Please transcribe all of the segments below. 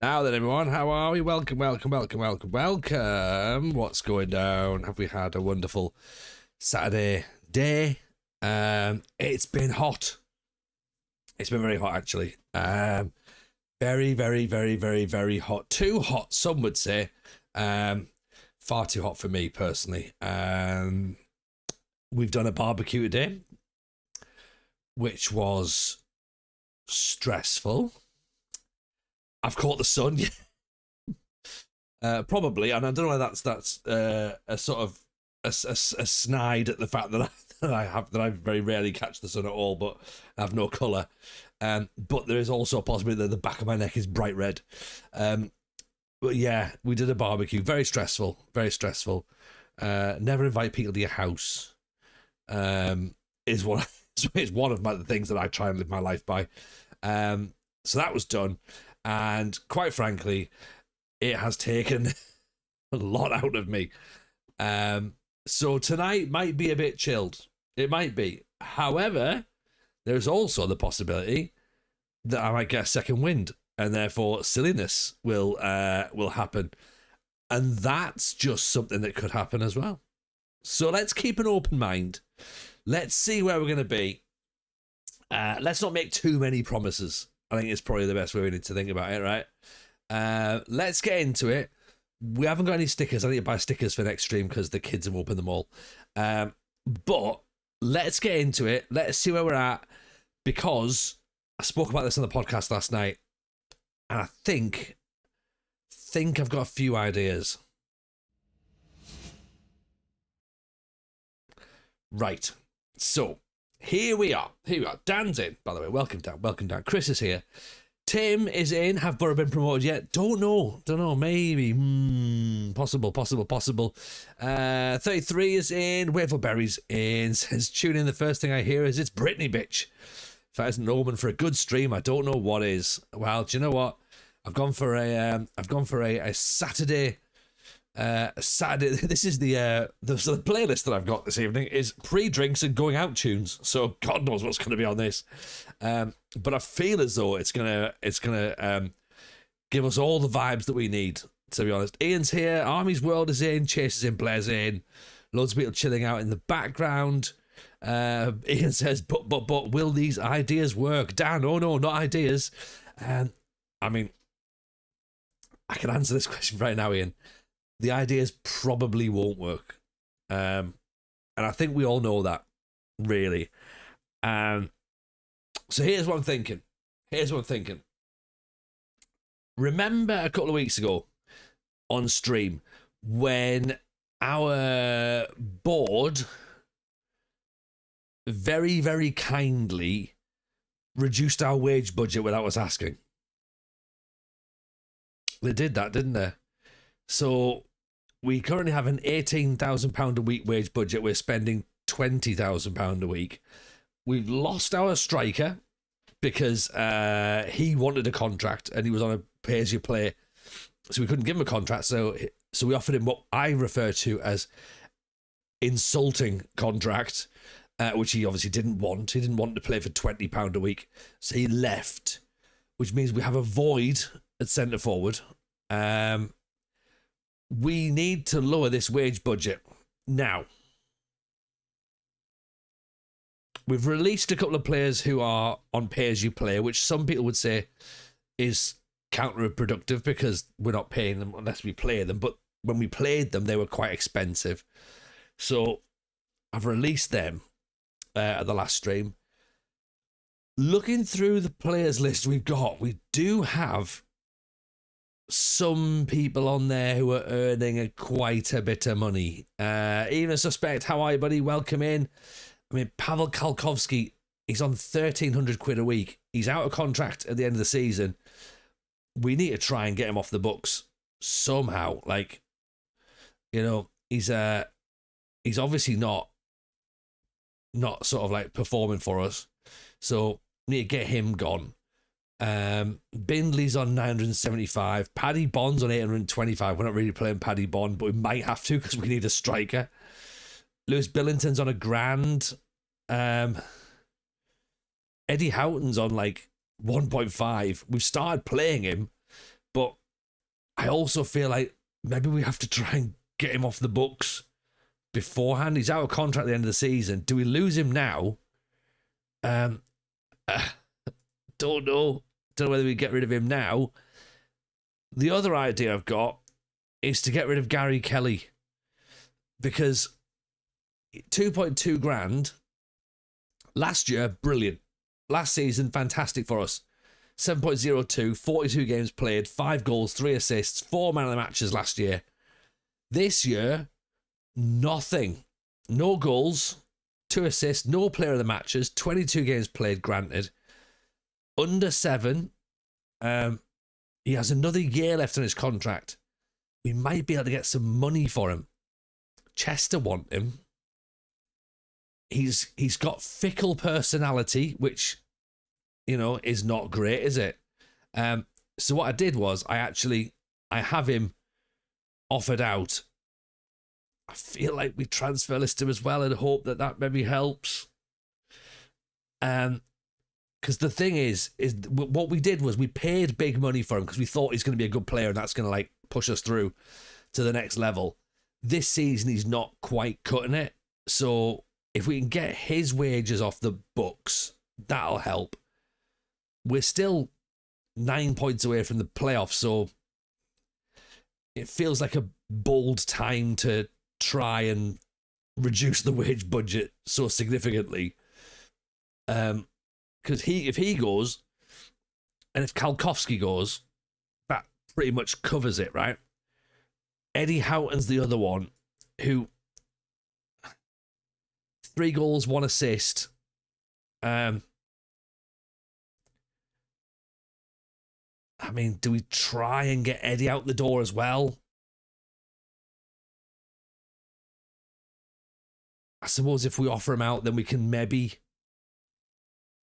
Now then, everyone, how are we? Welcome. What's going down? Have we had a wonderful Saturday day? It's been hot. It's been very hot, actually. Very, very, very, very, very hot. Too hot, some would say. Far too hot for me, personally. We've done a barbecue today, which was stressful. I've caught the sun, probably, and I don't know whether that's a sort of a snide at the fact that I very rarely catch the sun at all, but I have no colour. But there is also a possibility that the back of my neck is bright red. But yeah, we did a barbecue. Very stressful. Very stressful. Never invite people to your house. Is one of the things that I try and live my life by. So that was done. And quite frankly, it has taken a lot out of me. So tonight might be a bit chilled. It might be. However, there's also the possibility that I might get a second wind, and therefore silliness will happen. And that's just something that could happen as well. So let's keep an open mind. Let's see where we're going to be. Let's not make too many promises. I think it's probably the best way we need to think about it, right? Let's get into it. We haven't got any stickers. I need to buy stickers for next stream because the kids have opened them all. But let's get into it. Let's see where we're at, because I spoke about this on the podcast last night, and I think I've got a few ideas. Right. So Here we are. Dan's in, by the way. Welcome, Dan. Chris is here. Tim is in. Have Borough been promoted yet? Don't know. Maybe. Possible. 33 is in. Waverberry's in. Says, tune in. The first thing I hear is it's Britney, bitch. If that isn't Norman for a good stream, I don't know what is. Well, do you know what? I've gone for a Saturday. Saturday. This is the playlist that I've got this evening is pre-drinks and going out tunes. So God knows what's going to be on this. But I feel as though it's gonna give us all the vibes that we need. To be honest, Ian's here. Army's World is in. Chase is in. Blair's in. Loads of people chilling out in the background. Ian says, but will these ideas work? Dan, oh no, not ideas. I mean, I can answer this question right now, Ian. The ideas probably won't work. And I think we all know that, really. So here's what I'm thinking. Remember a couple of weeks ago on stream when our board very, very kindly reduced our wage budget without us asking? They did that, didn't they? So we currently have an £18,000 a week wage budget. We're spending £20,000 a week. We've lost our striker because he wanted a contract and he was on a pay-as-you-play, so we couldn't give him a contract. So we offered him what I refer to as insulting contract, which he obviously didn't want. He didn't want to play for £20 a week, so he left, which means we have a void at centre forward. We need to lower this wage budget. Now, we've released a couple of players who are on pay-as-you-play, which some people would say is counterproductive because we're not paying them unless we play them. But when we played them, they were quite expensive. So I've released them at the last stream. Looking through the players list we've got, we do have some people on there who are earning quite a bit of money. Even a suspect. How are you, buddy? Welcome in. I mean, Pavel Kalkovsky, he's on 1,300 quid a week. He's out of contract at the end of the season. We need to try and get him off the books somehow. Like, you know, he's obviously not sort of like performing for us. So we need to get him gone. Bindley's on 975. Paddy Bond's on 825. We're not really playing Paddy Bond, but we might have to because we need a striker. Lewis Billington's on £1,000. Eddie Houghton's on like 1.5. We've started playing him, but I also feel like maybe we have to try and get him off the books beforehand. He's out of contract at the end of the season. Do we lose him now? Don't know. Don't know whether we get rid of him now. The other idea I've got is to get rid of Gary Kelly, because 2.2 grand last year, brilliant. Last season, fantastic for us. 7.02, 42 games played, 5 goals, 3 assists, 4 man of the matches last year. This year, nothing. No goals, 2 assists, no player of the matches, 22 games played, granted. Under 7. He has another year left on his contract. We might be able to get some money for him. Chester want him. He's got fickle personality, which, is not great, is it? So what I did was I have him offered out. I feel like we transfer list him as well and hope that maybe helps. Because the thing is what we did was we paid big money for him because we thought he's going to be a good player and that's going to push us through to the next level. This season he's not quite cutting it. So if we can get his wages off the books, that'll help. We're still 9 points away from the playoffs, so it feels like a bold time to try and reduce the wage budget so significantly. Because if he goes, and if Kalkowski goes, that pretty much covers it, right? Eddie Houghton's the other one, who 3 goals, 1 assist. Do we try and get Eddie out the door as well? I suppose if we offer him out, then we can maybe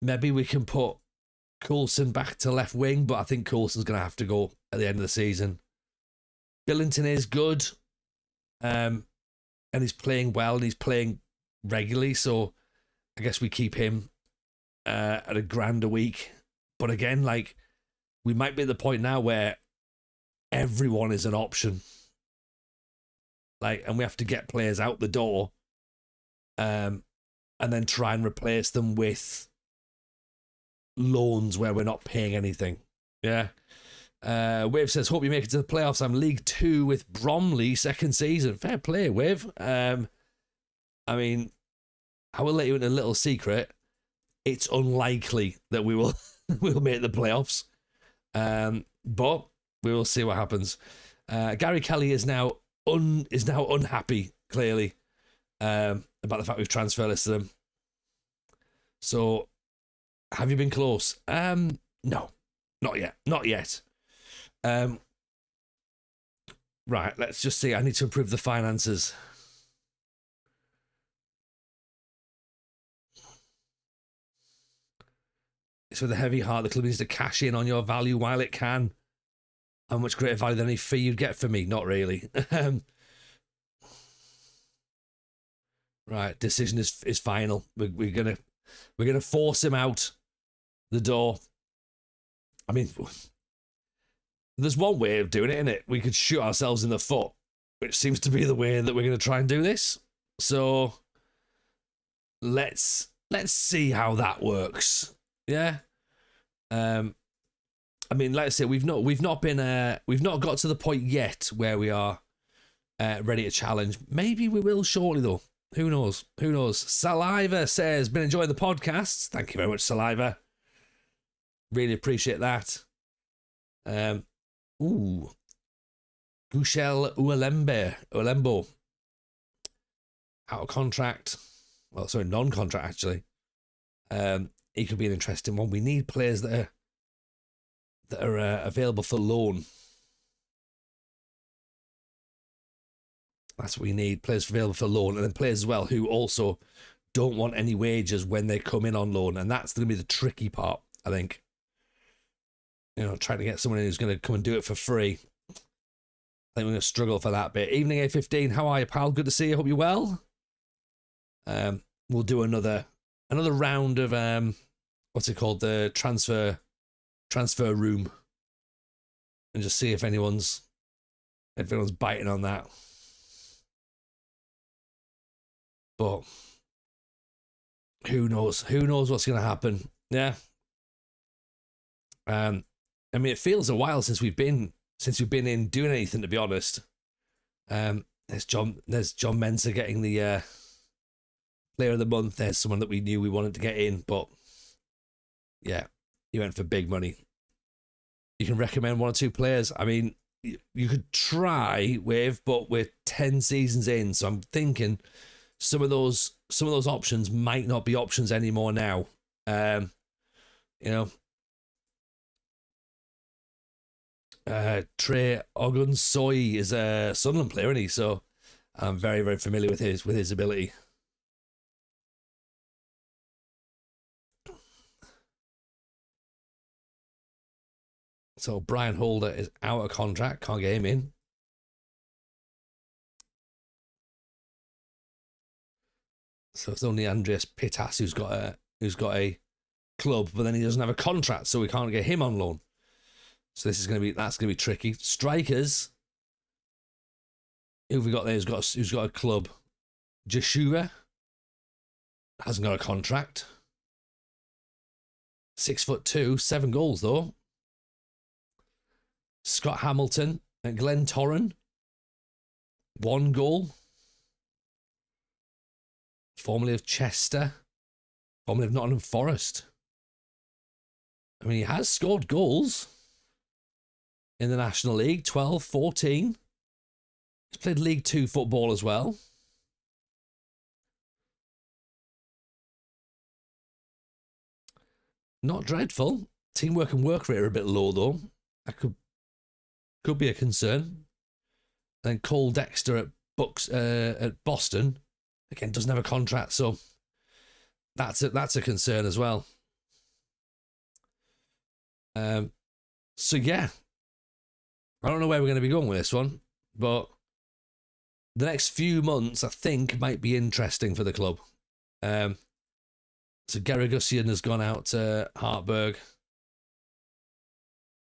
we can put Coulson back to left wing, but I think Coulson's going to have to go at the end of the season. Billington is good, and he's playing well, and he's playing regularly, so I guess we keep him at $1,000 a week. But again, we might be at the point now where everyone is an option. And we have to get players out the door, and then try and replace them with loans where we're not paying anything. Yeah. Wave says, hope you make it to the playoffs. I'm League 2 with Bromley, second season. Fair play, Wave. I will let you in a little secret. It's unlikely that we will we'll make the playoffs. But we will see what happens. Gary Kelly is now unhappy, clearly, about the fact we've transfer listed him. So, have you been close? No, not yet. Not yet. Right, let's just see. I need to improve the finances. It's with a heavy heart. The club needs to cash in on your value while it can. How much greater value than any fee you'd get for me? Not really. Right, decision is final. We're gonna force him out the door. There's one way of doing it, isn't it? We could shoot ourselves in the foot, which seems to be the way that we're going to try and do this. So let's see how that works. Yeah. Like I say, we've not got to the point yet where we are ready to challenge. Maybe we will shortly, though. Who knows? Saliva says, been enjoying the podcasts. Thank you very much, Saliva. Really appreciate that. Gushel Ulembo. Out of contract. Well, sorry, non-contract, actually. He could be an interesting one. We need players that are available for loan. That's what we need. Players available for loan. And then players as well who also don't want any wages when they come in on loan. And that's going to be the tricky part, I think. Trying to get someone who's going to come and do it for free. I think we're going to struggle for that bit. Evening A15, how are you, pal? Good to see you. Hope you're well. We'll do another round of what's it called? The transfer room, and just see if anyone's Everyone's biting on that. But who knows? Who knows what's going to happen? Yeah. I mean, it feels a while since we've been in doing anything, to be honest. There's John Mensah getting the player of the month. There's someone that we knew we wanted to get in, but yeah, he went for big money. You can recommend one or two players. I mean, you could try with, but we're 10 seasons in, so I'm thinking some of those options might not be options anymore now. You know, Trey Ogunsoy is a Sunderland player, isn't he? So I'm very, very familiar with his ability. So Brian Holder is out of contract, can't get him in. So it's only Andreas Pittas who's got a club, but then he doesn't have a contract, so we can't get him on loan. So that's gonna be tricky. Strikers. Who have we got there? Who's got a club? Joshua hasn't got a contract. 6'2", 7 goals though. Scott Hamilton and Glenn Torren, 1 goal. Formerly of Chester, formerly of Nottingham Forest. I mean, he has scored goals in the National League, 12, 14. He's played League 2 football as well. Not dreadful. Teamwork and work rate are a bit low though. That could be a concern. Then Cole Dexter at Boston, again, doesn't have a contract, so that's a concern as well. So yeah, I don't know where we're going to be going with this one, but the next few months I think might be interesting for the club. So Gary Gussian has gone out to Hartberg.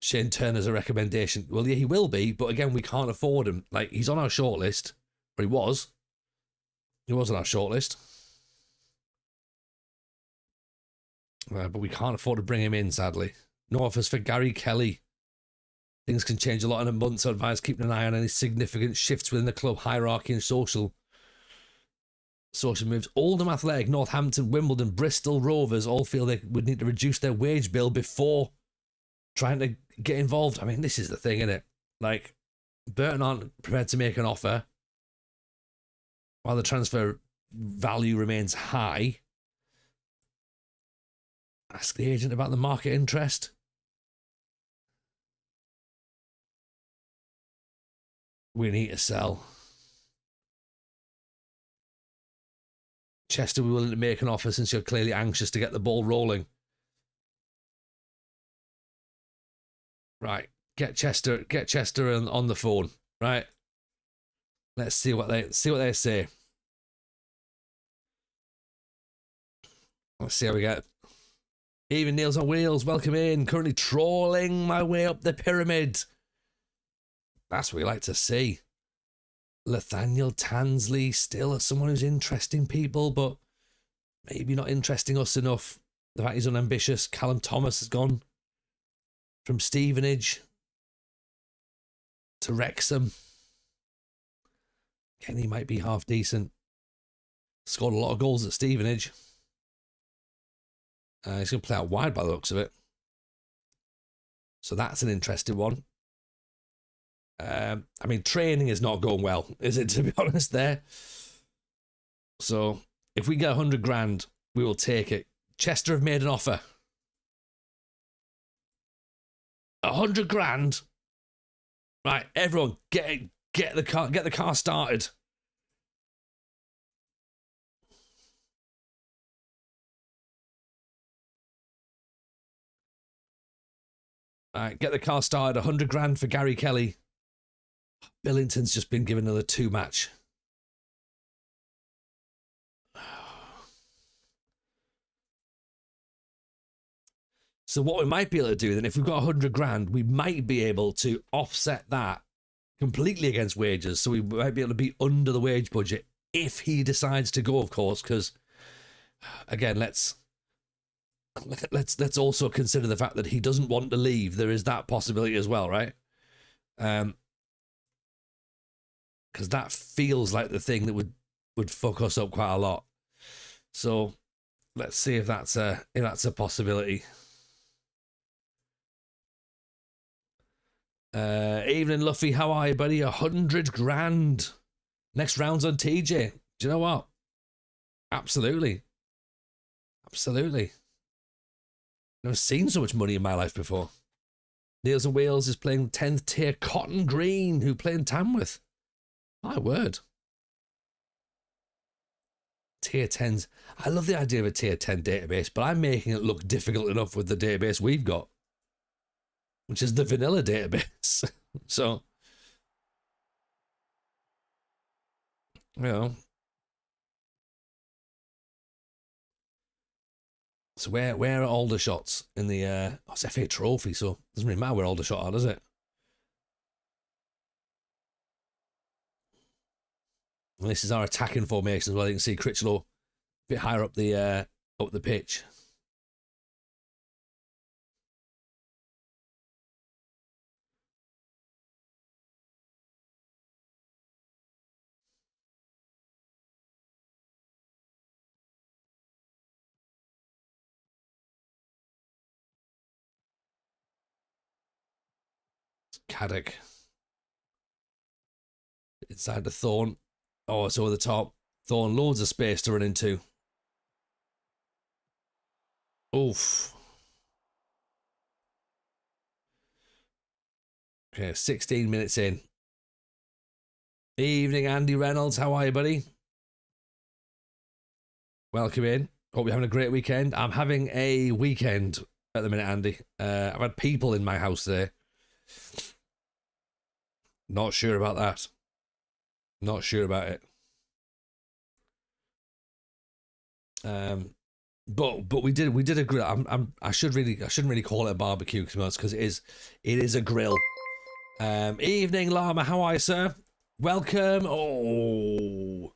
Shane Turner's a recommendation. Well, yeah, he will be, but again, we can't afford him. Like, he's on our shortlist, or he was. He was on our shortlist. But we can't afford to bring him in, sadly. No offers for Gary Kelly. Things can change a lot in a month, so I advise keeping an eye on any significant shifts within the club hierarchy and social moves. Oldham Athletic, Northampton, Wimbledon, Bristol Rovers all feel they would need to reduce their wage bill before trying to get involved. I mean, this is the thing, isn't it? Like, Burton aren't prepared to make an offer while the transfer value remains high. Ask the agent about the market interest. We need to sell. Chester, we're willing to make an offer since you're clearly anxious to get the ball rolling. Right, get Chester on the phone. Right, let's see what they say. Let's see how we get. Even Niels on Wheels, welcome in. Currently trawling my way up the pyramid. That's what we like to see. Nathaniel Tansley, still someone who's interesting people, but maybe not interesting us enough. The fact he's unambitious. Callum Thomas has gone from Stevenage to Wrexham. Kenny might be half decent. Scored a lot of goals at Stevenage. He's going to play out wide by the looks of it. So that's an interesting one. I mean, training is not going well, is it, to be honest there? So if we get 100 grand, we will take it. Chester have made an offer. 100 grand. Right, everyone, get the car started. All right, get the car started. 100 grand for Gary Kelly. Billington's just been given another 2 match. So what we might be able to do then, if we've got 100 grand, we might be able to offset that completely against wages, so we might be able to be under the wage budget if he decides to go, of course. Because again, let's also consider the fact that he doesn't want to leave. There is that possibility as well, right? Because that feels like the thing that would fuck us up quite a lot. So let's see if that's a possibility. Evening, Luffy. How are you, buddy? 100 grand. Next round's on TJ. Do you know what? Absolutely. Never seen so much money in my life before. Niels and Wheels is playing 10th tier Cotton Green, who playing Tamworth. My word. Tier 10s. I love the idea of a tier 10 database, but I'm making it look difficult enough with the database we've got, which is the vanilla database. So, you know. So where are all the shots in the it's FA Trophy, so it doesn't really matter where all the shots are, does it? And this is our attacking formation as well. You can see Critchlow a bit higher up the pitch. Caddick. Inside the Thorn. Oh, it's over the top. Thorn, loads of space to run into. Oof. Okay, 16 minutes in. Evening, Andy Reynolds. How are you, buddy? Welcome in. Hope you're having a great weekend. I'm having a weekend at the minute, Andy. I've had people in my house today. Not sure about that. Not sure about it. But we did a grill. I shouldn't really call it a barbecue because it is a grill. Evening, Llama. How are you, sir? Welcome. Oh,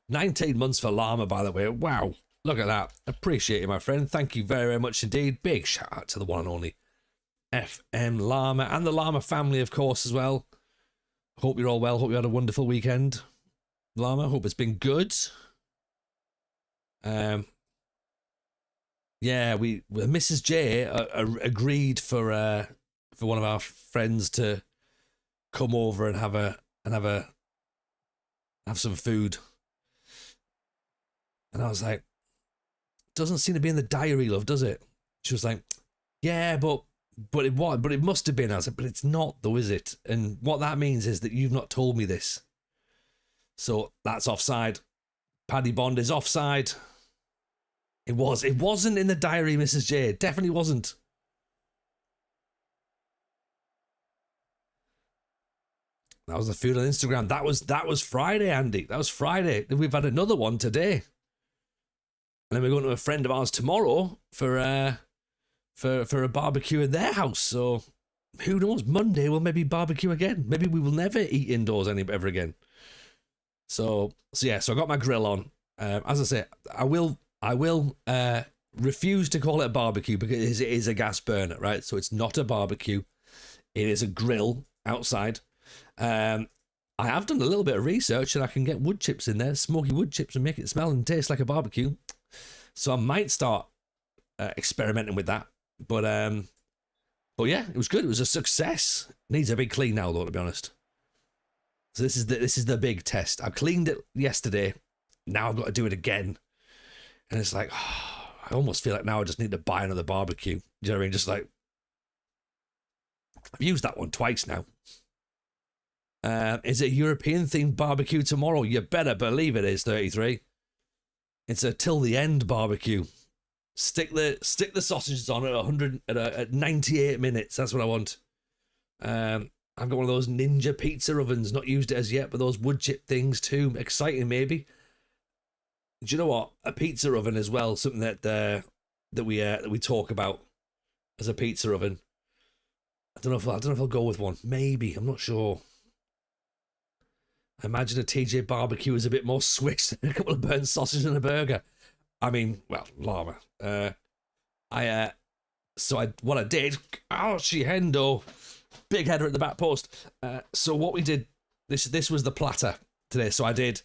19 months for Llama, by the way. Wow, look at that. Appreciate you, my friend. Thank you very, very much indeed. Big shout out to the one and only FM Llama and the Llama family, of course, as well. Hope you're all well. Hope you had a wonderful weekend, Llama. Hope it's been good. Yeah, Mrs. J agreed for one of our friends to come over and have some food, and I was like, doesn't seem to be in the diary, love, does it? She was like, yeah, but it must have been. I was like, but it's not though, is it? And what that means is that you've not told me this, so that's offside. Paddy Bond is offside. It wasn't in the diary, Mrs. J. It definitely wasn't. That was the food on Instagram. That was Friday, Andy. That was Friday. We've had another one today. And then we're going to a friend of ours tomorrow for a barbecue in their house. So who knows? Monday we'll maybe barbecue again. Maybe we will never eat indoors ever again. So I got my grill on. As I say, I will refuse to call it a barbecue because it is a gas burner, right? So it's not a barbecue. It is a grill outside. I have done a little bit of research and I can get wood chips in there, smoky wood chips, and make it smell and taste like a barbecue. So I might start experimenting with that. But yeah, it was good. It was a success. Needs a big clean now, though, to be honest. So this is the big test. I cleaned it yesterday. Now I've got to do it again. And it's like, oh, I almost feel like now I just need to buy another barbecue. You know what I mean? Just like, I've used that one twice now. Is it a European-themed barbecue tomorrow? You better believe it is, 33. It's a till the end barbecue. Stick the sausages on at 98 minutes. That's what I want. I've got one of those Ninja pizza ovens. Not used it as yet, but those wood chip things too. Exciting, maybe. Do you know what? A pizza oven as well. Something that we talk about as a pizza oven. I don't know if I'll go with one. Maybe, I'm not sure. Imagine a TJ barbecue is a bit more Swiss than a couple of burnt sausages and a burger. I mean, well, llama. What I did, Archie Hendo, big header at the back post. So what we did, this was the platter today. So I did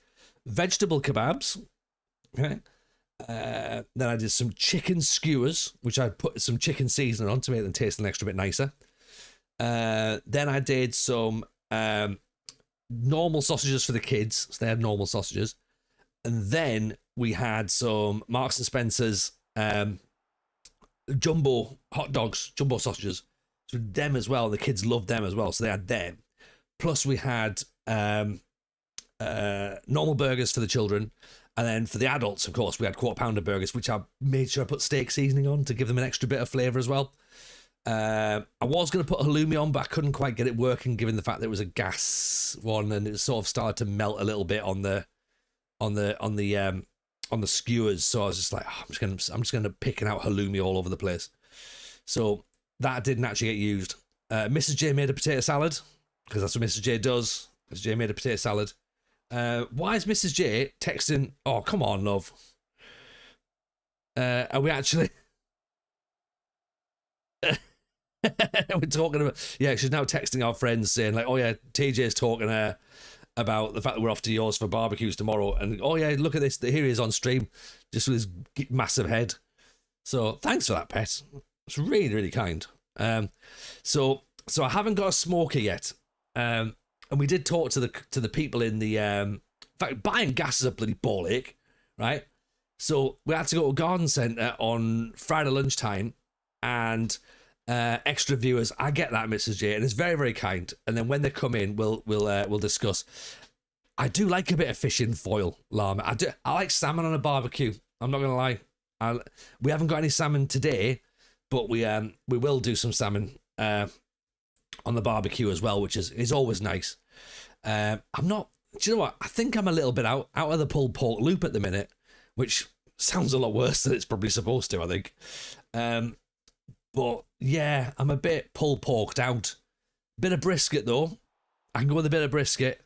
vegetable kebabs, okay. Then I did some chicken skewers, which I put some chicken seasoning on to make them taste an extra bit nicer. Then I did some normal sausages for the kids, so they had normal sausages. And then we had some Marks and Spencer's jumbo hot dogs, jumbo sausages. So them as well. The kids loved them as well, so they had them. Plus we had normal burgers for the children. And then for the adults, of course, we had quarter pounder burgers, which I made sure I put steak seasoning on to give them an extra bit of flavour as well. I was going to put halloumi on, but I couldn't quite get it working given the fact that it was a gas one, and it sort of started to melt a little bit on the skewers. So I was just like, oh, I'm just gonna picking out halloumi all over the place. So that didn't actually get used. Mrs. J made a potato salad because that's what Mrs. J does. Mrs. J made a potato salad. Why is Mrs. J texting? Oh, come on, love. Are we actually? We're talking about, yeah, she's now texting our friends saying like, oh yeah, TJ's talking about the fact that we're off to yours for barbecues tomorrow, and oh yeah, look at this, here he is on stream just with his massive head. So thanks for that, pet. It's really, really kind. So I haven't got a smoker yet, and we did talk to the people in the in fact, buying gas is a bloody ball ache, right? So we had to go to a garden centre on Friday lunchtime, and extra viewers. I get that, Mrs. J, and it's very, very kind. And then when they come in, we'll discuss. I do like a bit of fish in foil, llama. I like salmon on a barbecue. I'm not gonna lie. We haven't got any salmon today, but we will do some salmon on the barbecue as well, which is always nice. I'm not. Do you know what? I think I'm a little bit out of the pulled pork loop at the minute, which sounds a lot worse than it's probably supposed to, I think. But yeah, I'm a bit pulled porked out. Bit of brisket though. I can go with a bit of brisket.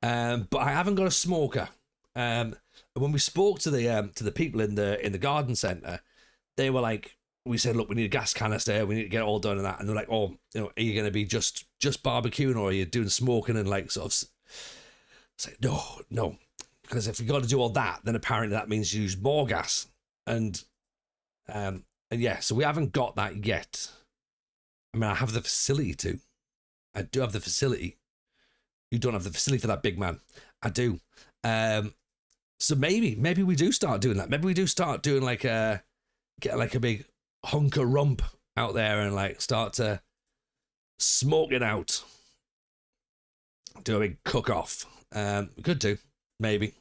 But I haven't got a smoker. When we spoke to the people in the garden centre, they were like, we said, look, we need a gas canister, we need to get it all done and that. And they're like, oh, are you going to be just barbecuing, or are you doing smoking and like sort of? It's like, no, because if you got to do all that, then apparently that means you use more gas. And yeah, so we haven't got that yet. I mean, I have the facility to. I do have the facility. You don't have the facility for that, big man. I do. So maybe we do start doing that. Maybe we do start doing get like a big hunk of rump out there and like start to smoke it out. Do a big cook off. We could do, maybe.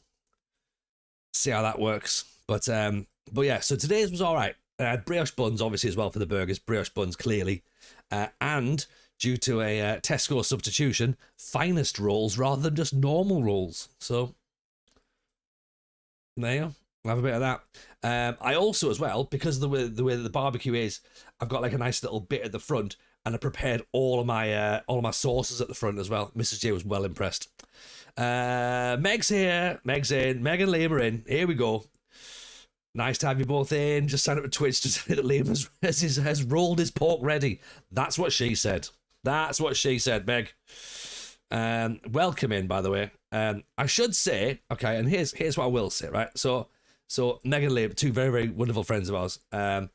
See how that works. But yeah, so today's was all right. I had brioche buns, obviously, as well for the burgers. Brioche buns, clearly. And due to a Tesco substitution, finest rolls rather than just normal rolls. So, there you go. We'll have a bit of that. I also, as well, because of the way that the barbecue is, I've got like a nice little bit at the front, and I prepared all of my sauces at the front as well. Mrs. J was well impressed. Meg's here. Meg's in. Meg and Liam are in. Here we go. Nice to have you both in. Just sign up to Twitch to say that Liam has rolled his pork ready. That's what she said. That's what she said, Meg. Welcome in, by the way. I should say, okay, and here's what I will say, right? So Meg and Liam, two very, very wonderful friends of ours, from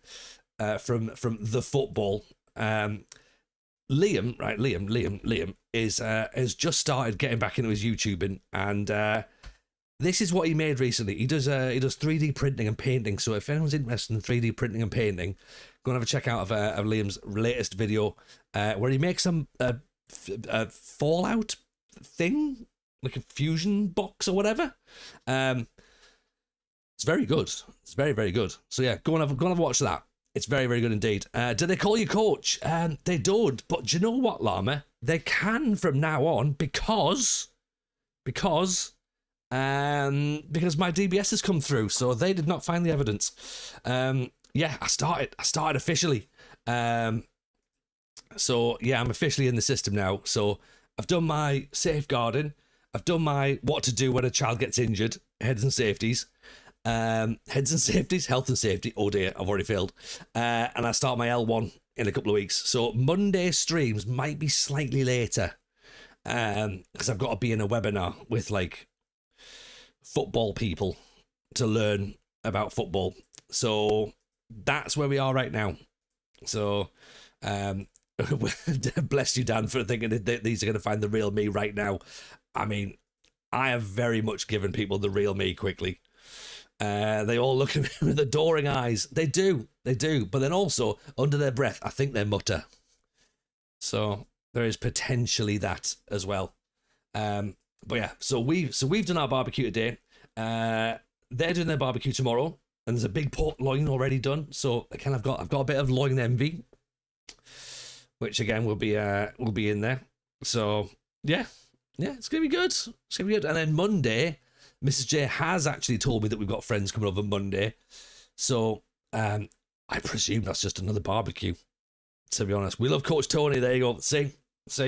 the football. Liam is has just started getting back into his YouTubing, and this is what he made recently. He does 3D printing and painting. So if anyone's interested in 3D printing and painting, go and have a check out of Liam's latest video, where he makes some a Fallout thing, like a fusion box or whatever. It's very good. It's very, very good. So yeah, go and have a watch of that. It's very, very good indeed. Do they call you coach? They don't. But do you know what, Llama? They can from now on because my DBS has come through, so they did not find the evidence. Yeah, I started officially. So yeah, I'm officially in the system now. So I've done my safeguarding. I've done my what to do when a child gets injured, heads and safeties. Heads and safeties, health and safety. Oh dear, I've already failed. And I start my L1 in a couple of weeks. So Monday streams might be slightly later. Because I've got to be in a webinar with like football people to learn about football. So that's where we are right now. So bless you, Dan, for thinking that these are going to find the real me right now. I mean, I have very much given people the real me quickly. They all look at me with adoring eyes. They do. But then also, under their breath, I think they mutter. So there is potentially that as well. But yeah, so we've done our barbecue today. They're doing their barbecue tomorrow, and there's a big pork loin already done. So again, I've got a bit of loin envy, which again will be in there. So yeah, it's gonna be good. It's gonna be good. And then Monday, Mrs. J has actually told me that we've got friends coming over Monday. So I presume that's just another barbecue. To be honest, we love Coach Tony. There you go. See, it's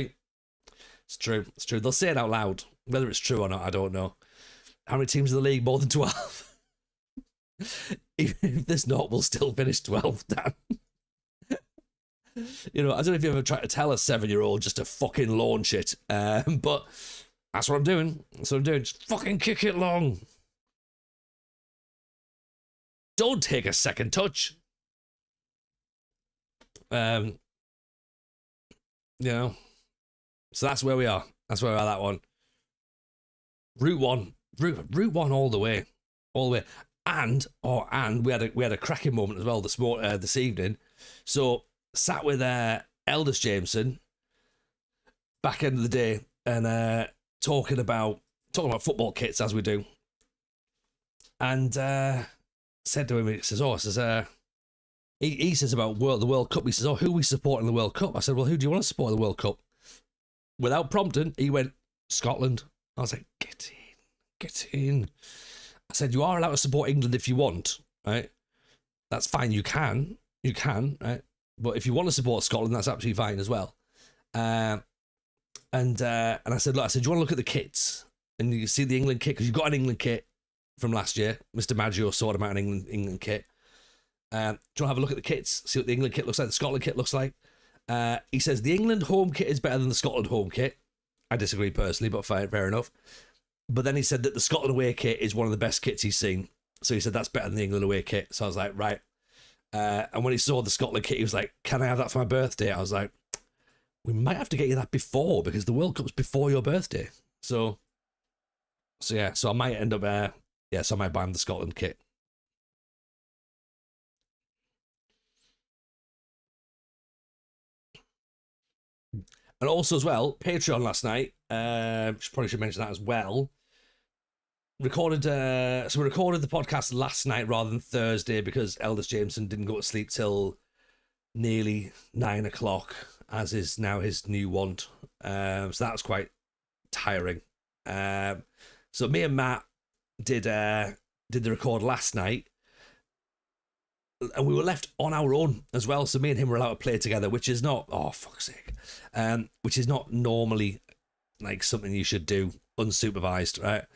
true. They'll say it out loud. Whether it's true or not, I don't know. How many teams in the league? More than 12. Even if there's not, we'll still finish 12th, Dan. You know, I don't know if you ever tried to tell a 7-year-old just to fucking launch it, but that's what I'm doing. Just fucking kick it long. Don't take a second touch. You know, so that's where we are. That one. Route one all the way. And we had a cracking moment as well this evening. So sat with Eldest Jameson back end of the day and talking about football kits as we do. And said to him, he says about the World Cup. He says, who are we supporting in the World Cup? I said, well, who do you want to support in the World Cup? Without prompting, he went, Scotland. I was like, get in. I said, you are allowed to support England if you want, right? That's fine. You can, right? But if you want to support Scotland, that's absolutely fine as well. And I said, look, do you want to look at the kits? And you see the England kit, because you've got an England kit from last year. Mr. Maggio sorted out an England kit. Do you want to have a look at the kits? See what the England kit looks like, the Scotland kit looks like. He says the England home kit is better than the Scotland home kit. I disagree personally, but fair enough. But then he said that the Scotland away kit is one of the best kits he's seen. So he said that's better than the England away kit. So I was like, right. And when he saw the Scotland kit, he was like, can I have that for my birthday? I was like, we might have to get you that before, because the World Cup's before your birthday. So yeah, so I might end up, I might buy him the Scotland kit. And also as well, Patreon last night, probably should mention that as well. We recorded the podcast last night rather than Thursday because Eldest Jameson didn't go to sleep till nearly 9 o'clock, as is now his new want. So that was quite tiring. So me and Matt did the record last night, and we were left on our own as well. So me and him were allowed to play together, which is not, oh fuck's sake, which is not normally like something you should do unsupervised, right?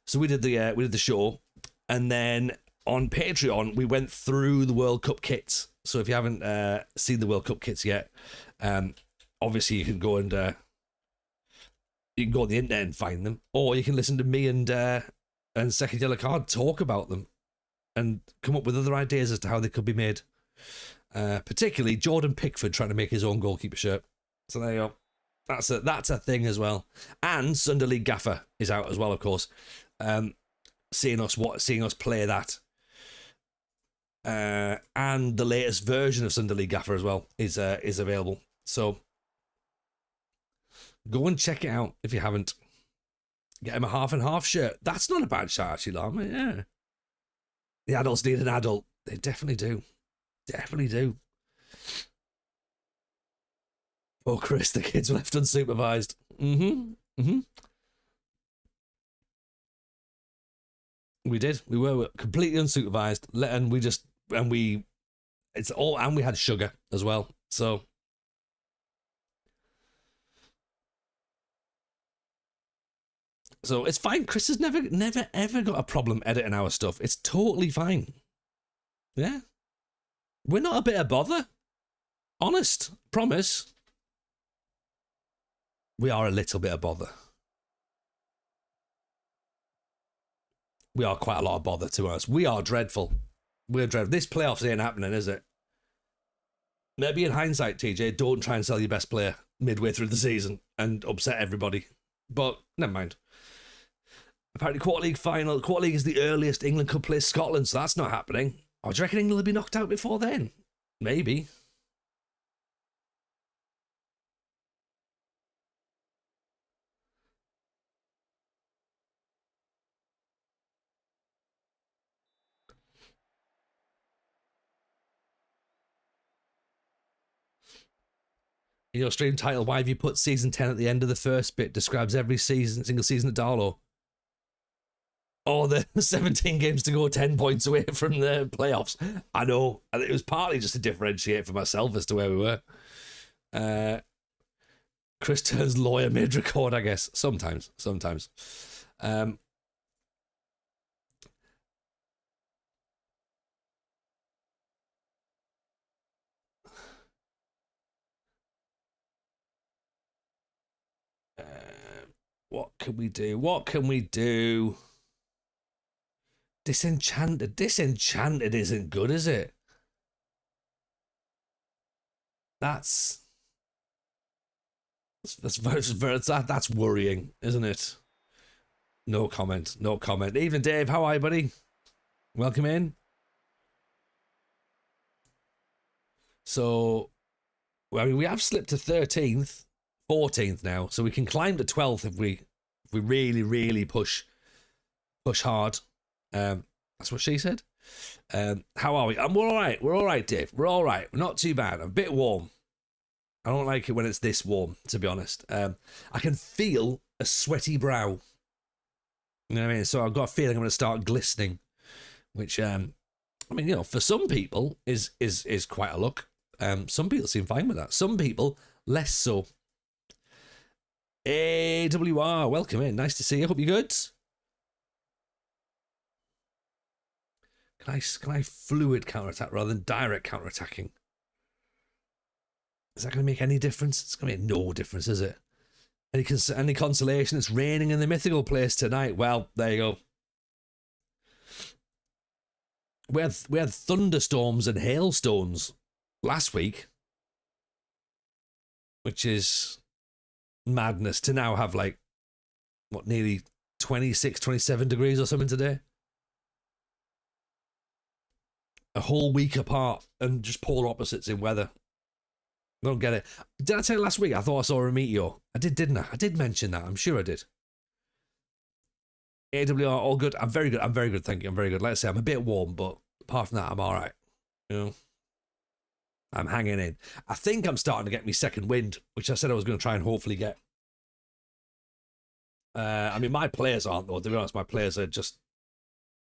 So we did the show, and then on Patreon we went through the World Cup kits. So if you haven't seen the World Cup kits yet, obviously you can go and you can go on the internet and find them, or you can listen to me and Second Yellow Card talk about them and come up with other ideas as to how they could be made. Particularly Jordan Pickford trying to make his own goalkeeper shirt. So there you go. That's a thing as well. And Sunday League Gaffer is out as well, of course. Seeing us play that. And the latest version of Sunday League Gaffer as well is available. So go and check it out if you haven't. Get him a half and half shirt. That's not a bad shirt, actually, Llama. Yeah. The adults need an adult. They definitely do. Definitely do. Oh, Chris, the kids left unsupervised. We did. We were completely unsupervised, and we had sugar as well. So So it's fine. Chris has never ever got a problem editing our stuff. It's totally fine. Yeah. We're not a bit of bother. Honest. Promise. We are a little bit of bother. We are quite a lot of bother to us. We are dreadful. We're dreadful. This playoffs ain't happening, is it? Maybe in hindsight, TJ, don't try and sell your best player midway through the season and upset everybody. But never mind. Apparently, Quarter League is the earliest England could play Scotland, so that's not happening. Oh, do you reckon England will be knocked out before then? Maybe. In your stream title, why have you put season 10 at the end of the first bit? Describes every single season at Darlow. Oh, the 17 games to go, 10 points away from the playoffs. I know. It was partly just to differentiate for myself as to where we were. Chris turns lawyer mid-record, I guess. Sometimes. What can we do? Disenchanted isn't good, is it? That's worrying, isn't it? No comment. Evening, Dave. How are you, buddy? Welcome in. So, I mean, we have slipped to 13th, 14th now, so we can climb to 12th if we really, really push hard. That's what she said. How are we? We're all right. We're all right, Dave. We're all right. We're not too bad. I'm a bit warm. I don't like it when it's this warm, to be honest. I can feel a sweaty brow. You know what I mean? So I've got a feeling I'm going to start glistening, which, I mean, you know, for some people is quite a look. Some people seem fine with that. Some people less so. AWR, welcome in. Nice to see you. Hope you're good. Can I fluid counterattack rather than direct counterattacking? Is that going to make any difference? It's going to make no difference, is it? Any consolation? It's raining in the mythical place tonight. Well, there you go. We had thunderstorms and hailstones last week, which is madness to now have like, what, nearly 26, 27 degrees or something today. A whole week apart and just polar opposites in weather. I don't get it. Did I tell you last week I thought I saw a meteor? I did, didn't I? I did mention that. I'm sure I did. AWR, all good. I'm very good, thank you. I'm very good. Like I say, I'm a bit warm, but apart from that, I'm all right. You know, I'm hanging in. I think I'm starting to get me second wind, which I said I was going to try and hopefully get. I mean, my players aren't, though. To be honest, my players are just,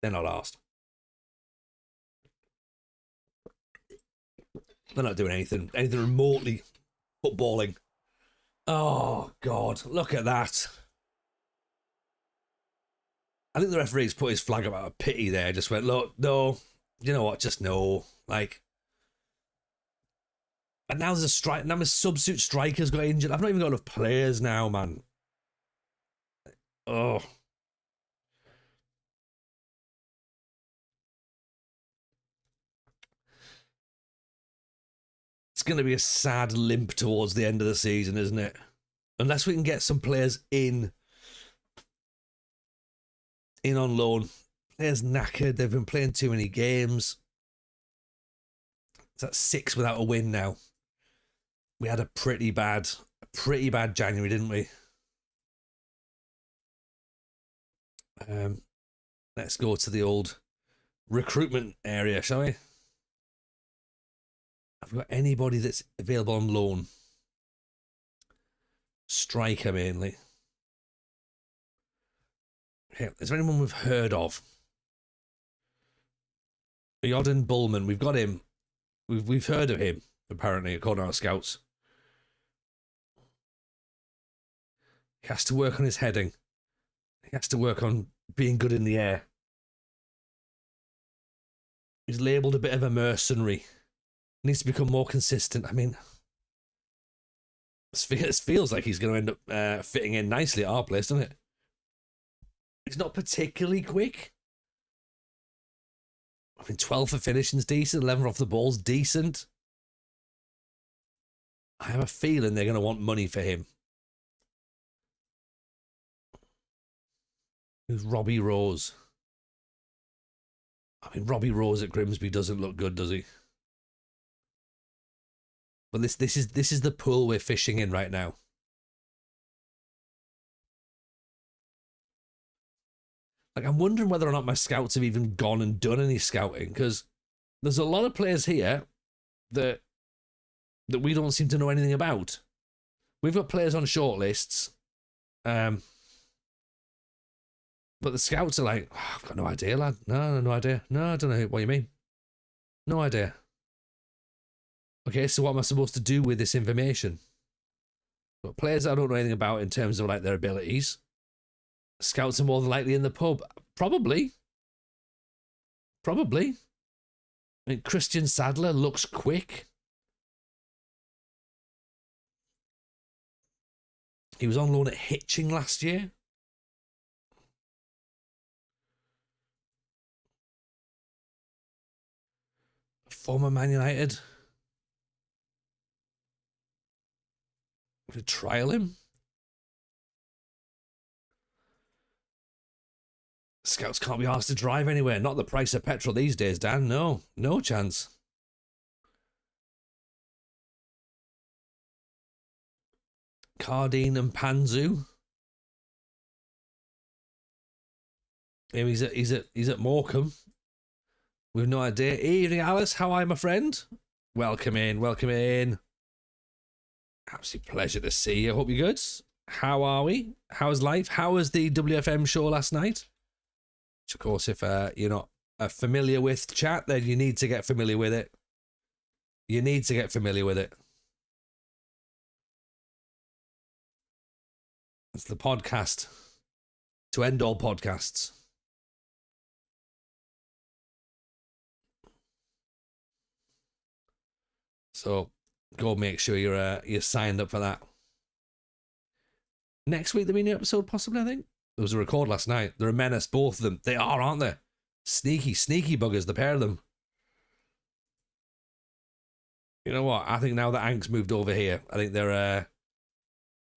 they're not arsed. They're not doing anything remotely footballing. Oh, God, look at that. I think the referee's put his flag up out of pity there. Just went, look, no, you know what, just no. Like, and now there's a strike. Now my substitute striker's got injured. I've not even got enough players now, man. Oh. It's going to be a sad limp towards the end of the season, isn't it? Unless we can get some players in on loan. Players knackered. They've been playing too many games. It's at 6 without a win now. We had a pretty bad January, didn't we? Let's go to the old recruitment area, shall we? Have we got anybody that's available on loan? Striker mainly. Okay, is there anyone we've heard of? Yodin Bullman, we've got him. We've heard of him, apparently, according to our scouts. He has to work on his heading. He has to work on being good in the air. He's labelled a bit of a mercenary. Needs to become more consistent. I mean, this feels like he's going to end up fitting in nicely at our place, doesn't it? He's not particularly quick. I mean, 12 for finishing's decent, 11 off the ball's decent. I have a feeling they're going to want money for him. Who's Robbie Rose? I mean, Robbie Rose at Grimsby doesn't look good, does he? But this is the pool we're fishing in right now. Like, I'm wondering whether or not my scouts have even gone and done any scouting, because there's a lot of players here that we don't seem to know anything about. We've got players on shortlists, but the scouts are like, oh, I've got no idea, lad. No idea. No, I don't know what you mean. No idea. Okay, so what am I supposed to do with this information? But players I don't know anything about in terms of like their abilities. Scouts are more than likely in the pub. Probably. I mean, Christian Sadler looks quick. He was on loan at Hitching last year. Former Man United. Could trial him. Scouts can't be asked to drive anywhere. Not the price of petrol these days, Dan. No chance. Cardine and Panzu. He's at Morecambe. We've no idea. Evening, Alice. How are you, my friend? Welcome in. Absolute pleasure to see you. Hope you're good. How are we? How's life? How was the WFM show last night? Which, of course, if you're not familiar with chat, then you need to get familiar with it. It's the podcast to end all podcasts. So go make sure you're signed up for that. Next week there'll be a new episode, possibly, I think. There was a record last night. They're a menace, both of them. They are, aren't they? Sneaky buggers, the pair of them. You know what? I think now that Ank's moved over here, I think they're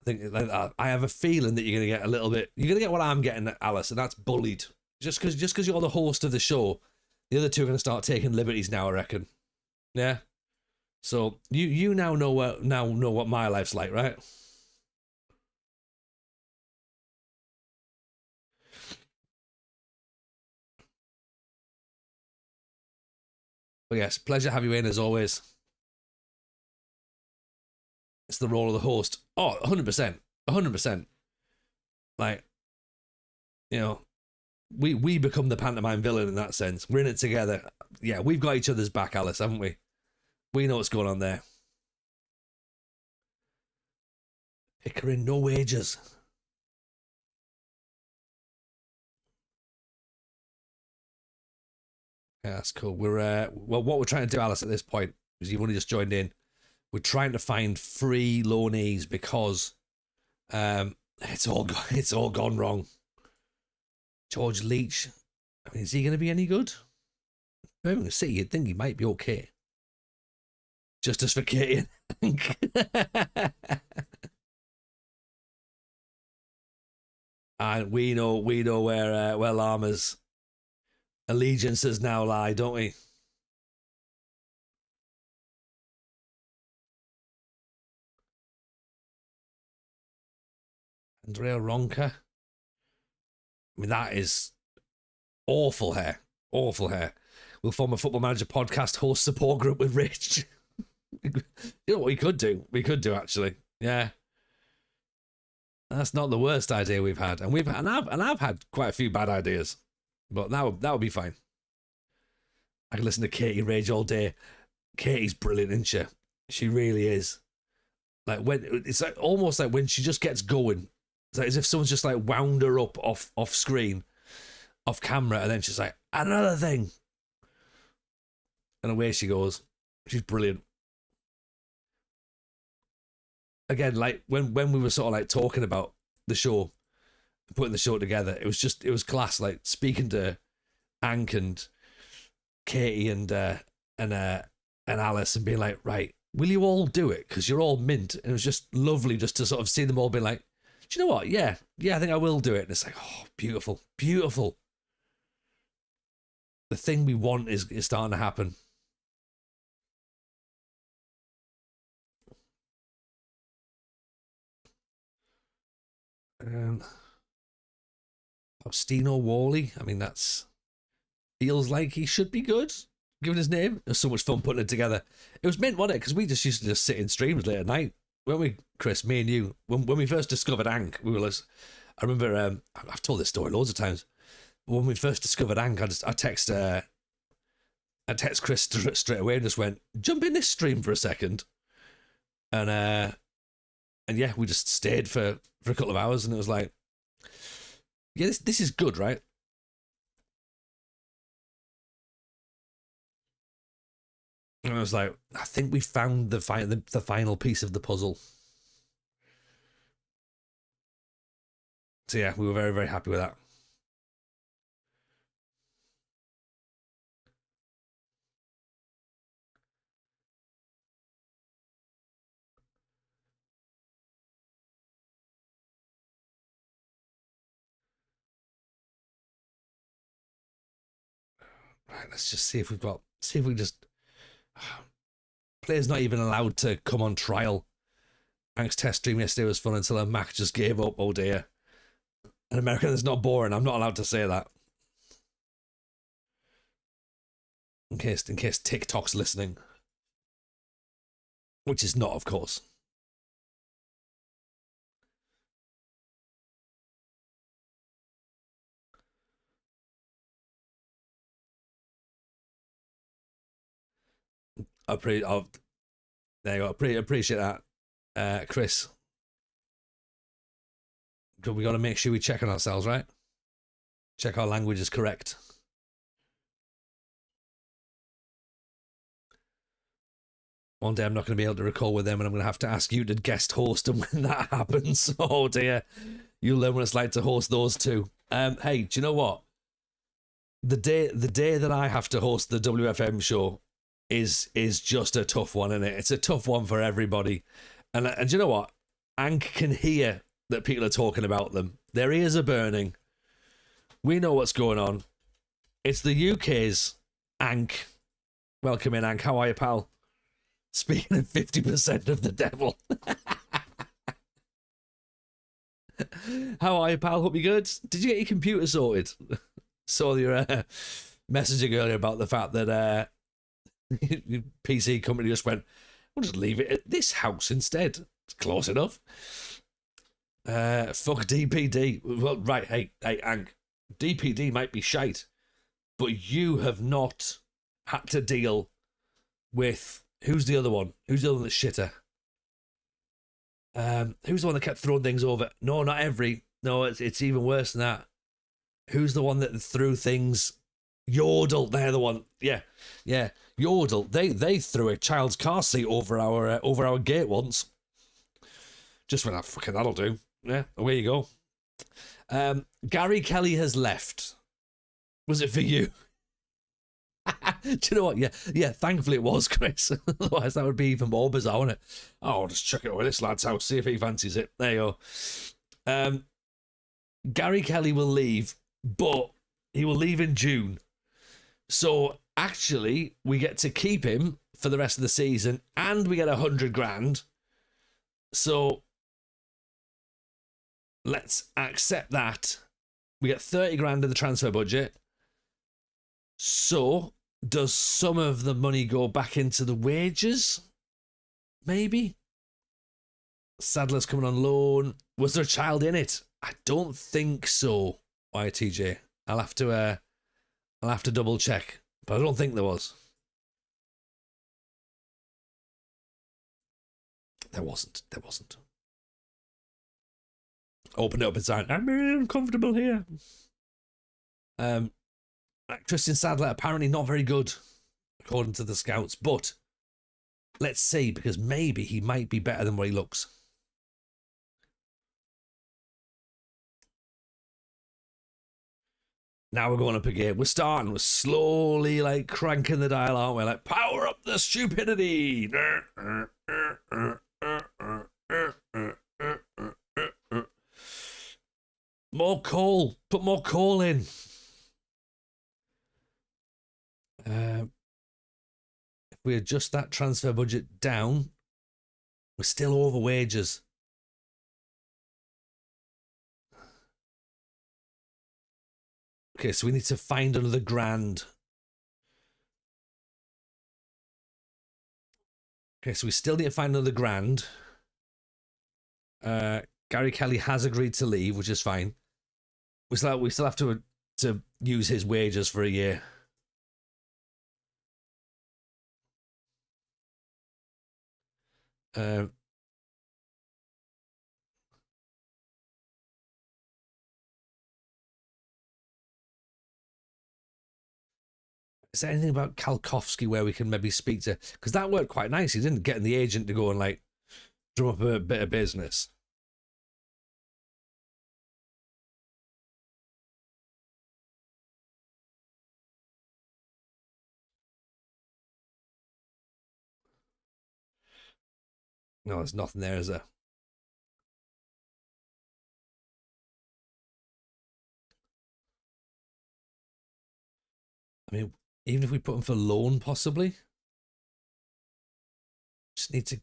I have a feeling that you're going to get a little bit... You're going to get what I'm getting, Alice, and that's bullied. Just because you're the host of the show, the other two are going to start taking liberties now, I reckon. Yeah? So you now know what my life's like, right? But yes, pleasure to have you in as always. It's the role of the host. Oh, 100%. 100%. Like, you know, we become the pantomime villain in that sense. We're in it together. Yeah, we've got each other's back, Alice, haven't we? We know what's going on there. Pickering, no wages. Yeah, that's cool. We're well, what we're trying to do, Alice, at this point, because you've only just joined in, we're trying to find free loanees because it's all gone wrong. George Leach, I mean, is he going to be any good? I'm going to see. You'd think he might be okay. Just as for Katie. And we know where Llama's allegiances now lie, don't we? Andrea Ronca. I mean, that is awful hair. Awful hair. We'll form a Football Manager podcast host support group with Rich. You know what we could do? We could do, actually. Yeah. That's not the worst idea we've had. And I've had quite a few bad ideas. But that would be fine. I can listen to Katie rage all day. Katie's brilliant, isn't she? She really is. Like, when it's like almost like when she just gets going, It's like as if someone's just like wound her up off screen, off camera, and then she's like, another thing. And away she goes. She's brilliant. Again, like when we were sort of like talking about the show, putting the show together, it was class. Like speaking to Hank and Katie and Alice and being like, right, will you all do it? Because you're all mint. And it was just lovely just to sort of see them all being like, do you know what? Yeah, I think I will do it. And it's like, oh, beautiful, beautiful. The thing we want is starting to happen. Faustino Wally. I mean, that's feels like he should be good, given his name. It was so much fun putting it together. It was mint, wasn't it? Because we just used to just sit in streams late at night, weren't we, Chris? Me and you. When we first discovered Hank, we were like, I remember, I've told this story loads of times. When we first discovered Hank, I text Chris straight away and just went, jump in this stream for a second. And yeah, we just stayed for a couple of hours, and it was like, yeah, this is good, right? And I was like, I think we found the final piece of the puzzle. So yeah, we were very, very happy with that. Right, let's just see if we just players not even allowed to come on trial. Hank's test stream yesterday was fun until a Mac just gave up. Oh dear. An American is not boring. I'm not allowed to say that. In case TikTok's listening. Which is not, of course. There you go. Appreciate that, Chris. We got to make sure we check on ourselves, right? Check our language is correct. One day I'm not going to be able to record with them, and I'm going to have to ask you to guest host them when that happens. Oh dear, you'll learn what it's like to host those two. Hey, do you know what? The day that I have to host the WFM show is just a tough one, isn't it? It's a tough one for everybody. And do you know what? Hank can hear that people are talking about them. Their ears are burning. We know what's going on. It's the UK's Hank. Welcome in, Hank. How are you, pal? Speaking of 50% of the devil. How are you, pal? Hope you're good. Did you get your computer sorted? Saw your messaging earlier about the fact that your PC company just went, we'll just leave it at this house instead. It's close enough. Fuck DPD. Well, right, hey, Hank. DPD might be shite, but you have not had to deal with... Who's the other one? Who's the other one that's shitter? Who's the one that kept throwing things over? No, not every. No, it's even worse than that. Who's the one that threw things? Yodel, they're the one. Yeah. Yodel. They threw a child's car seat over our gate once. Just when fucking that'll do. Yeah, away you go. Gary Kelly has left. Was it for you? Do you know what? Yeah. Thankfully it was, Chris. Otherwise that would be even more bizarre, wouldn't it? Oh, I'll just chuck it over this lad's house, see if he fancies it. There you go. Gary Kelly will leave, but he will leave in June. So actually, we get to keep him for the rest of the season, and we get 100 grand. So let's accept that. We get 30 grand in the transfer budget. So does some of the money go back into the wages? Maybe. Sadler's coming on loan. Was there a child in it? I don't think so. YTJ. I'll have to double check, but I don't think there was. There wasn't. Open it up inside. I'm really uncomfortable here. Tristan Sadler apparently not very good, according to the scouts, but let's see, because maybe he might be better than what he looks. Now we're going up again. We're slowly like cranking the dial, aren't we? Like, power up the stupidity. More coal. Put more coal in. If we adjust that transfer budget down, we're still over wages. Okay, so we need to find another grand. Okay, so we still need to find another grand. Gary Kelly has agreed to leave, which is fine. We still have to use his wages for a year. Is there anything about Kalkowski where we can maybe speak to? Because that worked quite nice. He didn't get the agent to go and like drum up a bit of business. No, there's nothing there, is there? I mean, even if we put him for loan, possibly. Just need to. I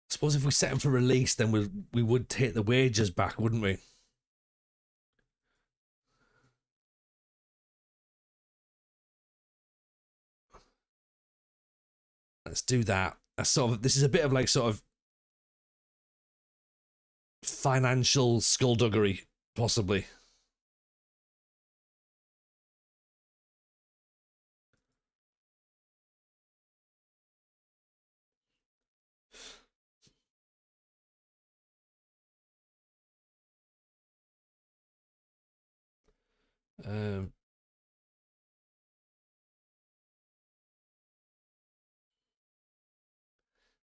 suppose if we set him for release, then we would take the wages back, wouldn't we? Let's do that. This is a bit of like sort of financial skullduggery, possibly.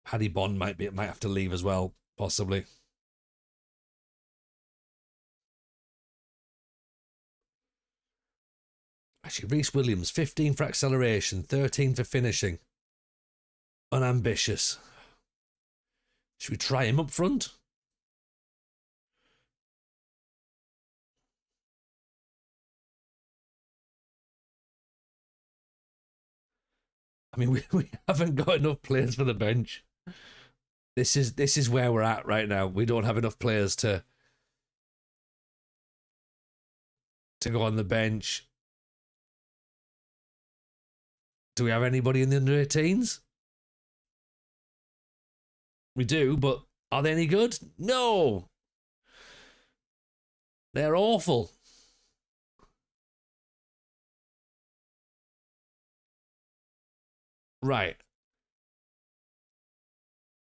Paddy Bond might have to leave as well, possibly. Actually, Reece Williams, 15 for acceleration, 13 for finishing. Unambitious. Should we try him up front? I mean, we haven't got enough players for the bench. This is where we're at right now. We don't have enough players to go on the bench. Do we have anybody in the under 18s? We do, but are they any good? No. They're awful. Right.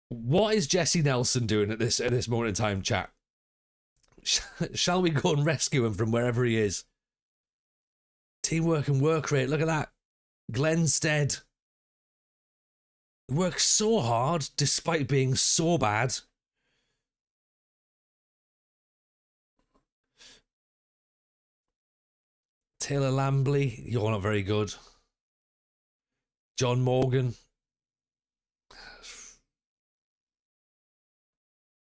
What is Jesse Nelson doing at this moment in time, chat? Shall we go and rescue him from wherever he is? Teamwork and work rate. Look at that. Glenn Stead works so hard despite being so bad. Taylor Lambley, you're not very good. John Morgan.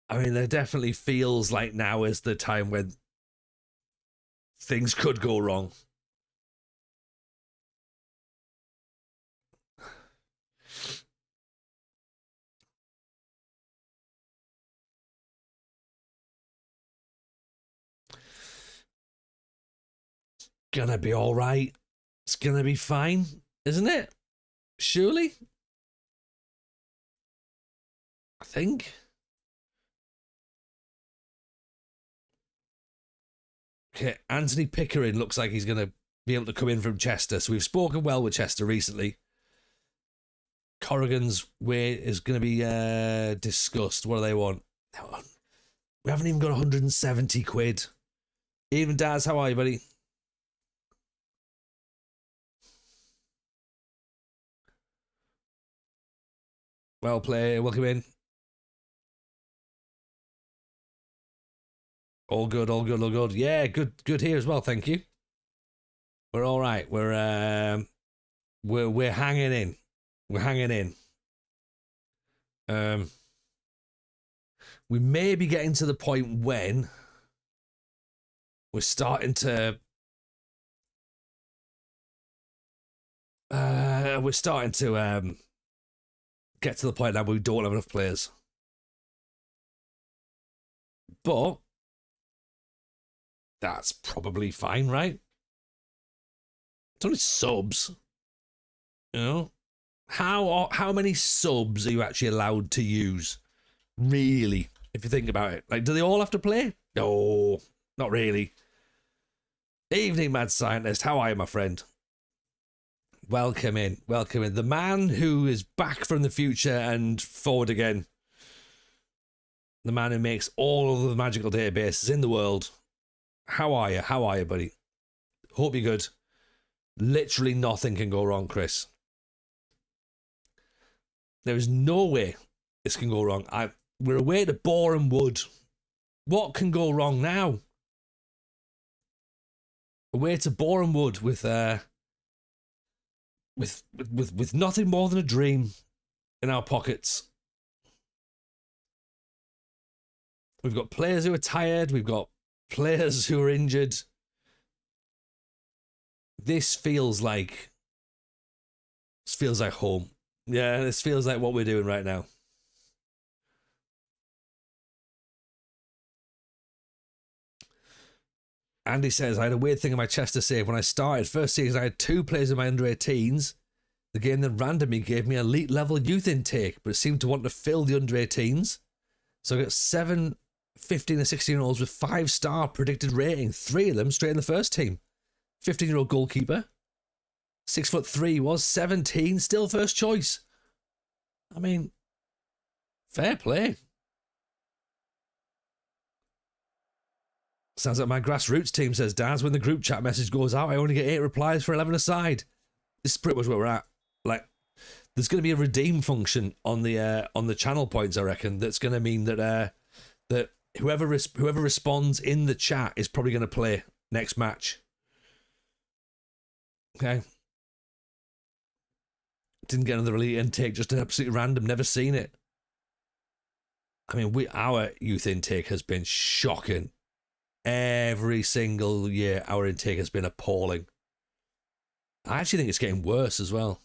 I mean, there definitely feels like now is the time when things could go wrong. Gonna be all right. It's gonna be fine, isn't it? Surely? I think. Okay, Anthony Pickering looks like he's going to be able to come in from Chester. So we've spoken well with Chester recently. Corrigan's way is going to be discussed. What do they want? We haven't even got 170 quid. Even Daz, how are you, buddy? Well played. Welcome in. All good, all good, all good. Yeah, good here as well. Thank you. We're all right. We're hanging in. We're hanging in. We may be getting to the point when we're starting to get to the point now where we don't have enough players. But that's probably fine, right? It's only subs. You know? How many subs are you actually allowed to use? Really, if you think about it. Like, do they all have to play? No, not really. Evening, mad scientist. How are you, my friend? Welcome in. Welcome in. The man who is back from the future and forward again. The man who makes all of the magical databases in the world. How are you? How are you, buddy? Hope you're good. Literally nothing can go wrong, Chris. There is no way this can go wrong. We're away to Boreham Wood. What can go wrong now? Away to Boreham Wood with nothing more than a dream in our pockets. We've got players who are tired. We've got players who are injured. This feels like home. Yeah, this feels like what we're doing right now. Andy says, I had a weird thing in my chest to say. When I started first season, I had 2 players in my under-18s. The game then randomly gave me elite level youth intake, but it seemed to want to fill the under-18s. So I got 7, 15 and 16-year-olds with 5-star predicted rating. 3 of them straight in the first team. 15-year-old goalkeeper. 6'3" was 17, still first choice. I mean, fair play. Sounds like my grassroots team, says Daz. When the group chat message goes out, I only get 8 replies for 11 aside. This is pretty much where we're at. Like, there's going to be a redeem function on the channel points, I reckon. That's going to mean that that whoever responds in the chat is probably going to play next match. Okay. Didn't get another elite intake, just an absolutely random. Never seen it. I mean, our youth intake has been shocking. Every single year, our intake has been appalling. I actually think it's getting worse as well.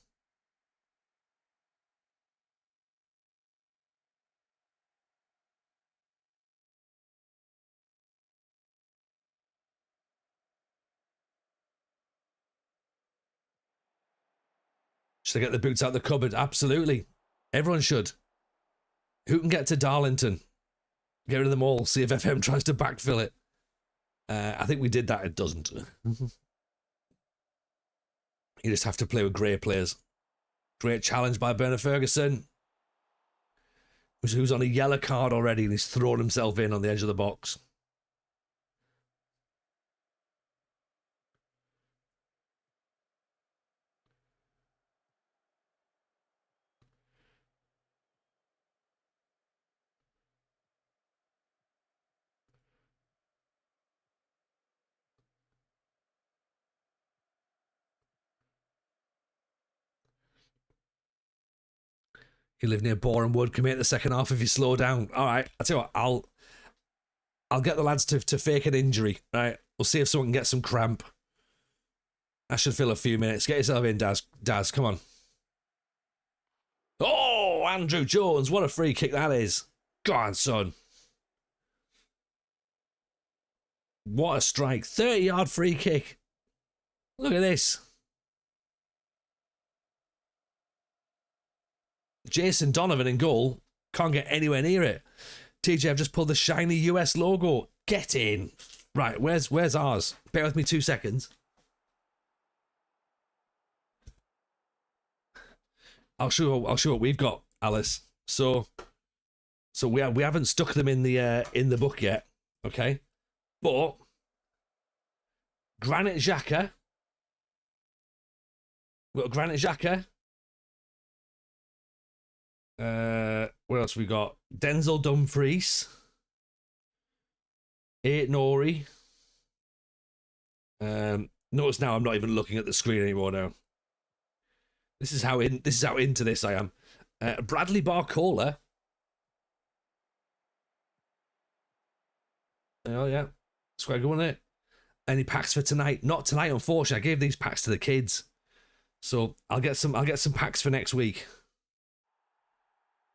Should I get the boots out the cupboard? Absolutely. Everyone should. Who can get to Darlington? Get rid of them all. See if FM tries to backfill it. I think we did that. It doesn't. You just have to play with great players. Great challenge by Bernard Ferguson, who's on a yellow card already, and he's thrown himself in on the edge of the box. You live near Boreham Wood. Come in the second half if you slow down. All right, I'll tell you what. I'll get the lads to fake an injury. Right, we'll see if someone can get some cramp. That should fill a few minutes. Get yourself in, Daz. Daz, come on. Oh, Andrew Jones! What a free kick that is. Go on, son. What a strike! 30-yard free kick. Look at this. Jason Donovan in goal. Can't get anywhere near it. TJ, I've just pulled the shiny US logo. Get in. Right, where's ours? Bear with me 2 seconds. I'll show what we've got, Alice. So So we haven't stuck them in the book yet, okay? But Granit Xhaka, we've got Granit Xhaka. What else we got? Denzel Dumfries, Nori. Notice now I'm not even looking at the screen anymore now. This is how into this I am. Bradley Barcola. Oh yeah, it's quite good, isn't it? Any packs for tonight? Not tonight, unfortunately. I gave these packs to the kids, so I'll get some packs for next week.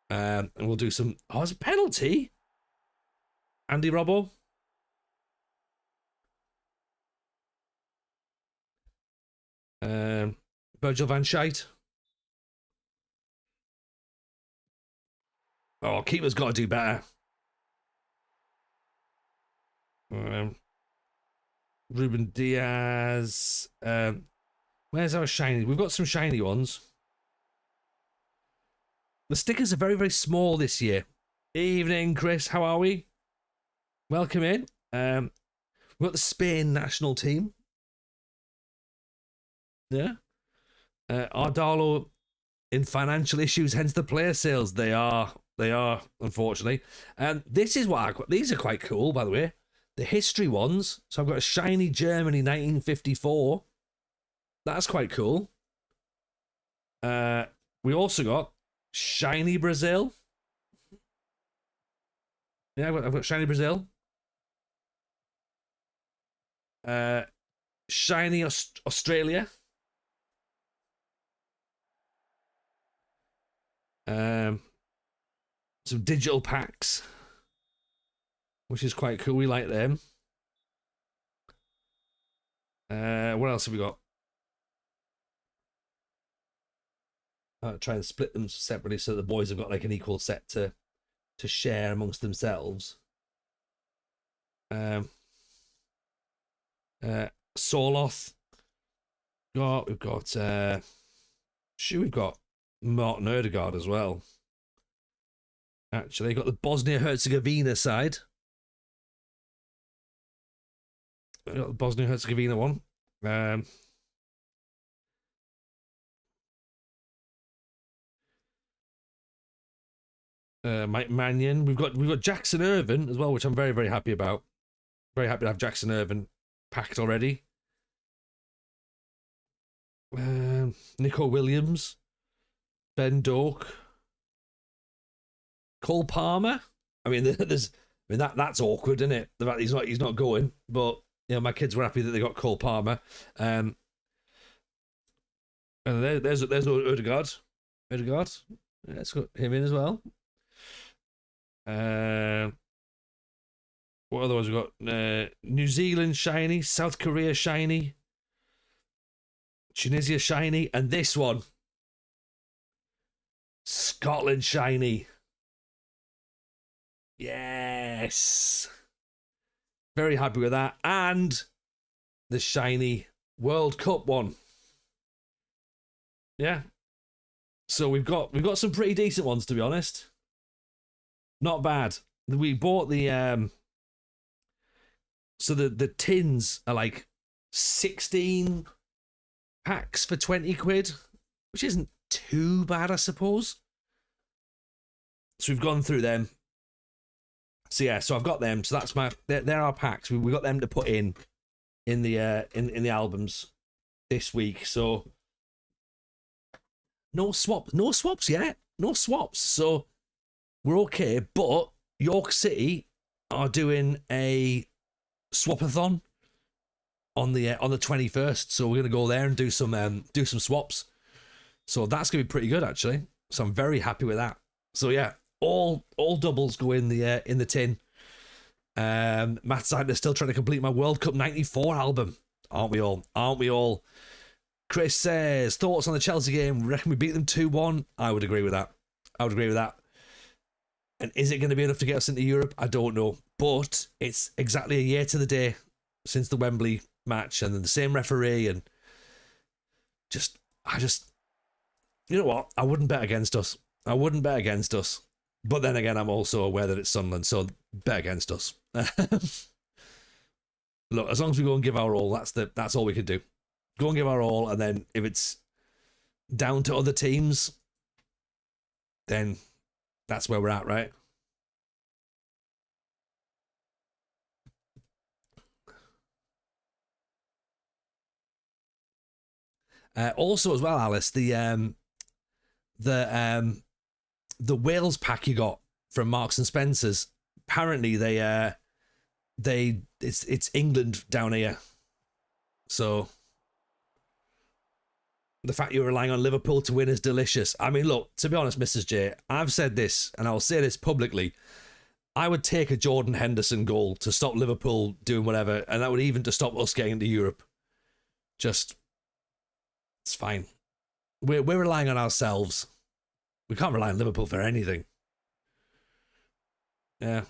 And we'll do some. Oh, it's a penalty. Andy Robbo. Virgil van Schijt. Oh, keeper's got to do better. Ruben Diaz. Where's our shiny? We've got some shiny ones. The stickers are very, very small this year. Evening, Chris. How are we? Welcome in. We've got the Spain national team. Yeah. Ardalo in financial issues, hence the player sales. They are, unfortunately. This is what these are quite cool, by the way. The history ones. So I've got a shiny Germany 1954. That's quite cool. We also got shiny Brazil. Yeah, I've got shiny Brazil. Shiny Australia. Some digital packs, which is quite cool. We like them. What else have we got? I'll try and split them separately so the boys have got like an equal set to share amongst themselves. Soloth. We've got Martin Odegaard as well. Actually, got the Bosnia-Herzegovina side. We got the Bosnia-Herzegovina one. Mike Mannion. We've got Jackson Irvine as well, which I'm very, very happy about. Very happy to have Jackson Irvine packed already. Nico Williams, Ben Doak, Cole Palmer. I mean, that's awkward, isn't it? The fact he's not going, but you know, my kids were happy that they got Cole Palmer. And there's Odegaard. Let's got him in as well. What other ones we got? New Zealand shiny, South Korea shiny, Tunisia shiny, and this one, Scotland shiny. Yes, very happy with that, and the shiny World Cup one. Yeah, so we've got some pretty decent ones, to be honest. Not bad. We bought the so the tins are like 16 packs for 20 quid, which isn't too bad, I suppose. So we've gone through them. So yeah, so I've got them. So that's they're our packs. We got them to put in the in the albums this week. So no swaps yet. No swaps. So we're okay. But York City are doing a swapathon on the 21st. So we're gonna go there and do some swaps. So that's gonna be pretty good, actually. So I'm very happy with that. So yeah, all doubles go in the tin. Matt Seidler's still trying to complete my World Cup 94 album. Aren't we all? Chris says, thoughts on the Chelsea game? Reckon we beat them 2-1? I would agree with that. And is it going to be enough to get us into Europe? I don't know. But it's exactly a year to the day since the Wembley match, and then the same referee, and I just, you know what? I wouldn't bet against us. But then again, I'm also aware that it's Sunderland, so bet against us. Look, as long as we go and give our all, that's all we can do. Go and give our all, and then if it's down to other teams, then that's where we're at, right? Also, as well, Alice, the the Wales pack you got from Marks and Spencers. Apparently, it's England down here, so the fact you're relying on Liverpool to win is delicious. I mean, look, to be honest, Mrs. J, I've said this, and I'll say this publicly. I would take a Jordan Henderson goal to stop Liverpool doing whatever, and that would even to stop us getting into Europe. Just, it's fine. We're relying on ourselves. We can't rely on Liverpool for anything. Yeah.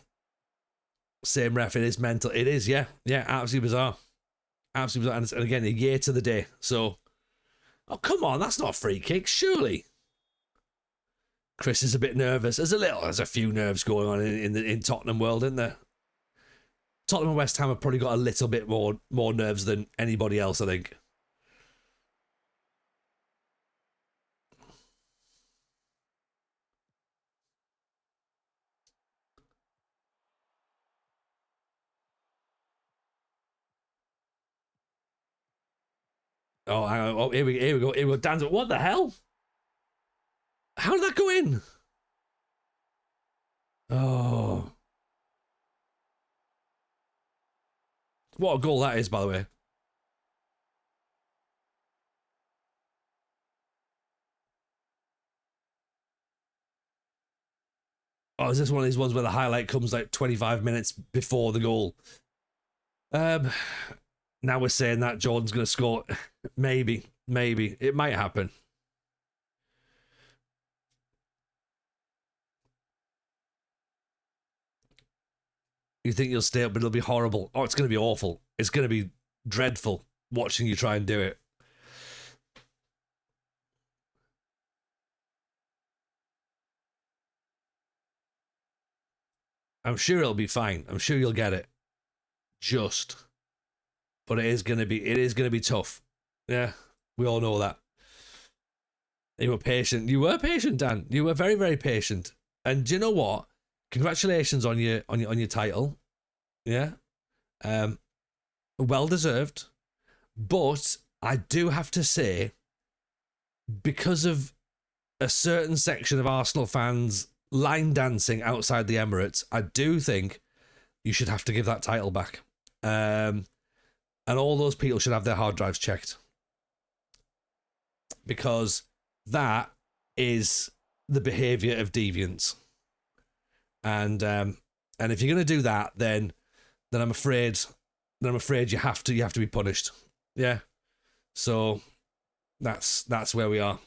Same ref, it is mental. It is, yeah. Yeah, absolutely bizarre. Absolutely bizarre. And again, a year to the day. So, oh, come on, that's not a free kick, surely. Chris is a bit nervous. There's a few nerves going on in Tottenham world, isn't there? Tottenham and West Ham have probably got a little bit more nerves than anybody else, I think. Oh, hang on. Oh, here we go. Here we go. Dan's, what the hell? How did that go in? Oh. What a goal that is, by the way. Oh, is this one of these ones where the highlight comes like 25 minutes before the goal? Now we're saying that Jordan's going to score. Maybe. It might happen. You think you'll stay up, but it'll be horrible. Oh, it's going to be awful. It's going to be dreadful watching you try and do it. I'm sure it'll be fine. I'm sure you'll get it. But it is going to be tough. Yeah, we all know that. You were patient. You were patient, Dan. You were very, very patient. And do you know what? Congratulations on your title. Yeah. Well deserved. But I do have to say, because of a certain section of Arsenal fans line dancing outside the Emirates, I do think you should have to give that title back. And all those people should have their hard drives checked. Because that is the behaviour of deviants. And if you're going to do that, then I'm afraid you have to be punished. Yeah. So that's where we are.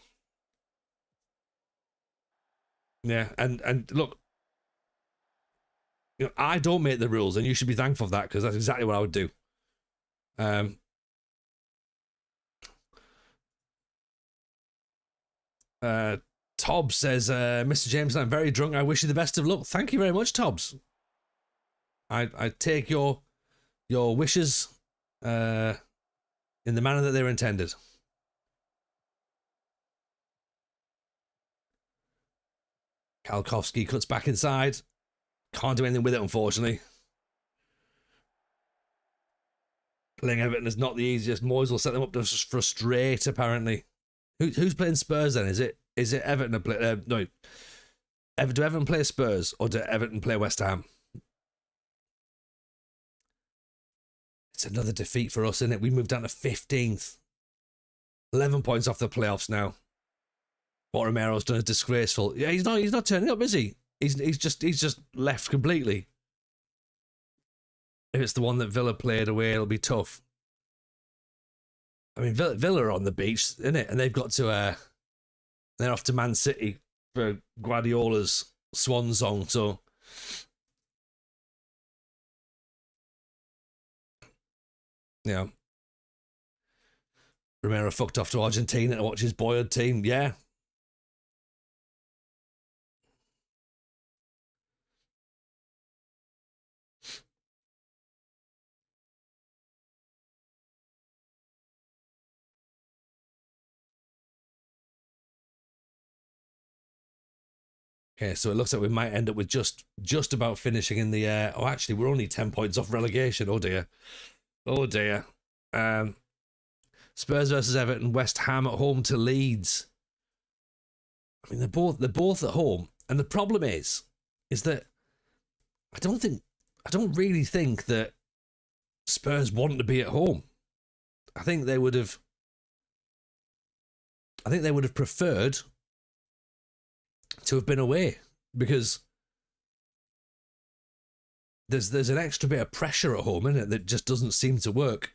Yeah, and look, you know, I don't make the rules, and you should be thankful for that, because that's exactly what I would do. Tobbs says, Mr. James, I'm very drunk. I wish you the best of luck. Thank you very much, Tobbs. I take your wishes in the manner that they're intended. Kalkowski cuts back inside. Can't do anything with it, unfortunately. Playing Everton is not the easiest. Moyes will set them up to frustrate, apparently. Who's playing Spurs then? Is it Everton? No. Do Everton play Spurs, or do Everton play West Ham? It's another defeat for us, isn't it? We moved down to 15th. 11 points off the playoffs now. What Romero's done is disgraceful. Yeah, he's not turning up, is he? He's just left completely. If it's the one that Villa played away, it'll be tough. I mean, Villa are on the beach, isn't it? And they've got to they're off to Man City for Guardiola's swan song. So yeah, Romero fucked off to Argentina to watch his boyhood team. Yeah. Okay, so it looks like we might end up with just about finishing in the oh, actually, we're only 10 points off relegation. Oh dear. Oh dear. Um, Spurs versus Everton, West Ham at home to Leeds. I mean, they're both at home, and the problem is that I don't really think that Spurs want to be at home. I think they would have. I think they would have preferred to have been away because there's an extra bit of pressure at home, isn't it, that just doesn't seem to work.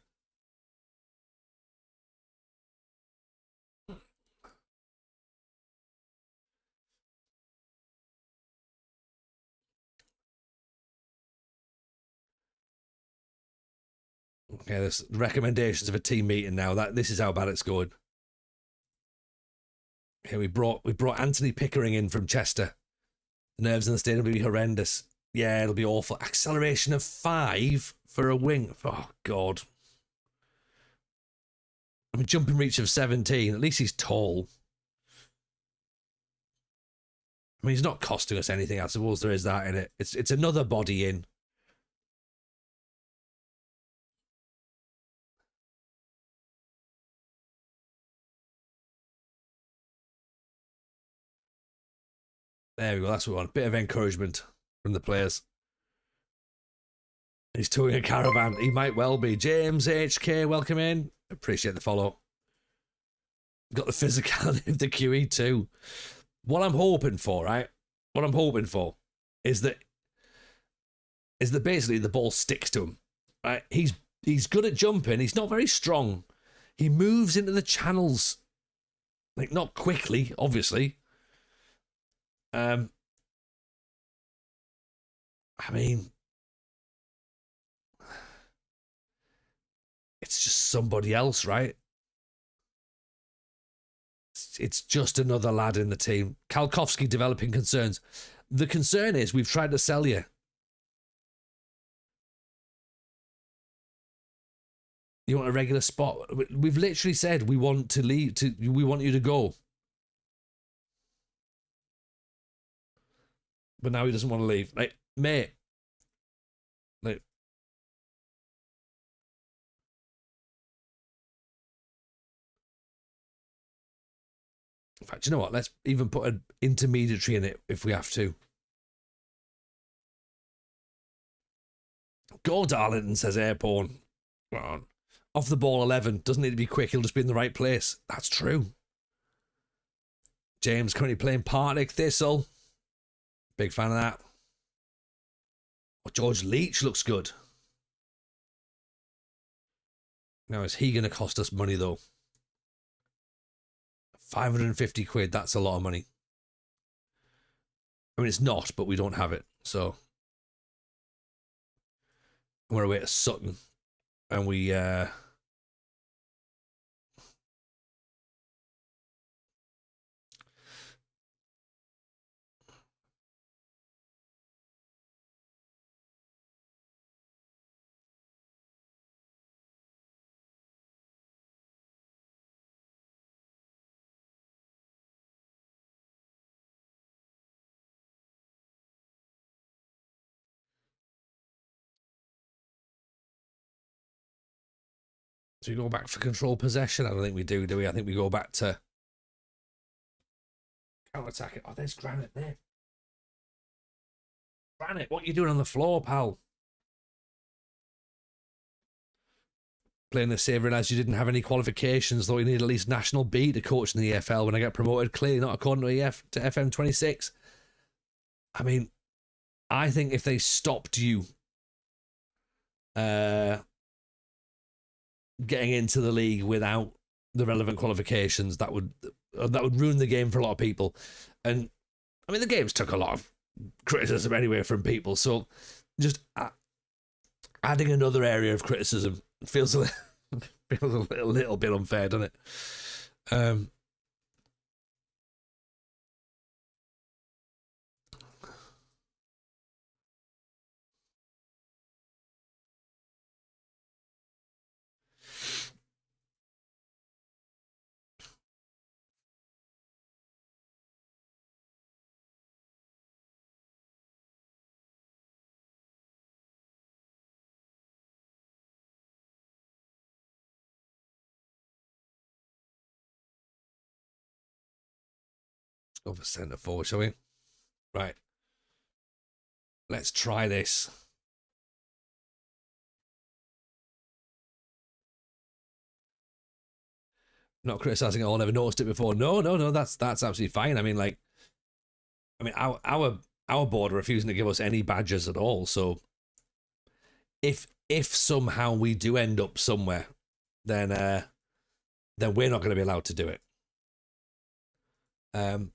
Okay, there's recommendations of a team meeting now. That this is how bad it's going. Okay, we brought Anthony Pickering in from Chester. The nerves in the stadium will be horrendous. Yeah, it'll be awful. Acceleration of 5 for a wing. Oh God. I mean, jumping reach of 17. At least he's tall. I mean, he's not costing us anything. I suppose there is that in it. It's another body in. There we go. That's what we want. Bit of encouragement from the players. He's towing a caravan. He might well be. James HK, welcome in. Appreciate the follow. Got the physicality of the QE too. What I'm hoping for, right? What I'm hoping for is that basically the ball sticks to him. Right? He's good at jumping. He's not very strong. He moves into the channels, like not quickly, obviously. I mean, it's just somebody else, right? It's just another lad in the team. Kalkowski developing concerns. The concern is we've tried to sell you. You want a regular spot? We've literally said we want to leave. We want you to go. But now he doesn't want to leave. Like, mate. Like, in fact, you know what? Let's even put an intermediary in it if we have to. Go, Darlington, says Airborne. Come on. Off the ball 11. Doesn't need to be quick. He'll just be in the right place. That's true. James currently playing Partick Thistle. Big fan of that. Oh, George Leach looks good. Now, is he going to cost us money, though? 550 quid. That's a lot of money. I mean, it's not, but we don't have it. So, we're away to Sutton. And we... Do we go back for control possession? I don't think we do we? I think we go back to counter-attack it. Oh, there's Granite there. Granite, what are you doing on the floor, pal? Playing the savouring as you didn't have any qualifications, though you need at least National B to coach in the EFL when I get promoted. Clearly not according to FM26. I mean, I think if they stopped you getting into the league without the relevant qualifications, that would ruin the game for a lot of people. And I mean, the game's took a lot of criticism anyway from people, so just adding another area of criticism feels a little bit unfair, doesn't it? Go for centre forward, shall we? Right. Let's try this. Not criticizing it all, never noticed it before. No, that's absolutely fine. I mean, our board are refusing to give us any badges at all. So if somehow we do end up somewhere, then we're not going to be allowed to do it. But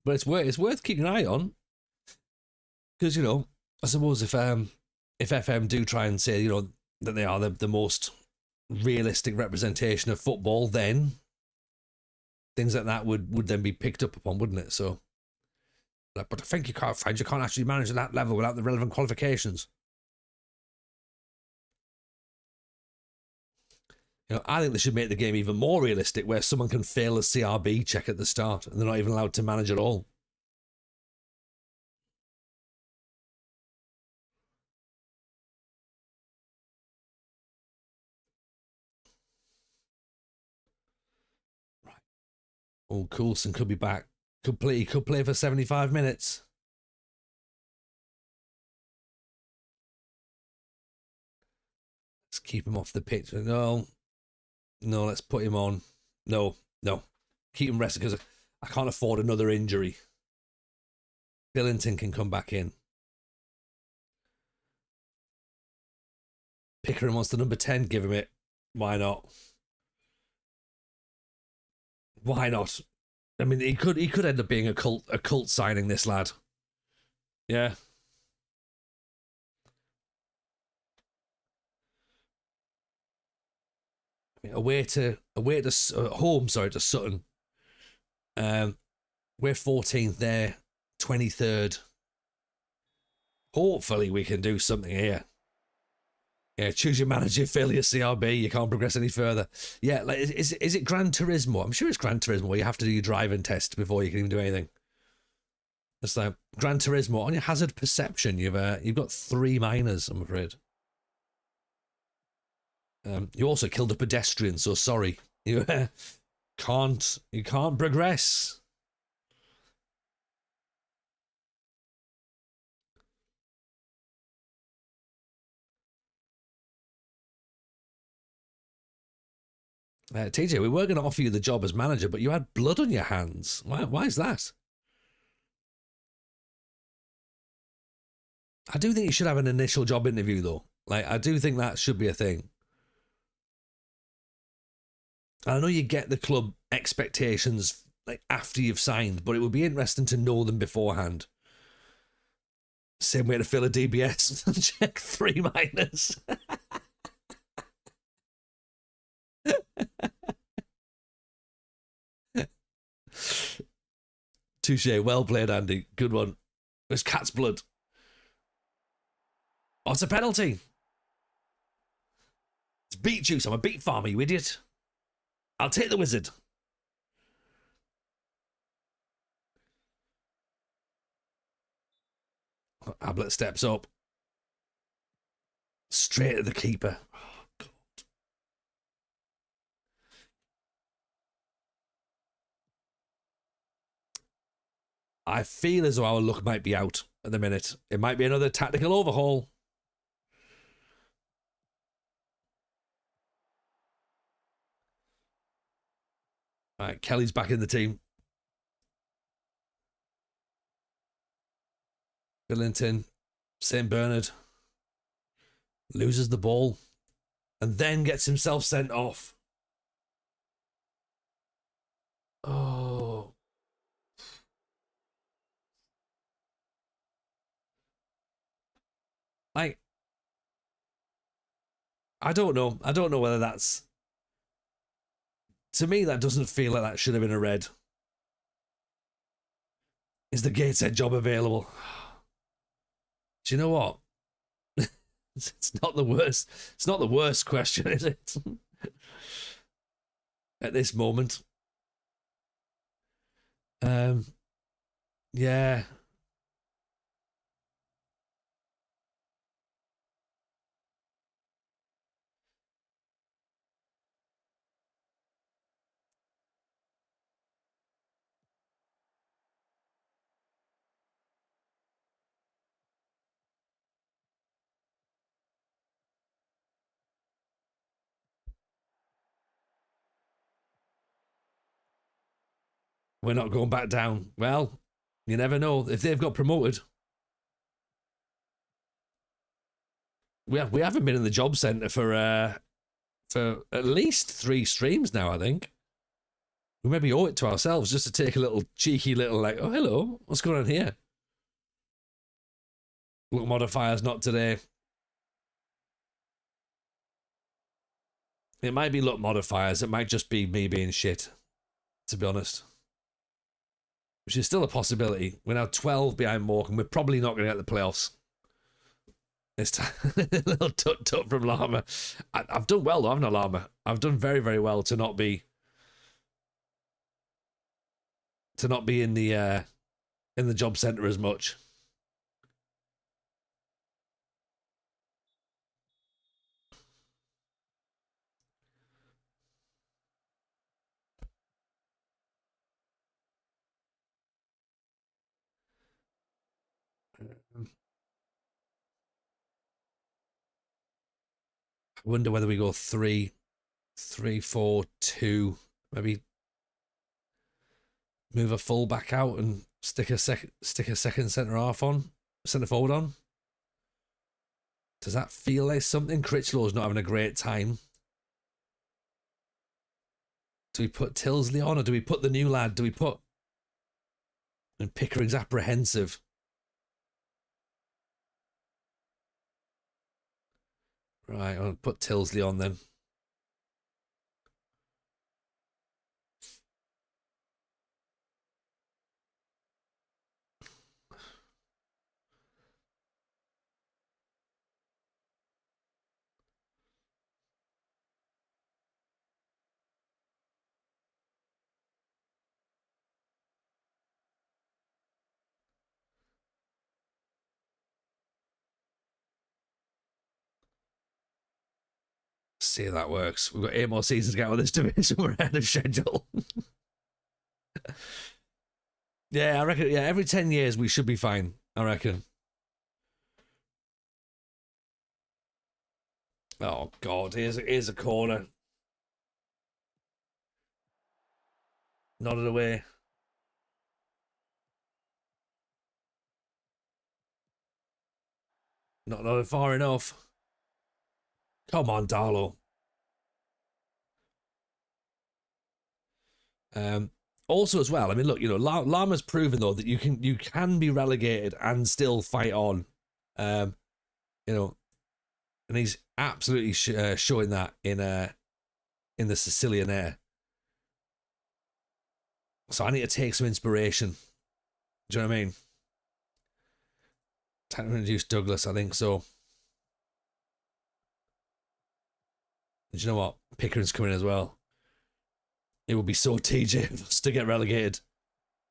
it's worth keeping an eye on, because I suppose if FM do try and say that they are the most realistic representation of football, then things like that would then be picked up upon, wouldn't it? So, but I think you can't actually manage at that level without the relevant qualifications. I think they should make the game even more realistic, where someone can fail a CRB check at the start and they're not even allowed to manage at all. Right. Oh, Coulson could be back. Could play for 75 minutes. Let's keep him off the pitch. No, let's put him on. No. Keep him rested, because I can't afford another injury. Darlington can come back in. Pickering wants the number 10. Give him it. Why not? Why not? I mean, he could end up being a cult signing, this lad. Yeah. Away to home. Sorry, to Sutton. We're 14th there, 23rd. Hopefully we can do something here. Yeah, choose your manager, fail your CRB, you can't progress any further. Yeah, like is it Gran Turismo? I'm sure it's Gran Turismo where you have to do your driving test before you can even do anything. It's like Gran Turismo on your hazard perception. You've got 3 minors, I'm afraid. You also killed a pedestrian, so sorry. You can't progress. TJ, we were going to offer you the job as manager, but you had blood on your hands. Why is that? I do think you should have an initial job interview, though. Like, I do think that should be a thing. I know you get the club expectations like after you've signed, but it would be interesting to know them beforehand. Same way to fill a DBS and check 3 minors. Touche. Well played, Andy. Good one. It's cat's blood. Oh, it's a penalty. It's beet juice. I'm a beet farmer, you idiot. I'll take the wizard. Ablett steps up. Straight at the keeper. Oh, God. I feel as though our luck might be out at the minute. It might be another tactical overhaul. All right, Kelly's back in the team. Darlington, St. Bernard loses the ball and then gets himself sent off. Oh. Like, I don't know. I don't know whether that's... To me, that doesn't feel like that should have been a red. Is the Gateshead job available? Do you know what? It's not the worst. It's not the worst question, is it? At this moment. Yeah. We're not going back down. Well, you never know. If they've got promoted, we haven't been in the job centre for at least 3 streams now, I think. We maybe owe it to ourselves just to take a little cheeky little like, oh, hello, what's going on here? Look, modifiers not today. It might be luck modifiers. It might just be me being shit, to be honest. Which is still a possibility. We're now 12 behind Morecambe. We're probably not going to get the playoffs this time. A little tut-tut from Llama. I've done well, though, haven't I, Llama? I've done very, very well to not be in the job centre as much. I wonder whether we go 3, 4, 2, maybe move a full back out and stick a second centre half on, centre forward on. Does that feel like something? Critchlow's not having a great time. Do we put Tilsley on, or do we put the new lad? Do we put... And Pickering's apprehensive. Right, I'll put Tilsley on then. See how that works. We've got 8 more seasons to get on this division. We're ahead of schedule. Yeah, I reckon. Yeah, every 10 years we should be fine, I reckon. Oh, God. Here's a corner. Nodded away. Not far enough. Come on, Darlow. Also, as well, I mean, look, you know, Llama's proven though that you can be relegated and still fight on. You know, and he's absolutely showing that in the Sicilian air. So I need to take some inspiration. Do you know what I mean? Time to introduce Douglas, I think so. And do you know what? Pickering's coming as well. It would be so TJ for us to get relegated.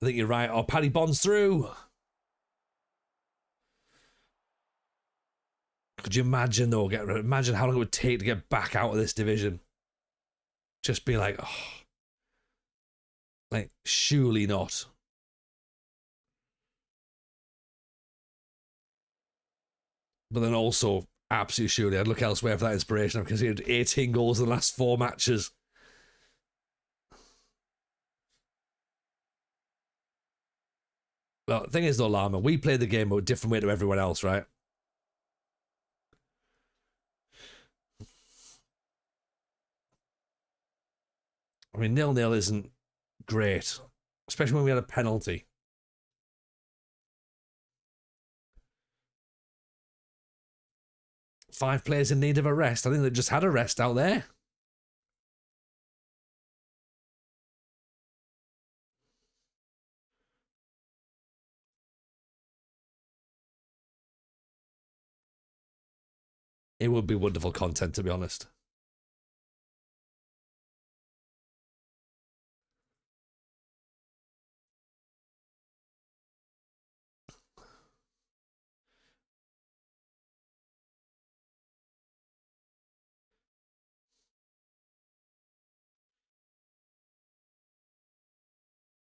I think you're right. Oh, Paddy Bond's through. Could you imagine though? Imagine how long it would take to get back out of this division. Just be like, oh, like surely not. But then also, absolutely surely, I'd look elsewhere for that inspiration because he had 18 goals in the last 4 matches. Well, the thing is though, Llama, we play the game a different way to everyone else, right? I mean, 0-0 isn't great, especially when we had a penalty. Five players in need of a rest. I think they just had a rest out there. It would be wonderful content, to be honest.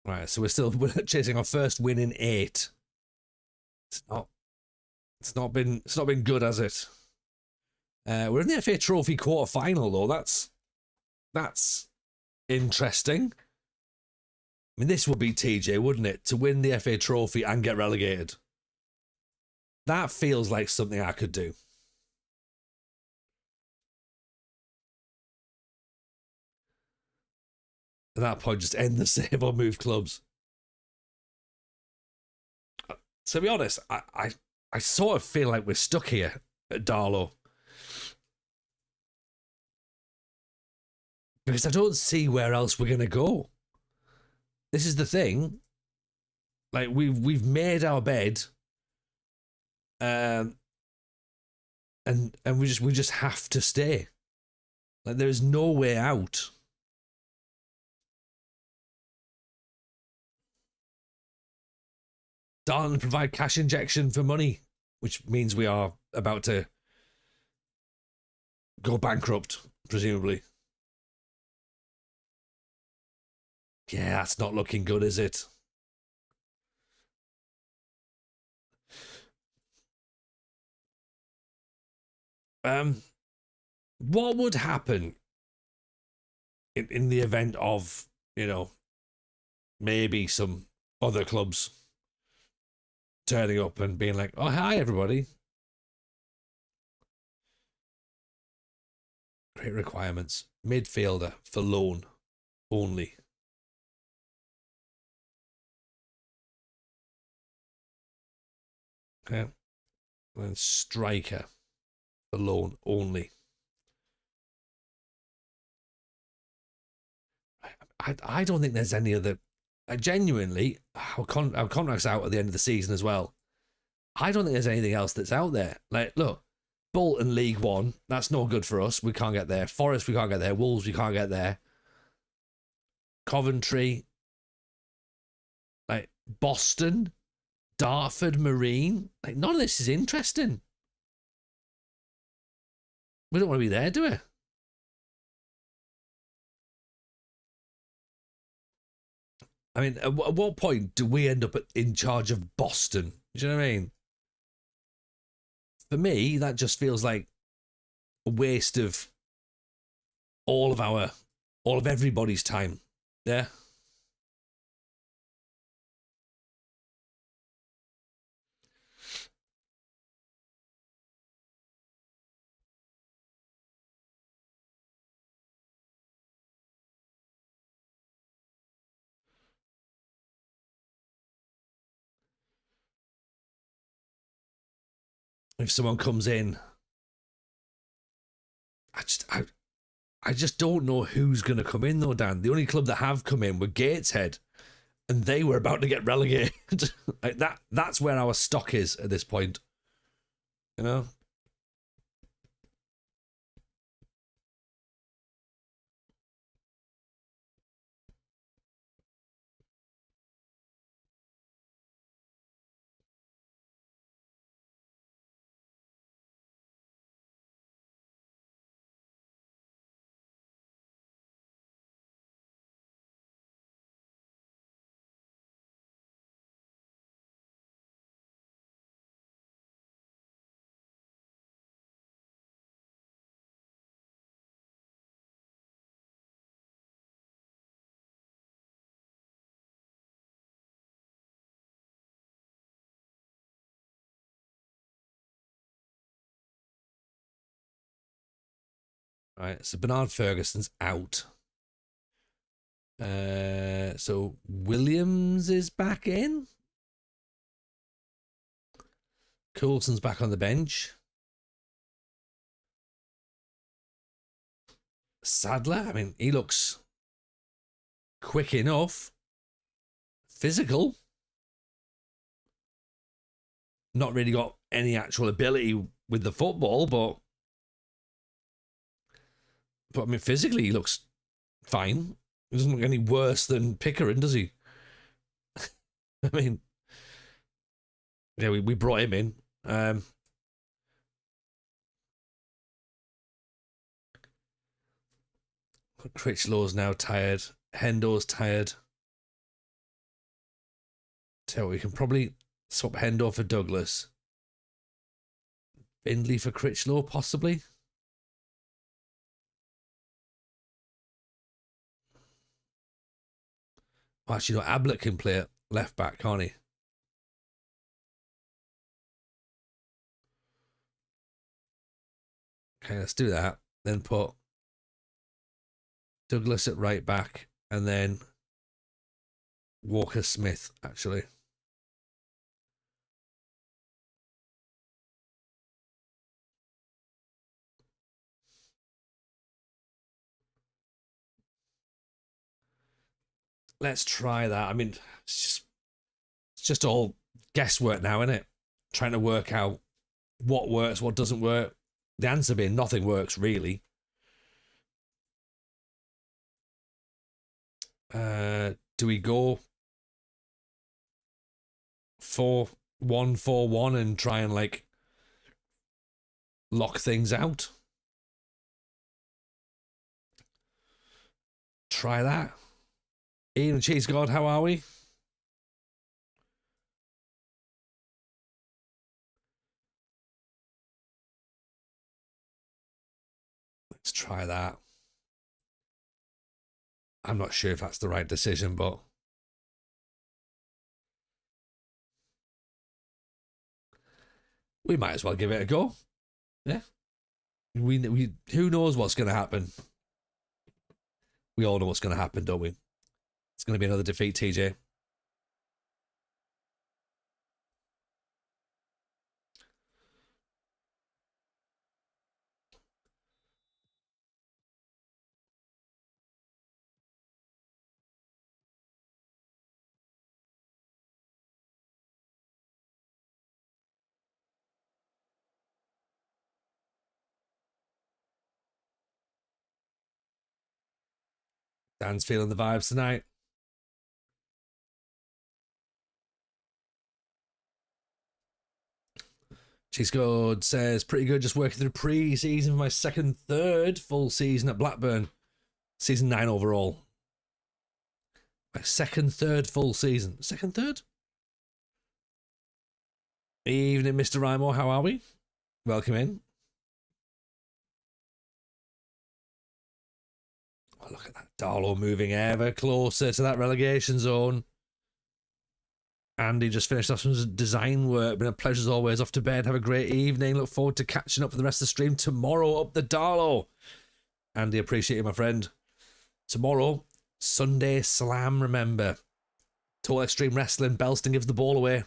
Right, so we're chasing our first win in 8. It's not been good, has it? We're in the FA Trophy quarter final though. That's interesting. I mean, this would be TJ, wouldn't it? To win the FA Trophy and get relegated. That feels like something I could do. At that point, just end the save or move clubs. To be honest, I sort of feel like we're stuck here at Darlow. Because I don't see where else we're going to go. This is the thing. Like, we've made our bed. And we just have to stay. Like, there is no way out. Darlington provide cash injection for money, which means we are about to go bankrupt, presumably. Yeah, that's not looking good, is it? What would happen in the event of, maybe some other clubs turning up and being like, oh, hi, everybody. Great requirements. Midfielder for loan only. Okay. And striker for loan only. I don't think there's any other. Genuinely, our contract's out at the end of the season as well. I don't think there's anything else that's out there. Like, look, Bolton League One, that's no good for us. We can't get there. Forest, we can't get there. Wolves, we can't get there. Coventry, like Boston, Dartford, Marine. Like, none of this is interesting. We don't want to be there, do we? I mean, at what point do we end up in charge of Boston? Do you know what I mean? For me, that just feels like a waste of all of everybody's time. Yeah. If someone comes in, I just don't know who's going to come in though, Dan. The only club that have come in were Gateshead, and they were about to get relegated. Like that's where our stock is at this point. You know? Right, so Bernard Ferguson's out. So Williams is back in. Coulson's back on the bench. Sadler, I mean, he looks quick enough. Physical. Not really got any actual ability with the football, but I mean, physically he looks fine. He doesn't look any worse than Pickering, does he? I mean, yeah, we brought him in. Critchlow's now tired. Hendo's tired. So we can probably swap Hendo for Douglas. Findlay for Critchlow, possibly. Well, actually, no, Ablett can play it left back, can't he? Okay, let's do that. Then put Douglas at right back, and then Walker Smith, actually. Let's try that. I mean, it's just all guesswork now, isn't it? Trying to work out what works, what doesn't work. The answer being nothing works, really. Do we go 4-1-4-1 and try and like lock things out? Try that. Ian Cheese God, how are we? Let's try that. I'm not sure if that's the right decision, but we might as well give it a go. Yeah. We who knows what's going to happen? We all know what's going to happen, don't we? It's going to be another defeat, TJ. Dan's feeling the vibes tonight. She's good, says, pretty good, just working through pre-season for my third full season at Blackburn. Season 9 overall. My third full season. Third? Evening, Mr. Rymo, how are we? Welcome in. Oh, look at that. Darlow moving ever closer to that relegation zone. Andy just finished off some design work. Been a pleasure as always. Off to bed. Have a great evening. Look forward to catching up for the rest of the stream tomorrow up the Darlow. Andy, appreciate you, my friend. Tomorrow, Sunday Slam, remember. Total Extreme Wrestling. Belston gives the ball away.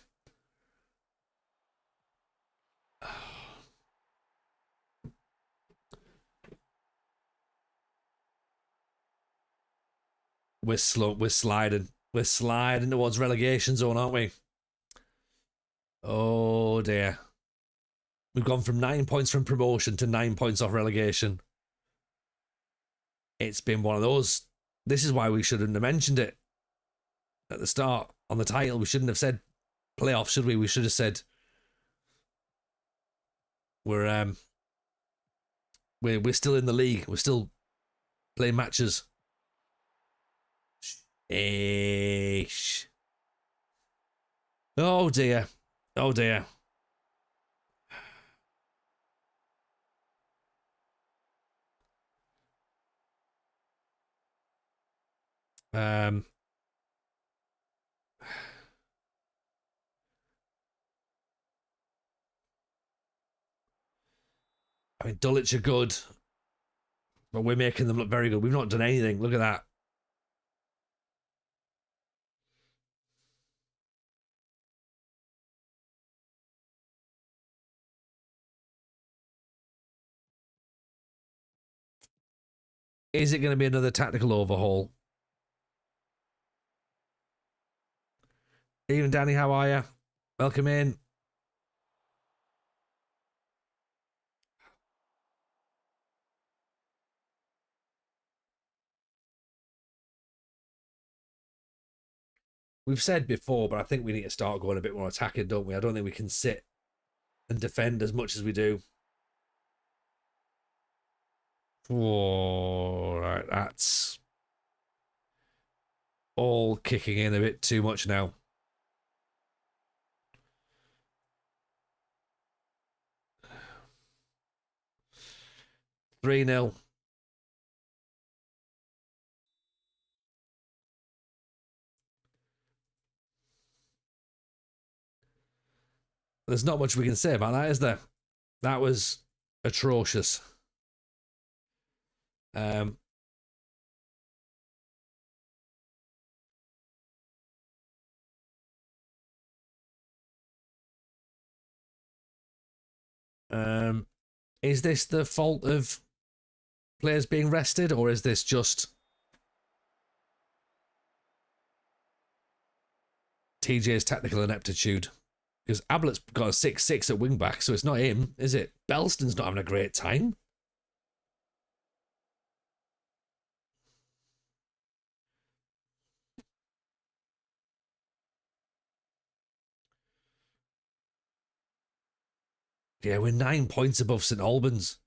We're slow. We're sliding. We're sliding towards relegation zone, aren't we? Oh dear. We've gone from 9 points from promotion to 9 points off relegation. It's been one of those. This is why we shouldn't have mentioned it at the start on the title. We shouldn't have said playoffs, should we? We should have said we're still in the league. We're still playing matches. Eesh. Oh dear. Oh dear. I mean, Dulwich are good, but we're making them look very good. We've not done anything. Look at that. Is it going to be another tactical overhaul? Even Danny, how are you? Welcome in. We've said before, but I think we need to start going a bit more attacking, don't we? I don't think we can sit and defend as much as we do. All right, that's all kicking in a bit too much now. 3-0. There's not much we can say about that, is there? That was atrocious. Um, um, is this the fault of players being rested, or is this just TJ's technical ineptitude? Because Ablett's got a 6-6 at wingback, so it's not him, is it? Belston's not having a great time. Yeah, we're 9 points above St Albans.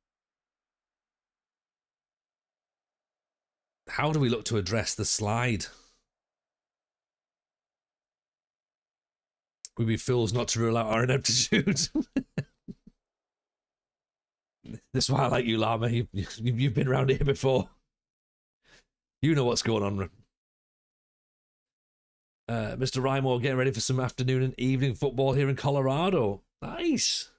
How do we look to address the slide? We'd be fools not to rule out our ineptitude. This is why I like you, Llama. You've been around here before. You know what's going on. Mr. Rymore getting ready for some afternoon and evening football here in Colorado. Nice.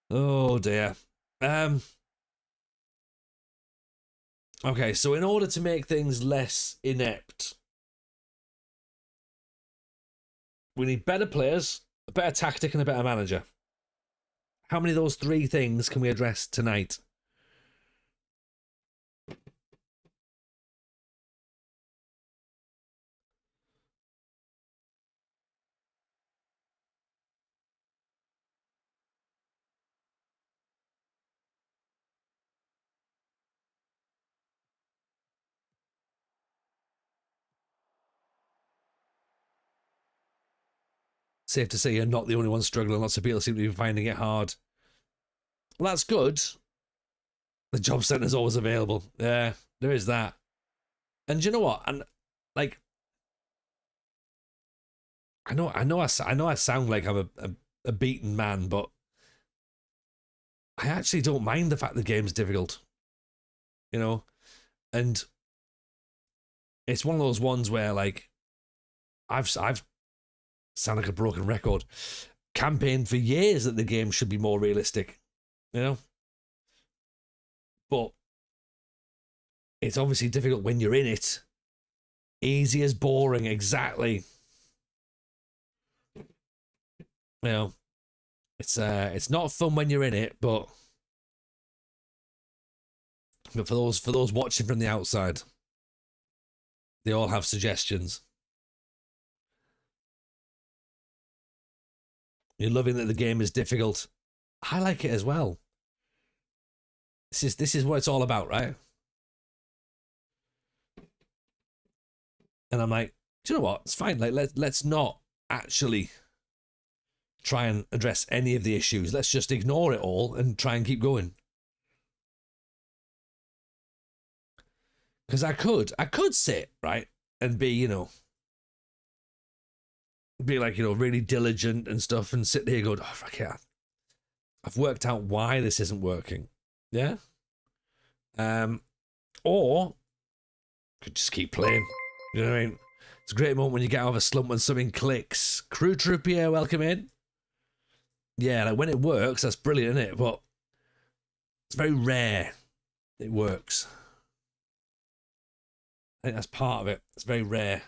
Oh dear. Okay, so in order to make things less inept, we need better players, a better tactic, and a better manager. How many of those 3 things can we address tonight? Safe to say you're not the only one struggling. Lots of people seem to be finding it hard. Well, that's good. The job centre's always available. Yeah, there is that. And you know what? And like, I know, I sound like I'm a beaten man, but I actually don't mind the fact the game's difficult. You know, and it's one of those ones where like, I've sound like a broken record. Campaigned for years that the game should be more realistic. You know, but it's obviously difficult when you're in it. Easy as boring, exactly. You know, it's not fun when you're in it, but for those watching from the outside, they all have suggestions. You're loving that the game is difficult. I like it as well. This is what it's all about, right? And I'm like, do you know what? It's fine. Like let's not actually try and address any of the issues. Let's just ignore it all and try and keep going. Because I could sit, right, and be, you know, be like, you know, really diligent and stuff and sit there going, oh, fuck yeah. I've worked out why this isn't working. Yeah. Or could just keep playing. You know what I mean? It's a great moment when you get out of a slump when something clicks. Crew Troupier, welcome in. Yeah, like when it works, that's brilliant, isn't it? But it's very rare it works. I think that's part of it. It's very rare.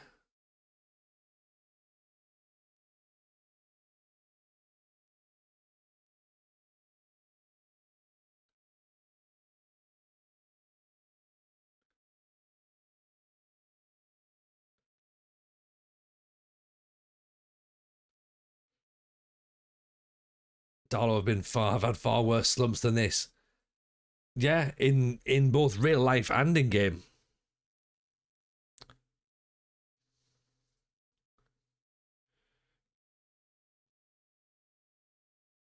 Darlow have had far worse slumps than this. Yeah, in both real life and in game.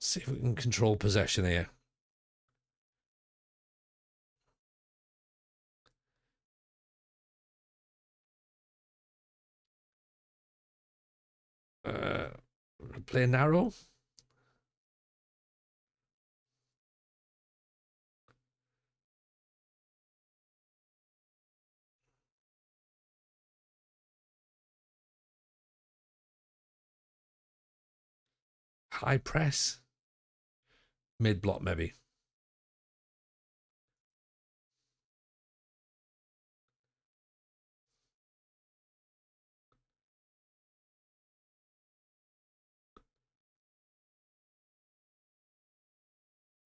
See if we can control possession here. Play narrow. High press. Mid block, maybe.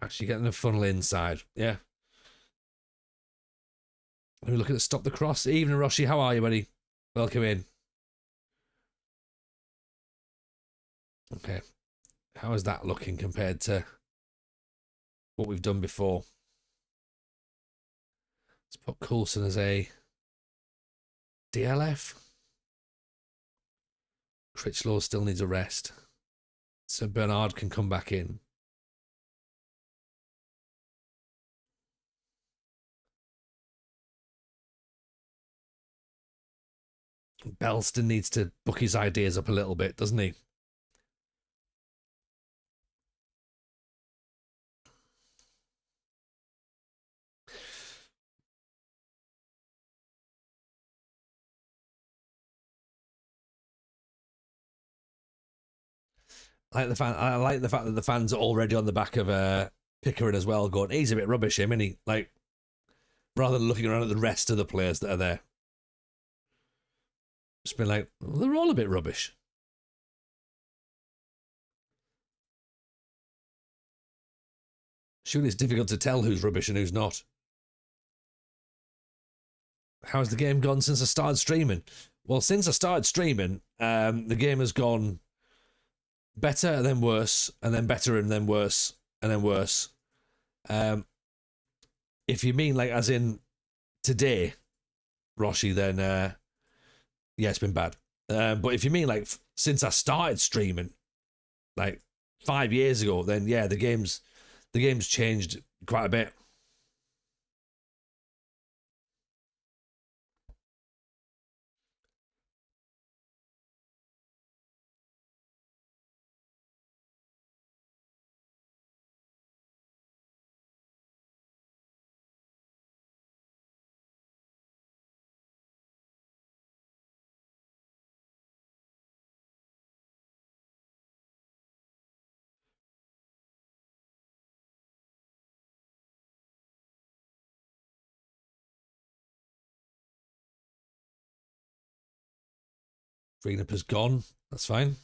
Actually getting a funnel inside. Yeah. Let me look at the stop the cross. Evening, Roshi. How are you, buddy? Welcome in. Okay. How is that looking compared to what we've done before? Let's put Coulson as a DLF. Critchlow still needs a rest. So Bernard can come back in. Belston needs to book his ideas up a little bit, doesn't he? I like the fact that the fans are already on the back of Pickering as well, going, he's a bit rubbish, him, isn't he? Like, rather than looking around at the rest of the players that are there. Just been like, well, they're all a bit rubbish. Surely it's difficult to tell who's rubbish and who's not. How's the game gone since I started streaming? Well, since I started streaming, the game has gone better and then worse, and then better and then worse, and then worse. If you mean like as in today, Roshi, then yeah, it's been bad. But if you mean like since I started streaming, like 5 years ago, then yeah, the game's changed quite a bit. Greenup has gone. That's fine.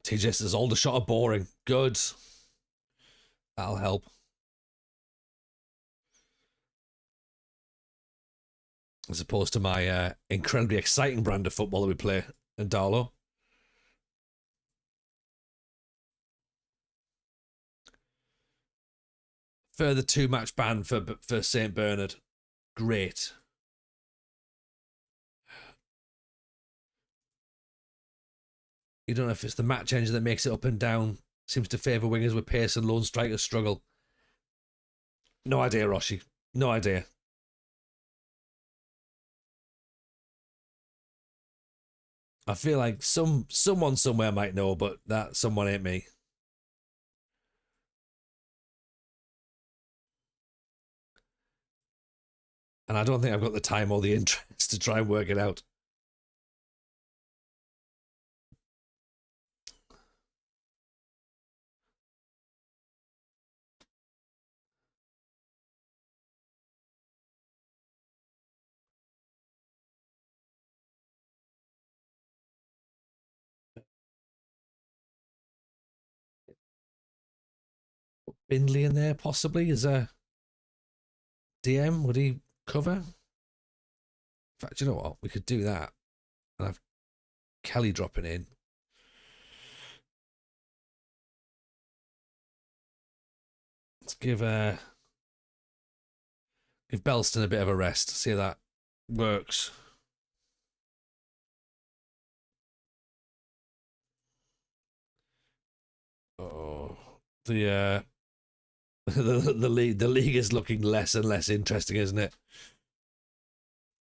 TJ says Aldershot are boring. Good. That'll help. As opposed to my incredibly exciting brand of football that we play in Darlow. Further 2-match ban for St. Bernard. Great. You don't know if it's the match engine that makes it up and down. Seems to favour wingers with pace and lone strikers struggle. No idea, Roshi. No idea. I feel like someone somewhere might know, but that someone ain't me. And I don't think I've got the time or the interest to try and work it out. Bindley in there, possibly, as a DM. Would he cover? In fact, you know what? We could do that. And have Kelly dropping in. Let's give Belston a bit of a rest. See how that works. Oh, the league is looking less and less interesting, isn't it?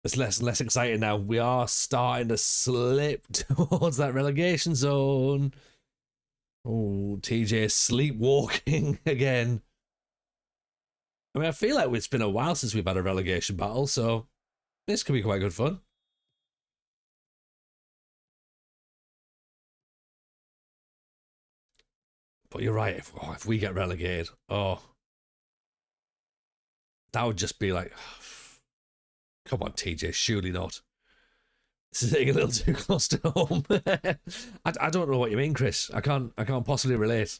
It's less and less exciting now. We are starting to slip towards that relegation zone. Oh, TJ sleepwalking again. I mean, I feel like it's been a while since we've had a relegation battle, so this could be quite good fun. But you're right. If we get relegated, that would just be like, come on, TJ, surely not. This is getting a little too close to home. I don't know what you mean, Chris. I can't possibly relate.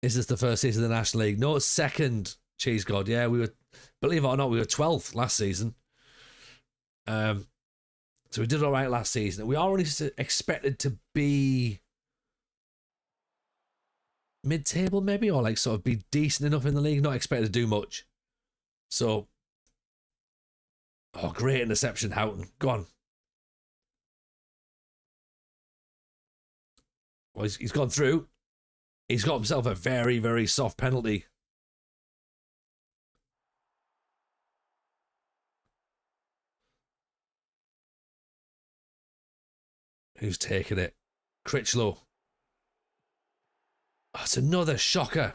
Is this the first season of the National League? No, it's second. Cheese God. Yeah, we were, believe it or not, we were 12th last season. So we did all right last season. We are only expected to be mid-table, maybe, or like sort of be decent enough in the league. Not expected to do much. So, great interception, Houghton. Go on. Well, he's gone through. He's got himself a very, very soft penalty. Who's taking it? Critchlow. Oh, it's another shocker.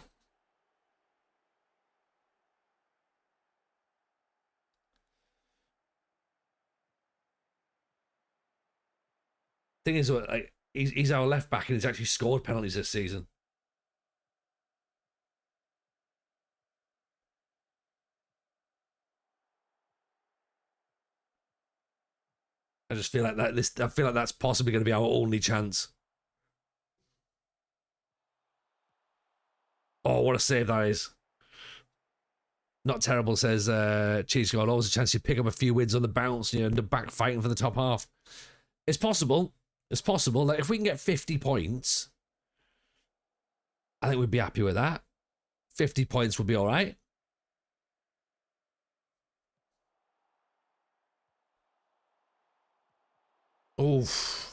Thing is, like, he's our left back and he's actually scored penalties this season. I just feel like I feel like that's possibly going to be our only chance. Oh, what a save that is. Not terrible, says Cheese God. Always a chance you pick up a few wins on the bounce, and the back fighting for the top half. It's possible. It's possible. Like, if we can get 50 points, I think we'd be happy with that. 50 points would be all right. Oof.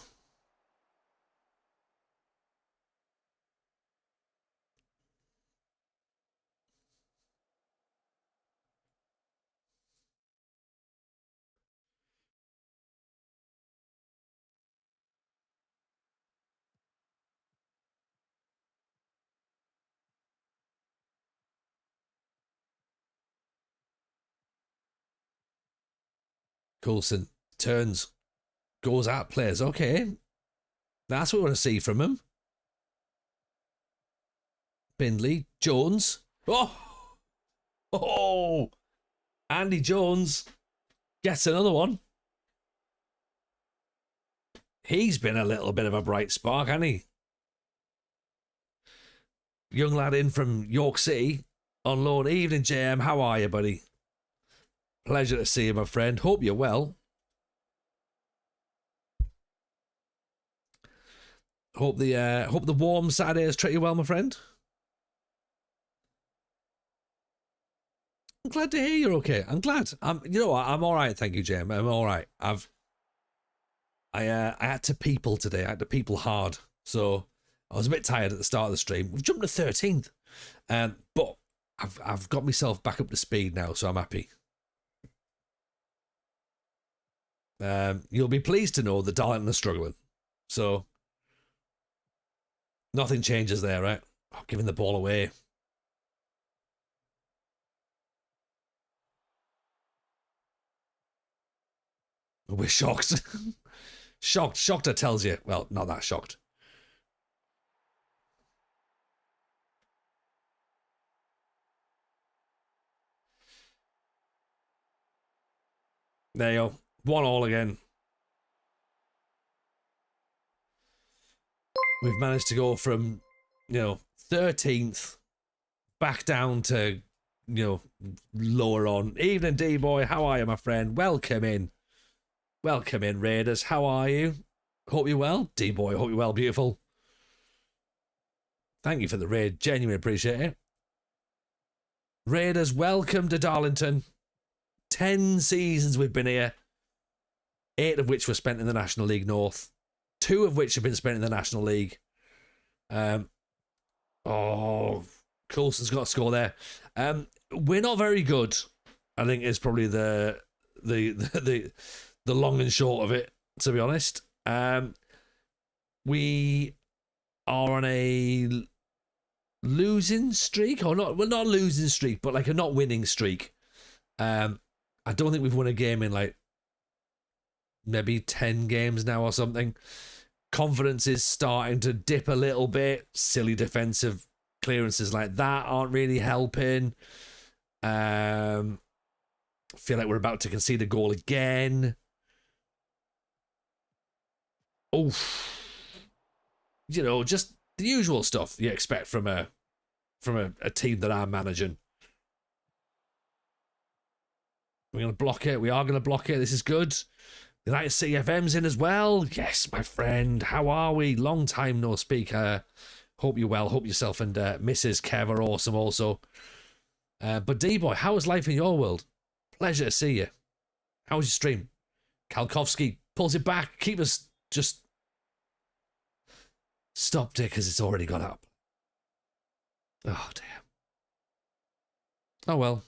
Coulson turns, goes at players. Okay. That's what we want to see from him. Bindley, Jones. Oh, Andy Jones gets another one. He's been a little bit of a bright spark, hasn't he? Young lad in from York City on loan. Evening, JM. How are you, buddy? Pleasure to see you, my friend. Hope you're well. Hope the warm Saturday has treated you well, my friend. I'm glad to hear you're okay. I'm glad. You know what? I'm all right. Thank you, JM. I'm all right. I had to people today. I had to people hard. So I was a bit tired at the start of the stream. We've jumped to 13th. But I've got myself back up to speed now, so I'm happy. You'll be pleased to know that Darlington are struggling. So nothing changes there, right? Oh, giving the ball away. We're shocked. Shocked, I tells you. Well, not that shocked. There you go. 1-1 again. We've managed to go from, 13th back down to, lower on. Evening, D-Boy. How are you, my friend? Welcome in. Welcome in, Raiders. How are you? Hope you're well. D-Boy, hope you're well. Beautiful. Thank you for the raid. Genuinely appreciate it. Raiders, welcome to Darlington. 10 seasons we've been here. 8 of which were spent in the National League North. 2 of which have been spent in the National League. Coulson's got a score there. We're not very good, I think, is probably the long and short of it, to be honest. We are on a losing streak, or not? Well, not a losing streak, but like a not winning streak. I don't think we've won a game in like maybe 10 games now or something. Confidence is starting to dip a little bit. Silly defensive clearances like that aren't really helping. Feel like we're about to concede a goal again. Oof. You know, just the usual stuff you expect from a team that I'm managing. We're going to block it. We are going to block it. This is good. The United CFM's in as well. Yes, my friend. How are we? Long time no speak. Hope you're well. Hope yourself and Mrs. Kev are awesome also. But D-Boy, how is life in your world? Pleasure to see you. How was your stream? Kalkovsky pulls it back. Keep us just... Stopped it because it's already got up. Oh, dear. Oh, well.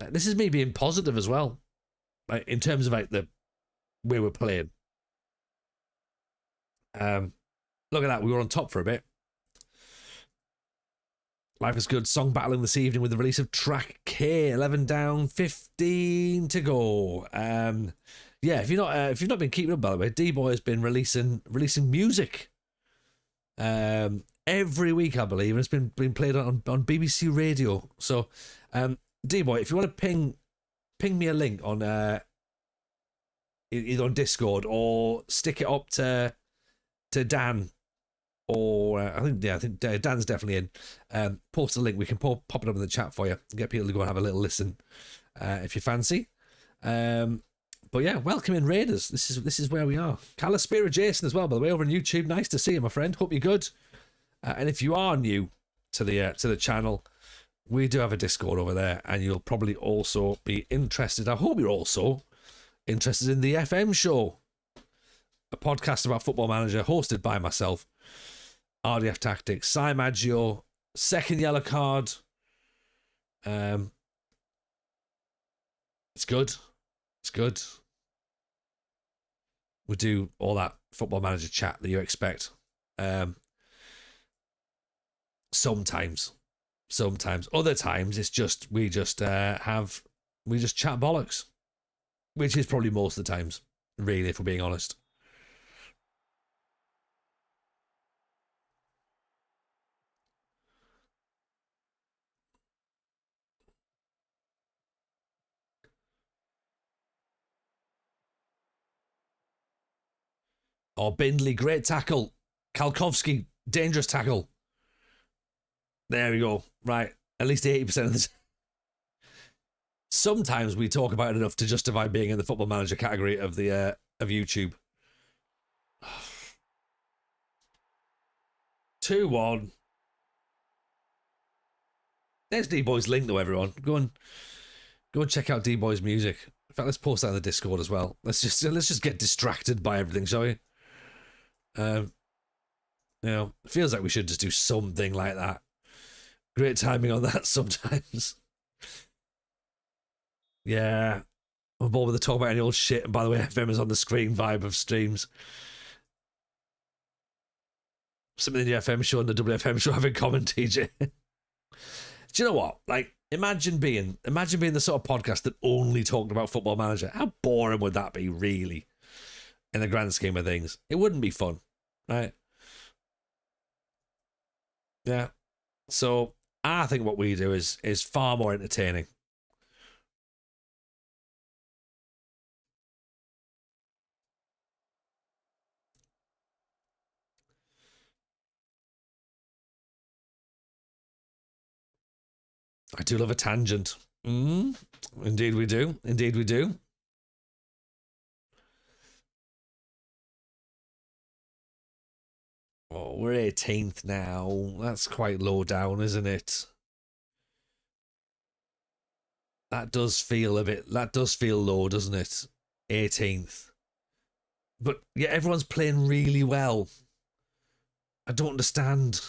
This is me being positive as well. Like, in terms of like the way we're playing. Look at that. We were on top for a bit. Life is good. Song battling this evening with the release of track K. 11 down, 15 to go. Yeah, if you've not been keeping up, by the way, D-Boy has been releasing music every week, I believe, and it's been played on BBC Radio. So, D-Boy, if you want to ping me a link on either on Discord or stick it up to Dan, or I think Dan's definitely in. Post a link. We can pop it up in the chat for you. Get people to go and have a little listen if you fancy. But yeah, welcome in Raiders. This is where we are. Calispira Jason as well, by the way, over on YouTube. Nice to see you, my friend. Hope you're good. And if you are new to the channel, we do have a Discord over there, and you'll probably also be interested. I hope you're also interested in the FM show, a podcast about Football Manager hosted by myself, RDF Tactics, Cy Maggio, second yellow card. It's good. It's good. We do all that Football Manager chat that you expect. Sometimes. Other times it's just we just chat bollocks, which is probably most of the times, really, if we're being honest. Or Bindley, great tackle. Kalkovsky, dangerous tackle. There we go. Right. At least 80% of the time. Sometimes we talk about it enough to justify being in the Football Manager category of the of YouTube. 2-1. There's D-Boy's link though, everyone. Go and check out D-Boy's music. In fact, let's post that in the Discord as well. Let's just get distracted by everything, shall we? You know, it feels like we should just do something like that. Great timing on that sometimes. Yeah. I'm bored with the talk about any old shit. And by the way, FM is on the screen vibe of streams. Something in the FM show and the WFM show have in common, TJ. Do you know what? Like, imagine being the sort of podcast that only talked about Football Manager. How boring would that be, really? In the grand scheme of things. It wouldn't be fun, right? Yeah. So I think what we do is far more entertaining. I do love a tangent. Indeed we do. Indeed we do. Oh, we're 18th now. That's quite low down, isn't it? That does feel low, doesn't it? 18th. But yeah, everyone's playing really well. I don't understand.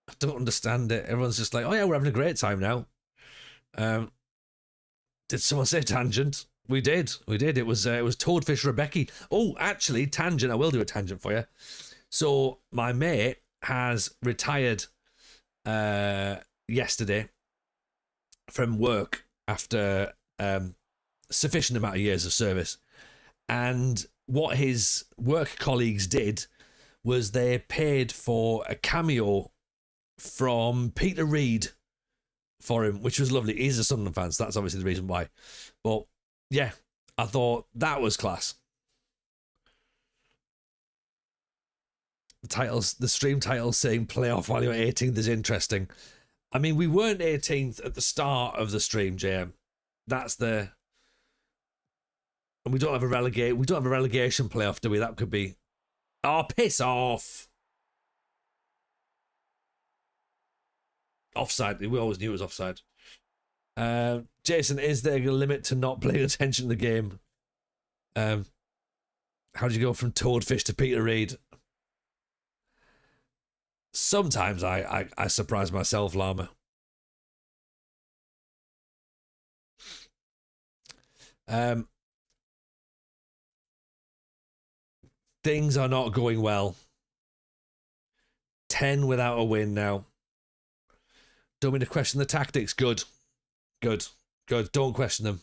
I don't understand it. Everyone's just like, oh yeah, we're having a great time now. Did someone say tangent? We did. It was Toadfish Rebecca. Oh, actually, tangent. I will do a tangent for you. So my mate has retired yesterday from work after sufficient amount of years of service. And what his work colleagues did was they paid for a cameo from Peter Reid for him, which was lovely. He's a Sunderland fan, so that's obviously the reason why. But yeah, I thought that was class. The stream title saying playoff while you're 18th is interesting. I mean, we weren't 18th at the start of the stream, JM. That's the... And we don't have a relegation playoff, do we? That could be... Oh, piss off. Offside. We always knew it was offside. Jason, is there a limit to not paying attention to the game? How did you go from Toadfish to Peter Reid? Sometimes I surprise myself, Llama. Things are not going well. 10 without a win now. Don't mean to question the tactics. Good. Don't question them.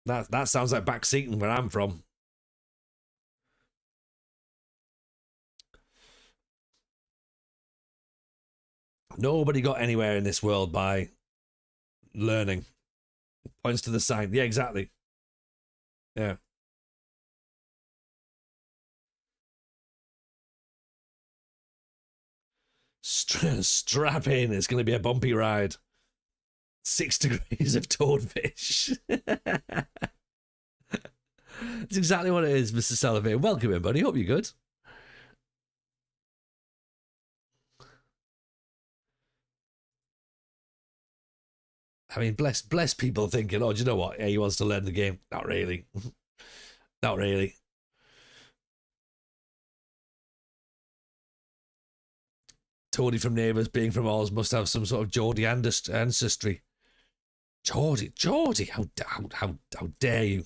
That sounds like backseating where I'm from. Nobody got anywhere in this world by learning. Points to the sign. Yeah, exactly. Yeah. Strap in. It's going to be a bumpy ride. 6 degrees of Toadfish. That's exactly what it is, Mr. Salivate. Welcome in, buddy. Hope you're good. I mean, bless people thinking, oh, do you know what? Yeah, he wants to learn the game. Not really. Not really. Tony from Neighbours, being from Oz, must have some sort of Geordie ancestry. Geordie, how dare you?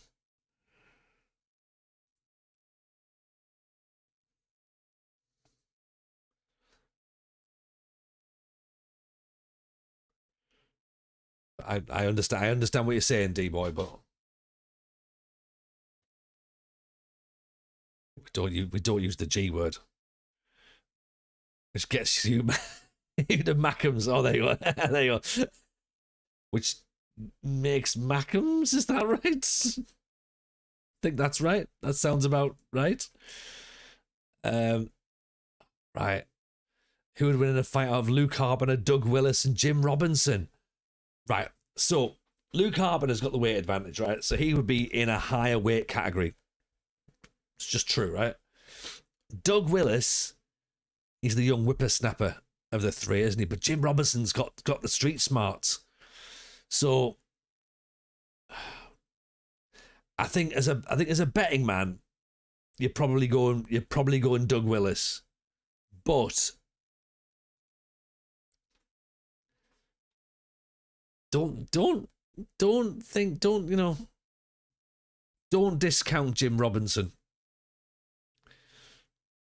I understand what you're saying, D-boy, but we don't use the G word, which gets you the Mackhams. Oh, there you are. There you are. Which makes Mackhams. Is that right? I think that's right. That sounds about right. Right. Who would win in a fight out of Luke Harper, Doug Willis, and Jim Robinson? Right. So Luke Harper's got the weight advantage, right? So he would be in a higher weight category. It's just true, right? Doug Willis, he's the young whippersnapper of the three, isn't he? But Jim Robinson's got the street smarts. So I think as a betting man, you're probably going Doug Willis. But don't discount Jim Robinson.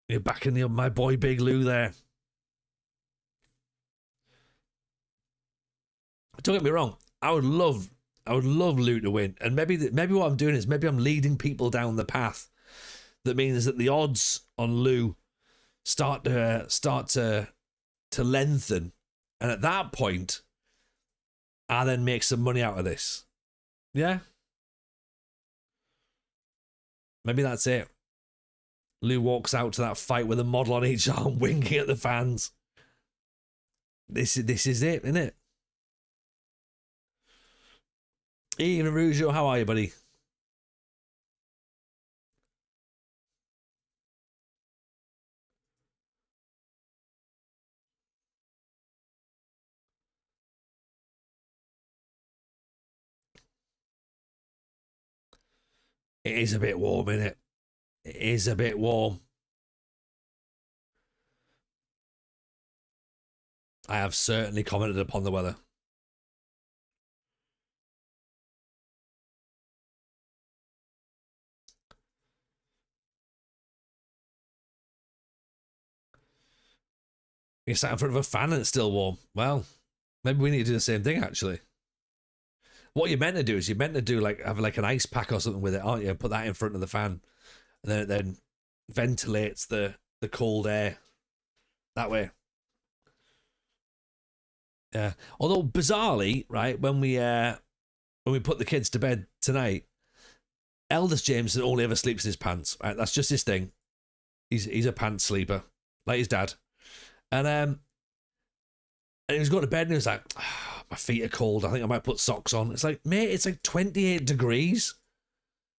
You're backing my boy Big Lou there. Don't get me wrong. I would love Lou to win, and maybe what I'm doing is maybe I'm leading people down the path that means that the odds on Lou start to lengthen, and at that point, I then make some money out of this. Yeah, maybe that's it. Lou walks out to that fight with a model on each arm, winking at the fans. This is it, isn't it? Ian Arugio, how are you, buddy? It is a bit warm, isn't it? It is a bit warm. I have certainly commented upon the weather. You sat in front of a fan and it's still warm. Well, Maybe we need to do the same thing, actually. What you're meant to do is you're meant to do like have like an ice pack or something with it, aren't you? And put that in front of the fan, and then it then ventilates the cold air that way. Yeah. Although bizarrely, right, when we put the kids to bed tonight, eldest Jameson only ever sleeps in his pants. Right, that's just his thing. He's a pants sleeper, like his dad. And he was going to bed and he was like, "Ah, my feet are cold. I think I might put socks on." It's like, mate, it's like 28 degrees.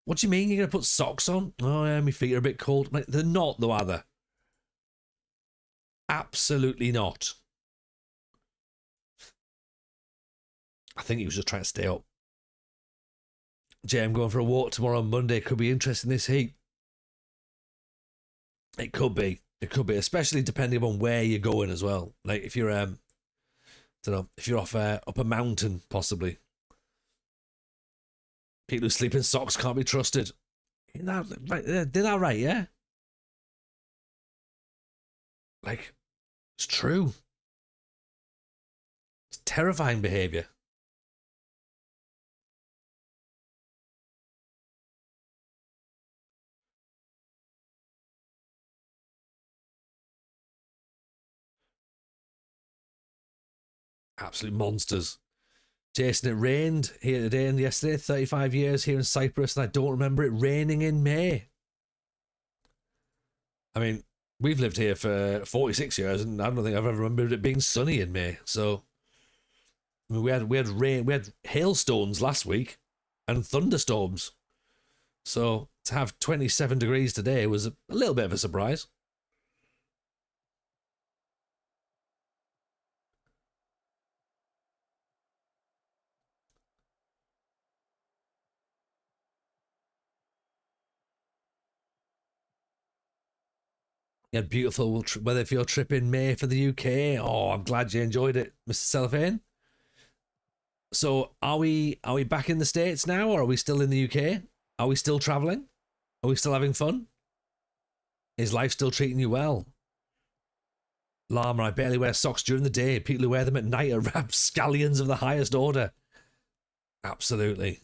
What do you mean you're going to put socks on? Oh, yeah, my feet are a bit cold. Like, they're not, though, are they? Absolutely not. I think he was just trying to stay up. Jay, I'm going for a walk tomorrow on Monday. Could be interesting this heat. It could be. It could be, especially depending on where you're going as well. Like if you're don't know, if you're off up a mountain, possibly. People who sleep in socks can't be trusted. Isn't that right? Did that right? Yeah. Like, it's true. It's terrifying behaviour. Absolute monsters. Jason, it rained here today and yesterday, 35 years here in Cyprus, and I don't remember it raining in May. I mean, we've lived here for 46 years, and I don't think I've ever remembered it being sunny in May. So, I mean, we had rain, we had hailstones last week, and thunderstorms. So to have 27 degrees today was a little bit of a surprise. You had beautiful weather for your trip in May for the UK. Oh, I'm glad you enjoyed it, Mr. Cellophane. So are we back in the States now, or are we still in the UK? Are we still traveling? Are we still having fun? Is life still treating you well? Llama, I barely wear socks during the day. People who wear them at night are rapscallions of the highest order. Absolutely.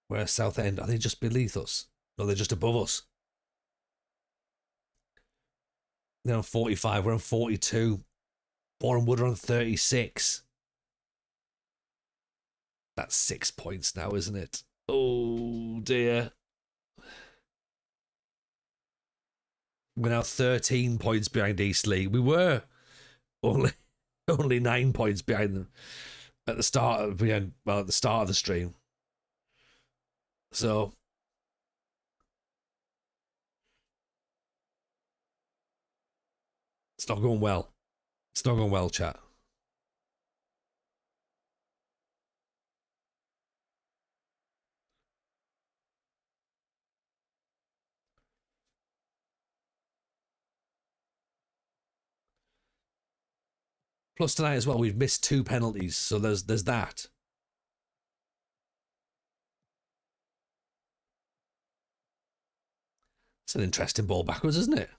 Where's Southend? Are they just beneath us? No, they're just above us. They're on 45. We're on 42. Boreham Wood are on 36. That's 6 points now, isn't it? Oh, dear. We're now 13 points behind Eastleigh. We were only only 9 points behind them at the start of at the start of the stream. So it's not going well. It's not going well, chat. Plus tonight as well, we've missed 2 penalties, so there's that. It's an interesting ball backwards, isn't it?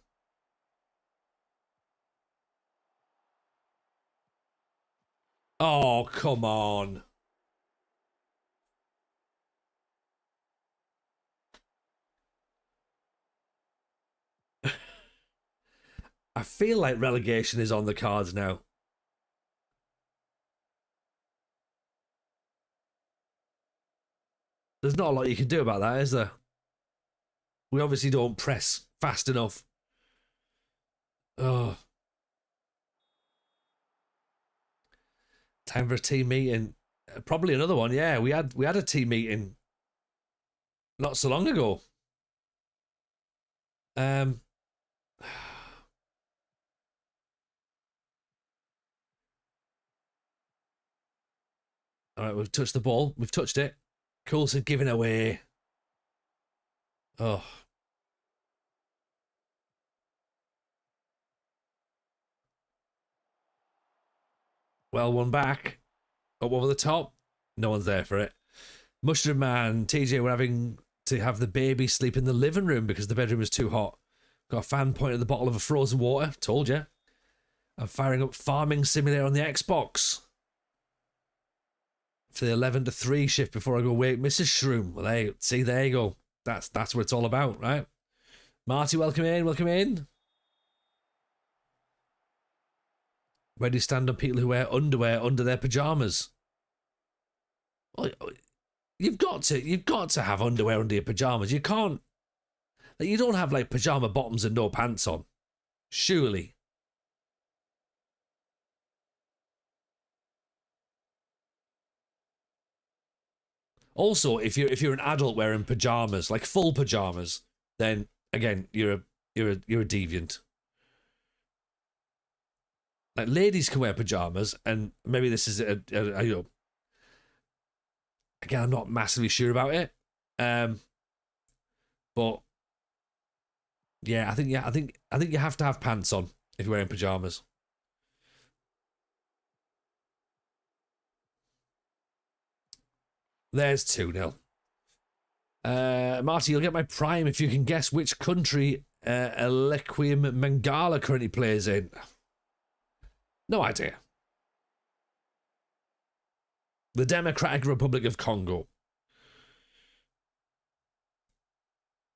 Oh, come on. I feel like relegation is on the cards now. There's not a lot you can do about that, is there? We obviously don't press fast enough. Oh, time for a team meeting. Probably another one. Yeah, we had a team meeting not so long ago. Um, all right, we've touched the ball. We've touched it. Coulson giving away. Oh, well, one back. Up over the top. No one's there for it. Mushroom Man, TJ, we're having to have the baby sleep in the living room because the bedroom was too hot. Got a fan pointing at the bottle of a frozen water. Told you. I'm firing up Farming Simulator on the Xbox for the 11 to 3 shift before I go wake Mrs. Shroom. Well, there you go. That's what it's all about, right? Marty, welcome in, welcome in. Where do you stand on people who wear underwear under their pajamas? Well, you've got to have underwear under your pajamas. You can't. Like, you don't have like pajama bottoms and no pants on. Surely. Also, if you're an adult wearing pajamas, like full pajamas, then again you're a deviant. Like, ladies can wear pajamas, and maybe this is a you know. Again, I'm not massively sure about it, but yeah, I think you have to have pants on if you're wearing pajamas. There's 2-0. Marty, you'll get my prime if you can guess which country Alequiam Mangala currently plays in. No idea. The Democratic Republic of Congo.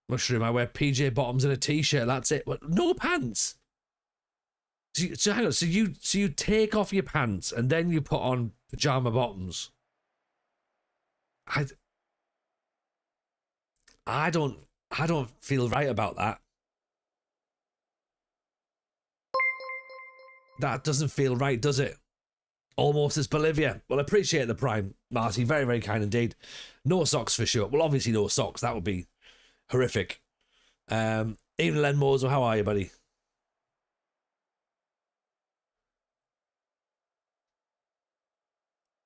Mushroom, I wear PJ bottoms and a t-shirt. That's it. What? No pants. So hang on. So you take off your pants and then you put on pajama bottoms. I don't feel right about that. That doesn't feel right, does it? Almost as Bolivia. Well, I appreciate the prime, Marty. Very, very kind indeed. No socks for sure. Well, obviously no socks. That would be horrific. Even Len Mozo, how are you, buddy?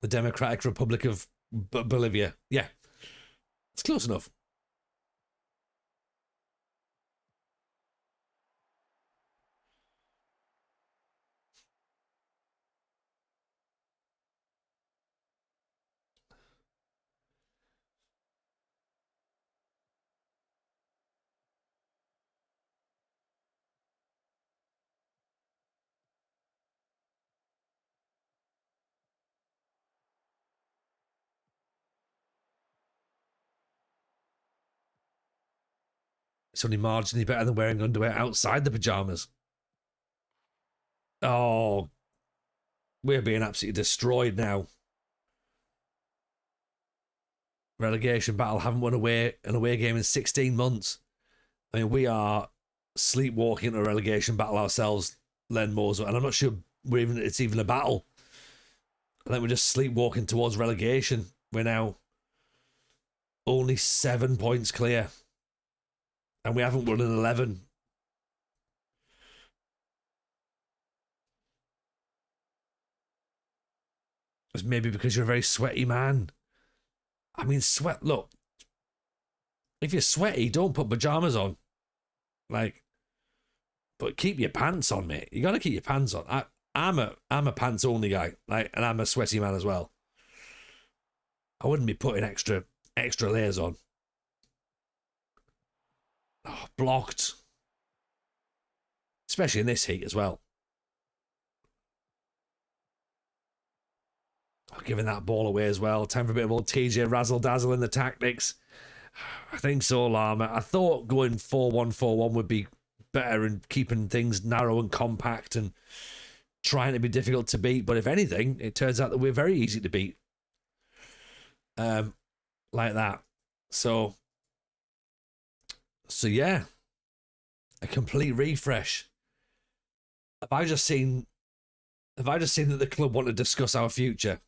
The Democratic Republic of Bolivia. Yeah. It's close enough. It's only marginally better than wearing underwear outside the pajamas. Oh, we're being absolutely destroyed now. Relegation battle, haven't won an away game in 16 months. I mean, we are sleepwalking into a relegation battle ourselves, Len Mozo, and I'm not sure it's even a battle. I think we're just sleepwalking towards relegation. We're now only 7 points clear. And we haven't won an 11. It's maybe because you're a very sweaty man. I mean, look. If you're sweaty, don't put pajamas on. Like, but keep your pants on, mate. You gotta keep your pants on. I'm a pants only guy. Like, and I'm a sweaty man as well. I wouldn't be putting extra layers on. Oh, blocked. Especially in this heat as well. Oh, giving that ball away as well. Time for a bit of old TJ razzle-dazzle in the tactics. I think so, Lama. I thought going 4-1-4-1 would be better and keeping things narrow and compact and trying to be difficult to beat. But if anything, it turns out that we're very easy to beat. Like that. So yeah, a complete refresh. Have I just seen that the club want to discuss our future?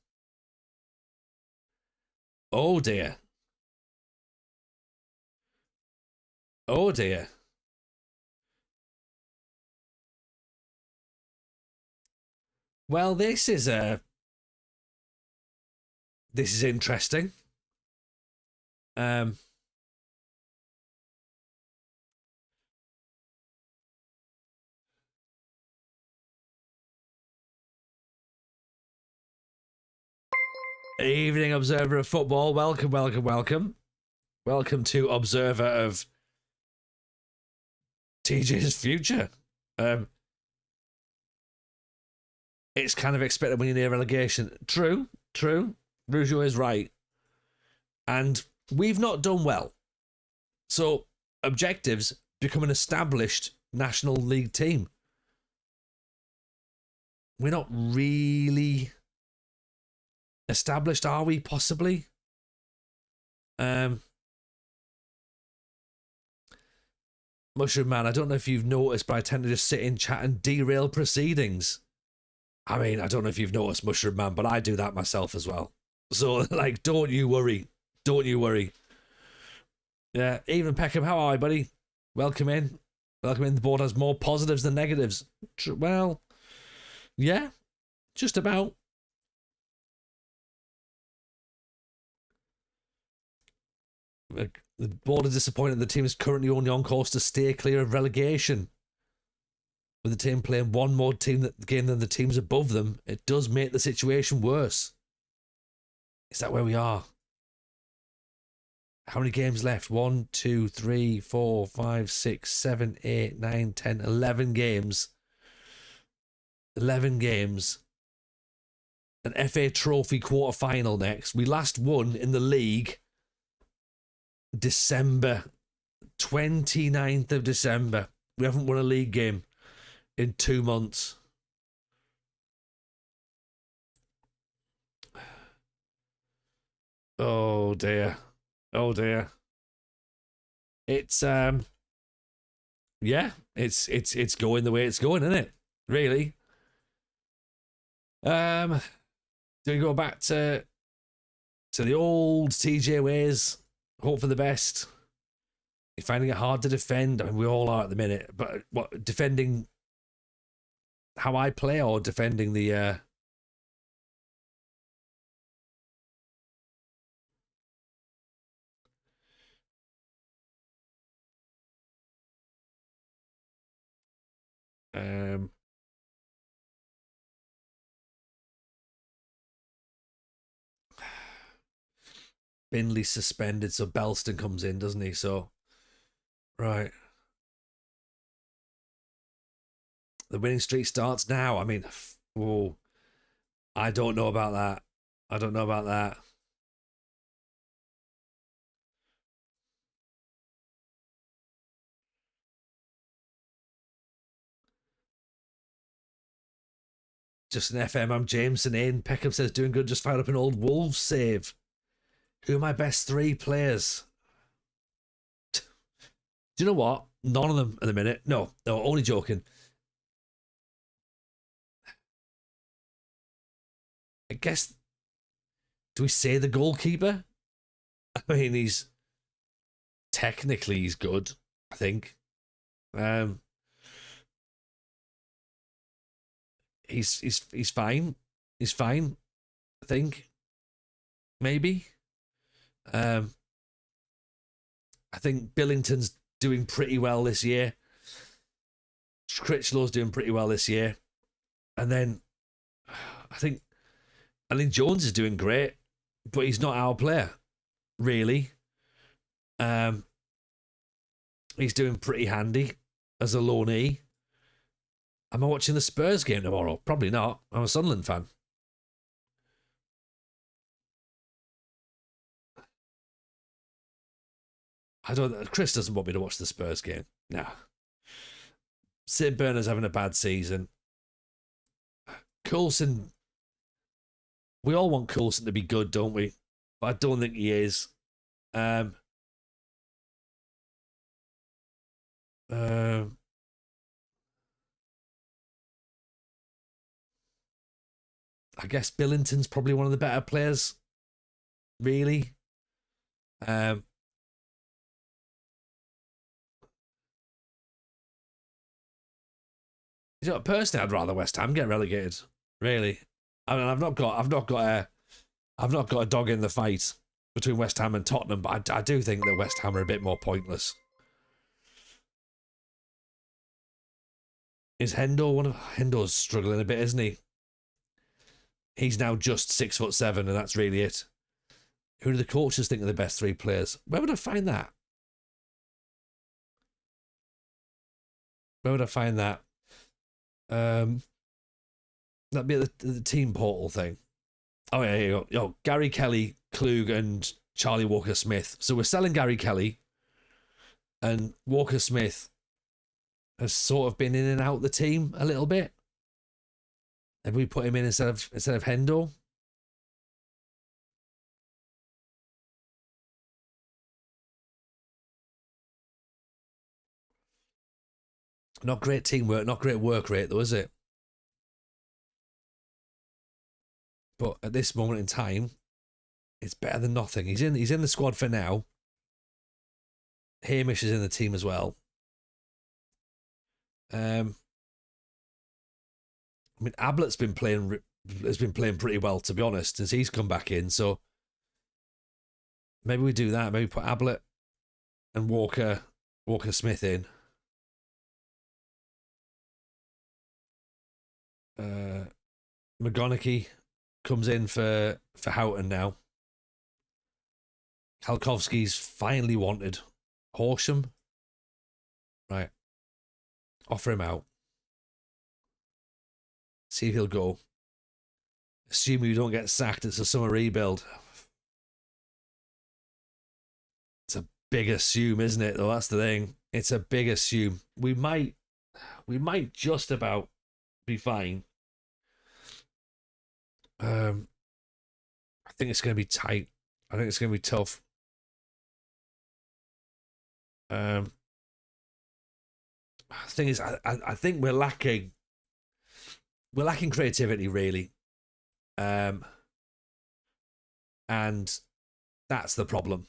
Oh dear. Oh dear. Well, this is interesting. Evening Observer of Football, welcome. Welcome to Observer of TJ's future. It's kind of expected when you're near relegation. True. Rougeau is right. And we've not done well. So, objectives, become an established National League team. We're not really established, are we? Possibly. Mushroom Man, I don't know if you've noticed, but I tend to just sit in chat and derail proceedings. I mean, I don't know if you've noticed, Mushroom Man, but I do that myself as well. So, like, don't you worry. Don't you worry. Yeah, even Peckham, how are you, buddy? Welcome in. Welcome in. The board has more positives than negatives. Well, yeah, just about. The board is disappointed the team is currently only on course to stay clear of relegation. With the team playing one more game than the teams above them, it does make the situation worse. Is that where we are? How many games left? 1, 2, 3, 4, 5, 6, 7, 8, 9, 10, 11 games. 11 games. An FA Trophy quarter-final next. We last won in the league December. 29th of December. We haven't won a league game in 2 months. Oh dear. Oh dear. It's yeah, it's going the way it's going, isn't it? Really. Do we go back to the old TJ ways? Hope for the best. You're finding it hard to defend. I mean, we all are at the minute, but what, defending how I play or defending the Binley suspended, so Belston comes in, doesn't he? So, right. The winning streak starts now. I mean, whoa. I don't know about that. I don't know about that. Just an FM. I'm Jameson in. Peckham says doing good. Just fired up an old Wolves save. Who are my best 3 players? Do you know what? None of them at the minute. No, only joking. I guess, do we say the goalkeeper? I mean, he's good, I think. He's fine. He's fine, I think. Maybe. I think Billington's doing pretty well this year. Critchlow's doing pretty well this year. And then I think Jones is doing great, but he's not our player, really. He's doing pretty handy as a loanee. Am I watching the Spurs game tomorrow? Probably not. I'm a Sunderland fan. Chris doesn't want me to watch the Spurs game. No. St. Bernard's having a bad season. Coulson. We all want Coulson to be good, don't we? But I don't think he is. I guess Billington's probably one of the better players, really. Personally, I'd rather West Ham get relegated. Really, I mean, I've not got a dog in the fight between West Ham and Tottenham, but I do think that West Ham are a bit more pointless. Is Hendo's struggling a bit, isn't he? He's now just 6'7", and that's really it. Who do the coaches think are the best 3 players? Where would I find that? Where would I find that? That'd be at the team portal thing. Oh, yeah, here you go. Gary Kelly, Klug, and Charlie Walker-Smith. So we're selling Gary Kelly, and Walker-Smith has sort of been in and out the team a little bit. And we put him in instead of Hendo. Not great teamwork, not great work rate though, is it? But at this moment in time, it's better than nothing. He's in the squad for now. Hamish is in the team as well. I mean, Ablett's been playing pretty well, to be honest, since he's come back in. So maybe we do that. Maybe put Ablett and Walker Smith in. McGonaghy comes in for Houghton now. Kalkowski's finally wanted. Horsham. Right. Offer him out. See if he'll go. Assuming you don't get sacked, it's a summer rebuild. It's a big assume, isn't it? Though that's the thing. It's a big assume. We might just about be fine. I think it's going to be tight. I think it's going to be tough. The thing is, I think we're lacking creativity, really. And that's the problem.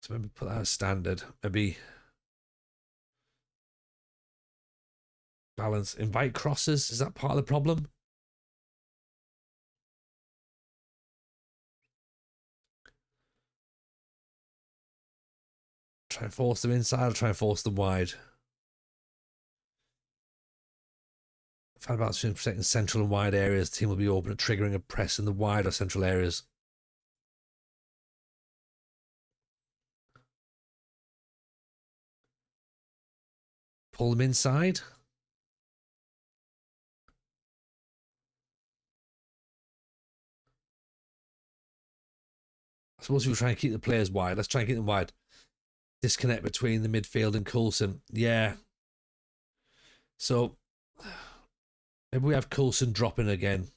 So maybe put that as standard. Maybe balance. Invite crosses. Is that part of the problem? Try and force them inside or try and force them wide. Find balance between protecting central and wide areas. The team will be open at triggering a press in the wide or central areas. Pull them inside. I suppose we try and keep the players wide. Let's try and keep them wide. Disconnect between the midfield and Coulson. Yeah. So maybe we have Coulson dropping again.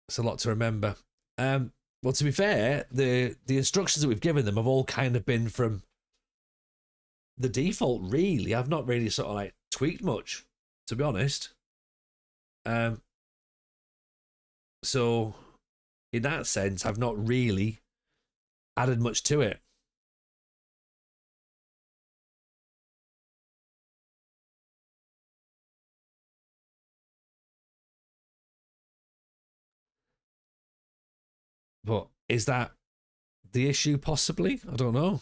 It's a lot to remember. Well, to be fair, the instructions that we've given them have all kind of been from the default, really. I've not really sort of like tweaked much, to be honest. So in that sense, I've not really added much to it. But is that the issue possibly? I don't know.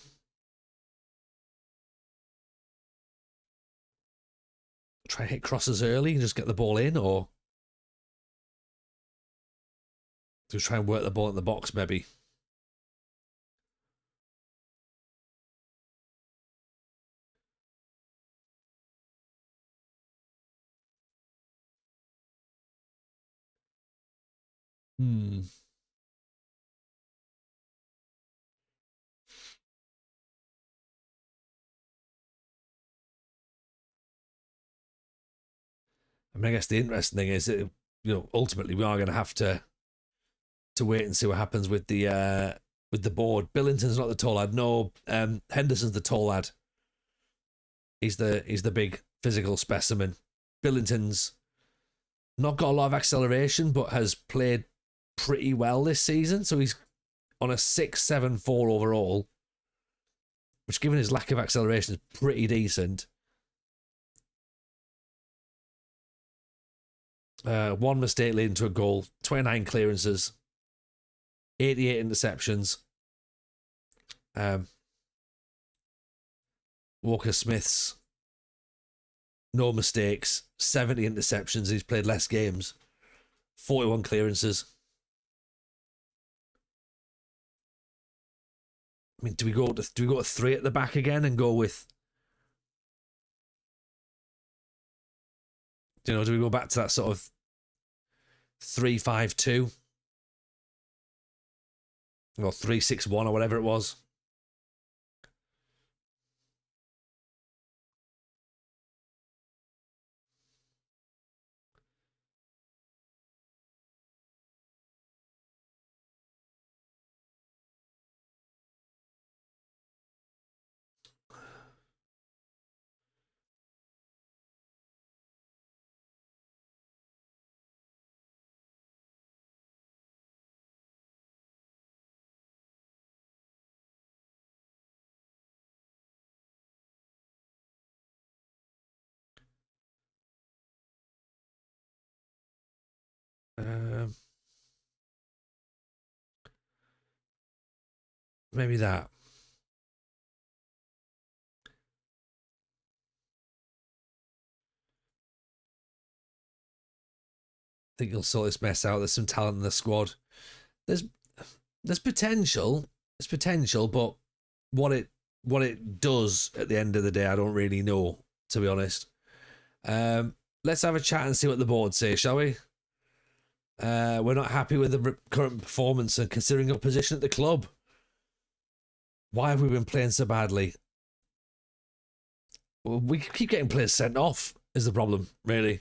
Try and hit crosses early and just get the ball in, or to try and work the ball in the box, maybe. I mean, I guess the interesting thing is that, ultimately we are going to have to wait and see what happens with the board. Billington's not the tall lad. No, Henderson's the tall lad. He's the big physical specimen. Billington's not got a lot of acceleration, but has played pretty well this season. So he's on a 6.74 overall, which, given his lack of acceleration, is pretty decent. One mistake leading to a goal, 29 clearances, 88 interceptions. Walker Smith's no mistakes, 70 interceptions. He's played less games, 41 clearances. I mean, do we go to three at the back again and go with? Do we go back to that sort of 3-5-2 or 3-6-1 or whatever it was? Maybe that. I think you'll sort this mess out. There's some talent in the squad. There's potential. There's potential, but what it does at the end of the day, I don't really know, to be honest. Let's have a chat and see what the board say, shall we? We're not happy with the current performance and considering our position at the club. Why have we been playing so badly? Well, we keep getting players sent off is the problem, really.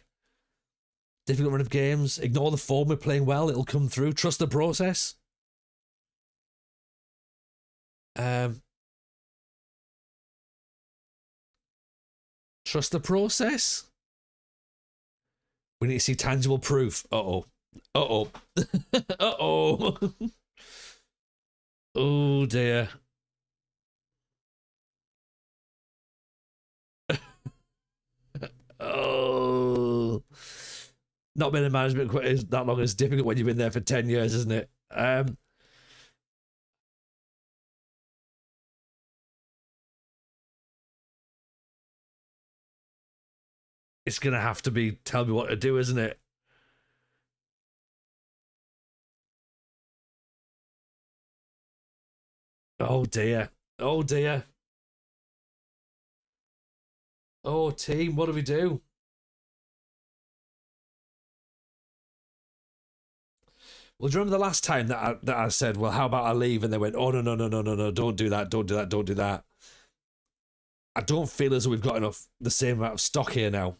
Difficult run of games. Ignore the form. We're playing well. It'll come through. Trust the process. Trust the process. We need to see tangible proof. Uh-oh. Uh-oh. Uh-oh. Oh, dear. Oh. Not been in management quite that long. It's difficult when you've been there for 10 years, isn't it? It's going to have to be tell me what to do, isn't it? Oh, dear. Oh, dear. Oh, team, what do we do? Well, do you remember the last time that I said, well, how about I leave? And they went, oh, no, no, no, no, no, no, don't do that, don't do that, don't do that. I don't feel as though we've got enough, the same amount of stock here now.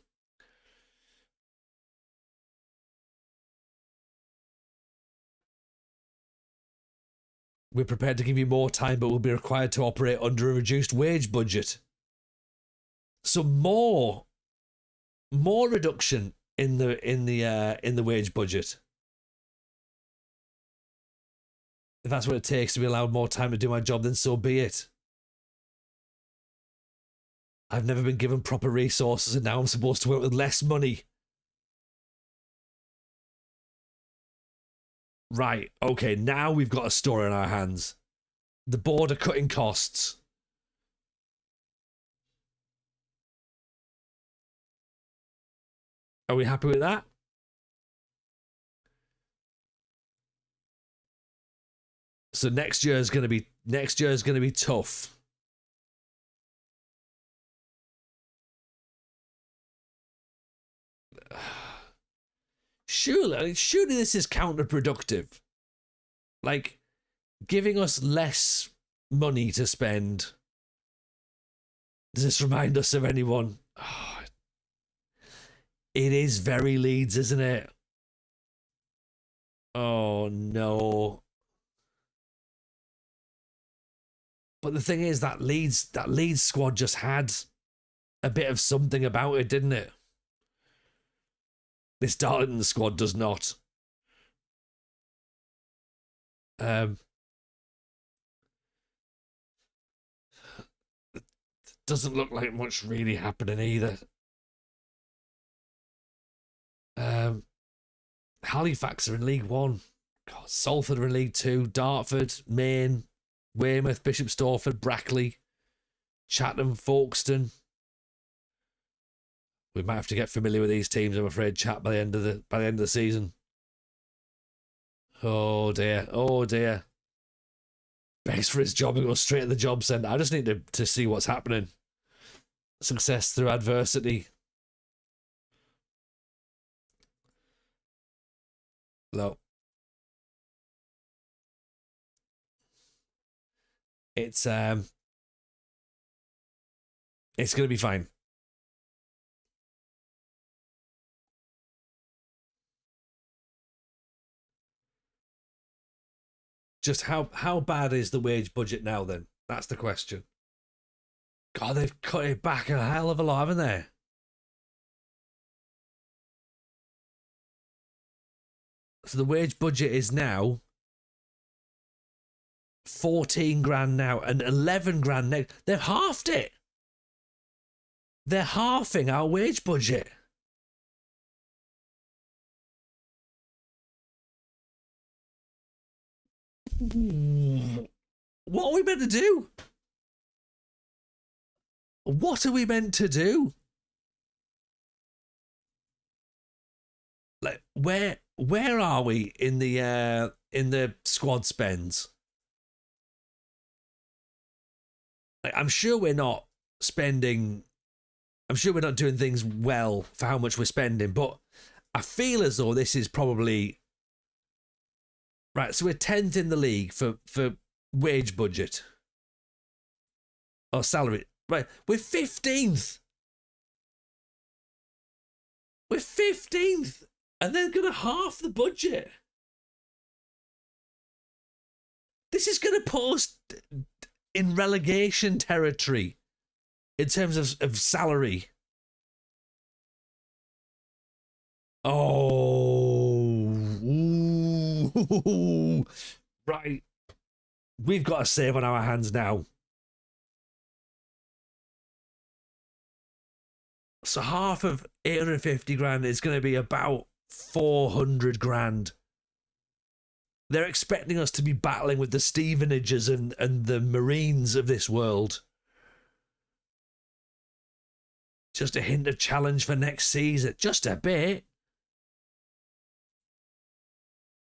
We're prepared to give you more time, but we'll be required to operate under a reduced wage budget. So more reduction in the wage budget. If that's what it takes to be allowed more time to do my job, then so be it. I've never been given proper resources and now I'm supposed to work with less money. Right, okay, now we've got a story on our hands. The board are cutting costs. Are we happy with that? So next year is going to be tough. Surely this is counterproductive. Like, giving us less money to spend. Does this remind us of anyone? Oh, it is very Leeds, isn't it? Oh, no. But the thing is, that Leeds squad just had a bit of something about it, didn't it? This Darlington squad does not. Doesn't look like much really happening either. Halifax are in League One. God, Salford are in League Two. Dartford, Maine, Weymouth, Bishop Stortford, Brackley, Chatham, Folkestone. We might have to get familiar with these teams, I'm afraid, chat by the end of the season. Oh dear. Oh dear. Begs for his job and goes straight to the job centre. I just need to see what's happening. Success through adversity. No. It's going to be fine. Just how bad is the wage budget now then? That's the question. God, they've cut it back a hell of a lot, haven't they? So the wage budget is now 14 grand now and 11 grand next. They've halved it. They're halving our wage budget. What are we meant to do? What are we meant to do? Like where are we in the squad spends? Like, I'm sure we're not spending. I'm sure we're not doing things well for how much we're spending, but I feel as though this is probably right. So we're 10th in the league for wage budget or salary. Right, we're 15th. We're 15th, and they're going to half the budget. This is going to put us in relegation territory in terms of salary. Oh, ooh. Right. We've got a save on our hands now. So half of 850 grand is going to be about 400 grand. They're expecting us to be battling with the Stevenages and the Marines of this world. Just a hint of challenge for next season. Just a bit.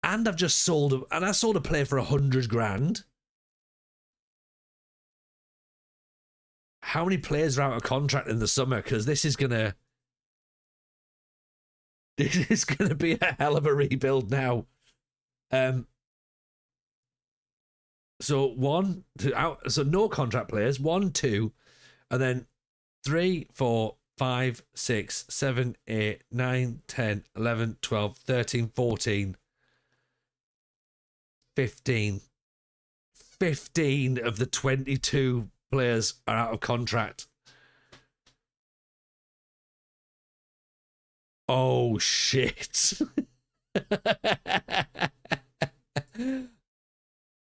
And I've just sold a player for 100 grand. How many players are out of contract in the summer? Because this is gonna be a hell of a rebuild now. So no contract players. 1, 2, and then 3, 4, 5, 6, 7, 8, 9, 10, 11, 12, 13, 14, 15. 15 of the 22 players are out of contract. Oh shit.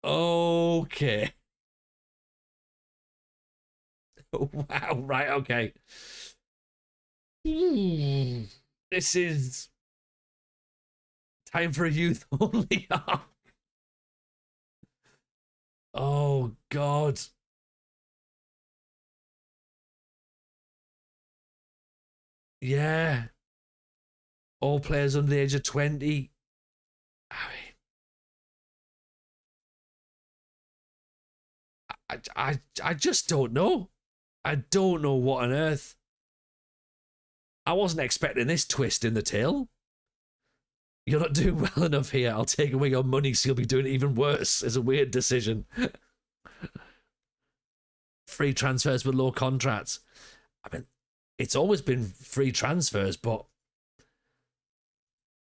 Okay. Wow, right, okay. This is time for a youth only arc. Oh god. Yeah. All players under the age of 20. I mean, I just don't know. I don't know what on earth. I wasn't expecting this twist in the tale. You're not doing well enough here. I'll take away your money so you'll be doing it even worse. It's a weird decision. Free transfers with low contracts. I mean, it's always been free transfers, but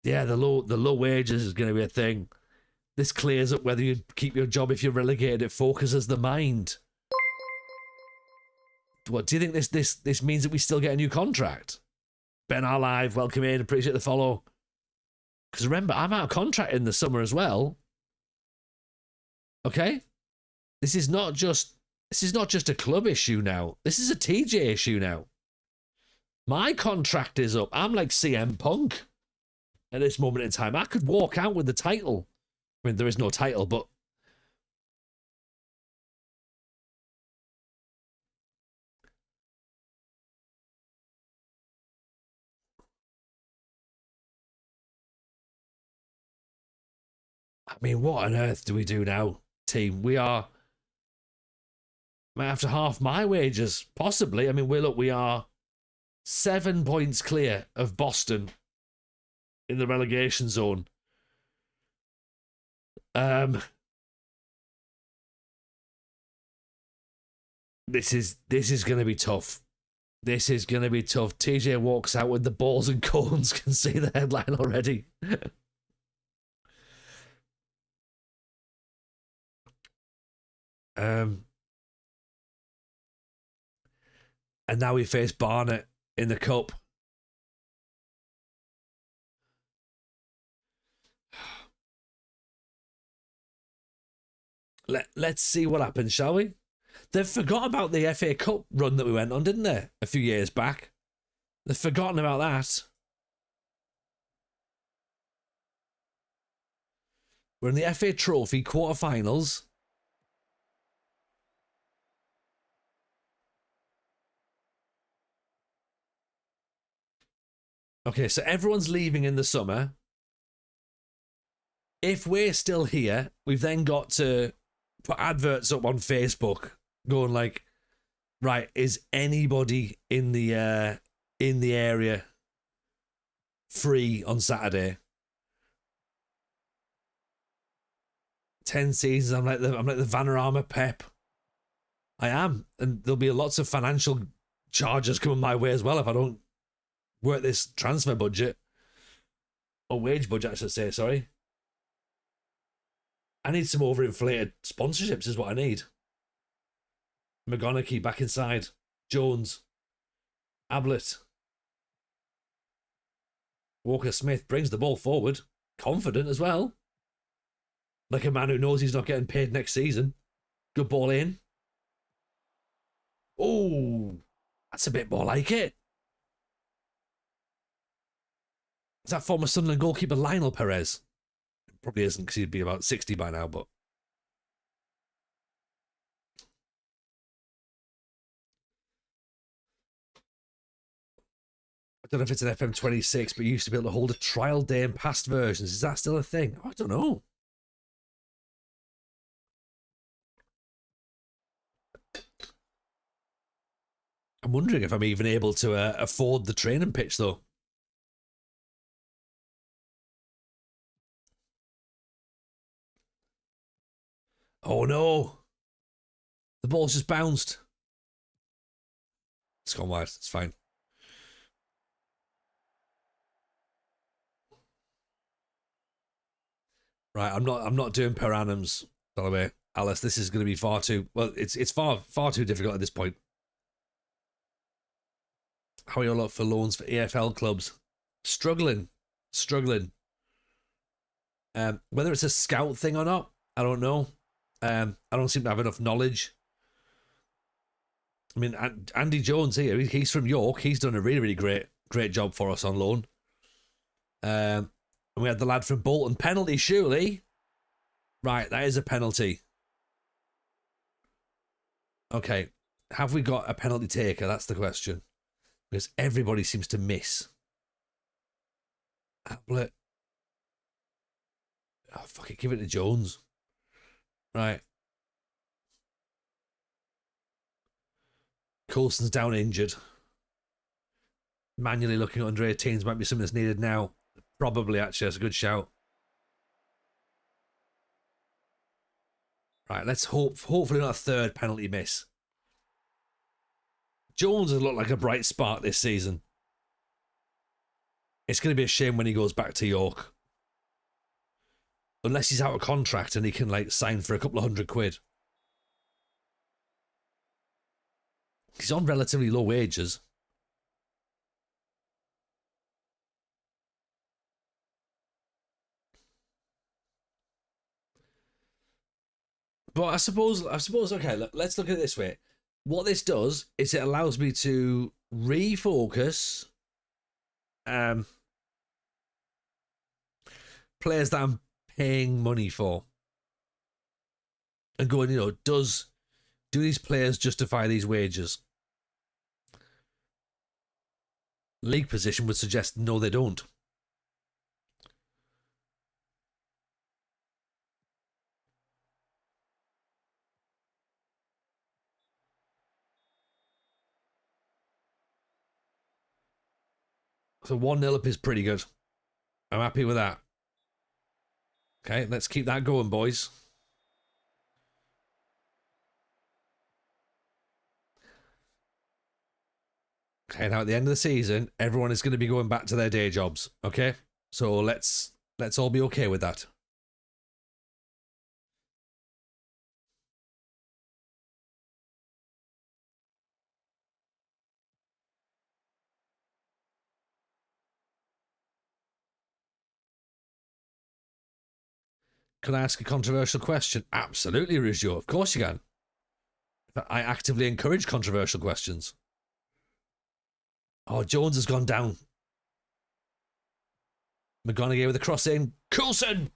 yeah, the low wages is going to be a thing. This clears up whether you keep your job if you're relegated. It focuses the mind. What do you think this means that we still get a new contract? Ben R Live, welcome in, appreciate the follow. Because remember, I'm out of contract in the summer as well. Okay, this is not just a club issue now. This is a TJ issue now. My contract is up. I'm like CM Punk. at this moment in time. I could walk out with the title. I mean, there is no title, but I mean, what on earth do we do now, team? We are after half my wages, possibly. I mean, we are 7 points clear of Boston in the relegation zone. This is going to be tough. This is going to be tough. TJ walks out with the balls and cones. Can see the headline already. And now we face Barnet in the cup. Let's see what happens, shall we? They've forgot about the FA Cup run that we went on, didn't they? A few years back. They've forgotten about that. We're in the FA Trophy quarterfinals. Okay, so everyone's leaving in the summer. If we're still here, we've then got to put adverts up on Facebook going like, right, is anybody in the area free on Saturday? 10 seasons, I'm like the Vanarama Pep. I am, and there'll be lots of financial charges coming my way as well if I don't work this transfer budget or wage budget, I should say. Sorry, I need some overinflated sponsorships. Is what I need. McGonaghy back inside. Jones, Ablett, Walker Smith brings the ball forward, confident as well. Like a man who knows he's not getting paid next season. Good ball in. Oh, that's a bit more like it. Is that former Sunderland goalkeeper Lionel Perez? Probably isn't, because he'd be about 60 by now, but... I don't know if it's an FM26, but you used to be able to hold a trial day in past versions. Is that still a thing? I don't know. I'm wondering if I'm even able to afford the training pitch, though. Oh, no. The ball's just bounced. It's gone wide. It's fine. Right, I'm not doing per annums, by the way. Alice, this is going to be far too... Well, it's far too difficult at this point. How are you all up for loans for AFL clubs? Struggling. Whether it's a scout thing or not, I don't know. I don't seem to have enough knowledge. I mean, Andy Jones here, he's from York. He's done a really, really great job for us on loan. And we had the lad from Bolton. Penalty, surely? Right, that is a penalty. Okay, have we got a penalty taker? That's the question. Because everybody seems to miss. Ablett. Oh, fuck it, give it to Jones. Right. Coulson's down injured. Manually looking at under 18s might be something that's needed now. Probably, actually. That's a good shout. Right, let's hopefully not a third penalty miss. Jones has looked like a bright spark this season. It's going to be a shame when he goes back to York. Unless he's out of contract and he can like sign for a couple of £100. He's on relatively low wages. But I suppose, okay, look, let's look at it this way. What this does is it allows me to refocus players that I'm paying money for, and going, do these players justify these wages? League position would suggest no, they don't. So 1-0 up is pretty good. I'm happy with that. Okay, let's keep that going, boys. Okay, now at the end of the season, everyone is going to be going back to their day jobs. Okay, so let's all be okay with that. Can I ask a controversial question? Absolutely, Rizio. Of course you can. I actively encourage controversial questions. Oh, Jones has gone down. McGonaghy with a cross in. Coulson!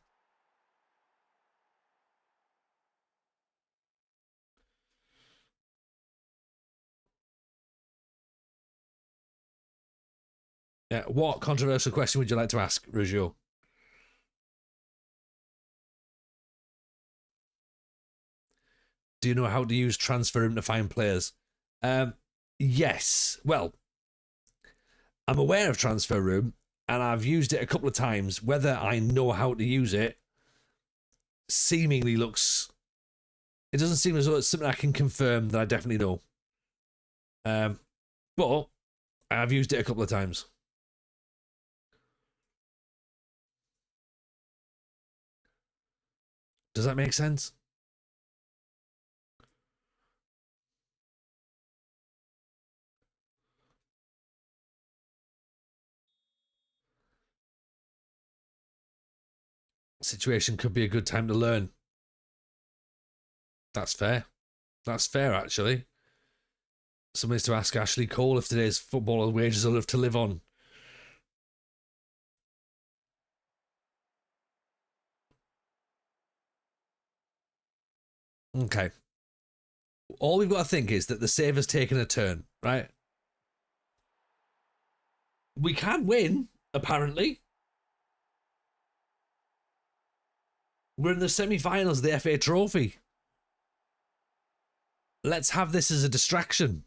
Yeah, what controversial question would you like to ask, Rizio? Do you know how to use transfer room to find players? Yes. Well, I'm aware of transfer room, and I've used it a couple of times. Whether I know how to use it seemingly looks... It doesn't seem as though it's something I can confirm that I definitely know. But I've used it a couple of times. Does that make sense? Situation could be a good time to learn. That's fair. That's fair, actually. Somebody's to ask Ashley Cole if today's footballer wages are enough to live on. Okay. All we've got to think is that the save has taken a turn, right? We can win, apparently. We're in the semi-finals of the FA Trophy. Let's have this as a distraction.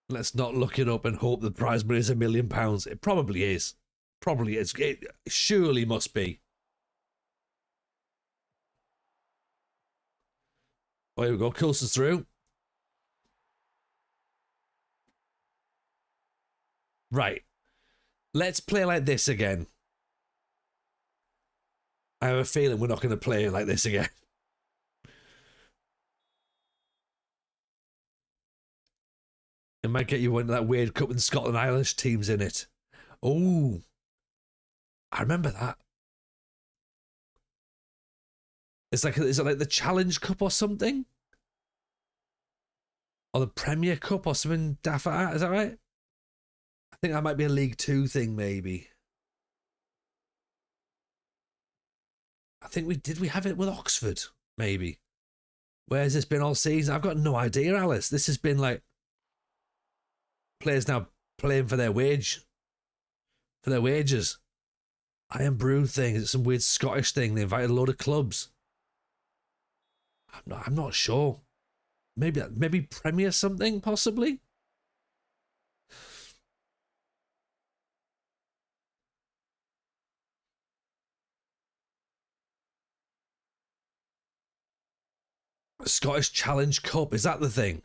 Let's not look it up and hope the prize money is £1 million. It probably is. Probably is. It surely must be. Oh, here we go. Coulson's through. Right. Let's play like this again. I have a feeling we're not going to play like this again. It might get you one of that weird cup with Scotland Irish teams in it. Oh, I remember that. Is it like the Challenge Cup or something? Or the Premier Cup or something daft like that, is that right? I think that might be a League Two thing, maybe. I think we have it with Oxford, maybe. Where has this been all season? I've got no idea, Alice. This has been like players now playing for their wages. I Am Brew thing. Is it some weird Scottish thing? They invited a load of clubs. I'm not sure. Maybe Premier something, possibly? Scottish Challenge Cup, is that the thing?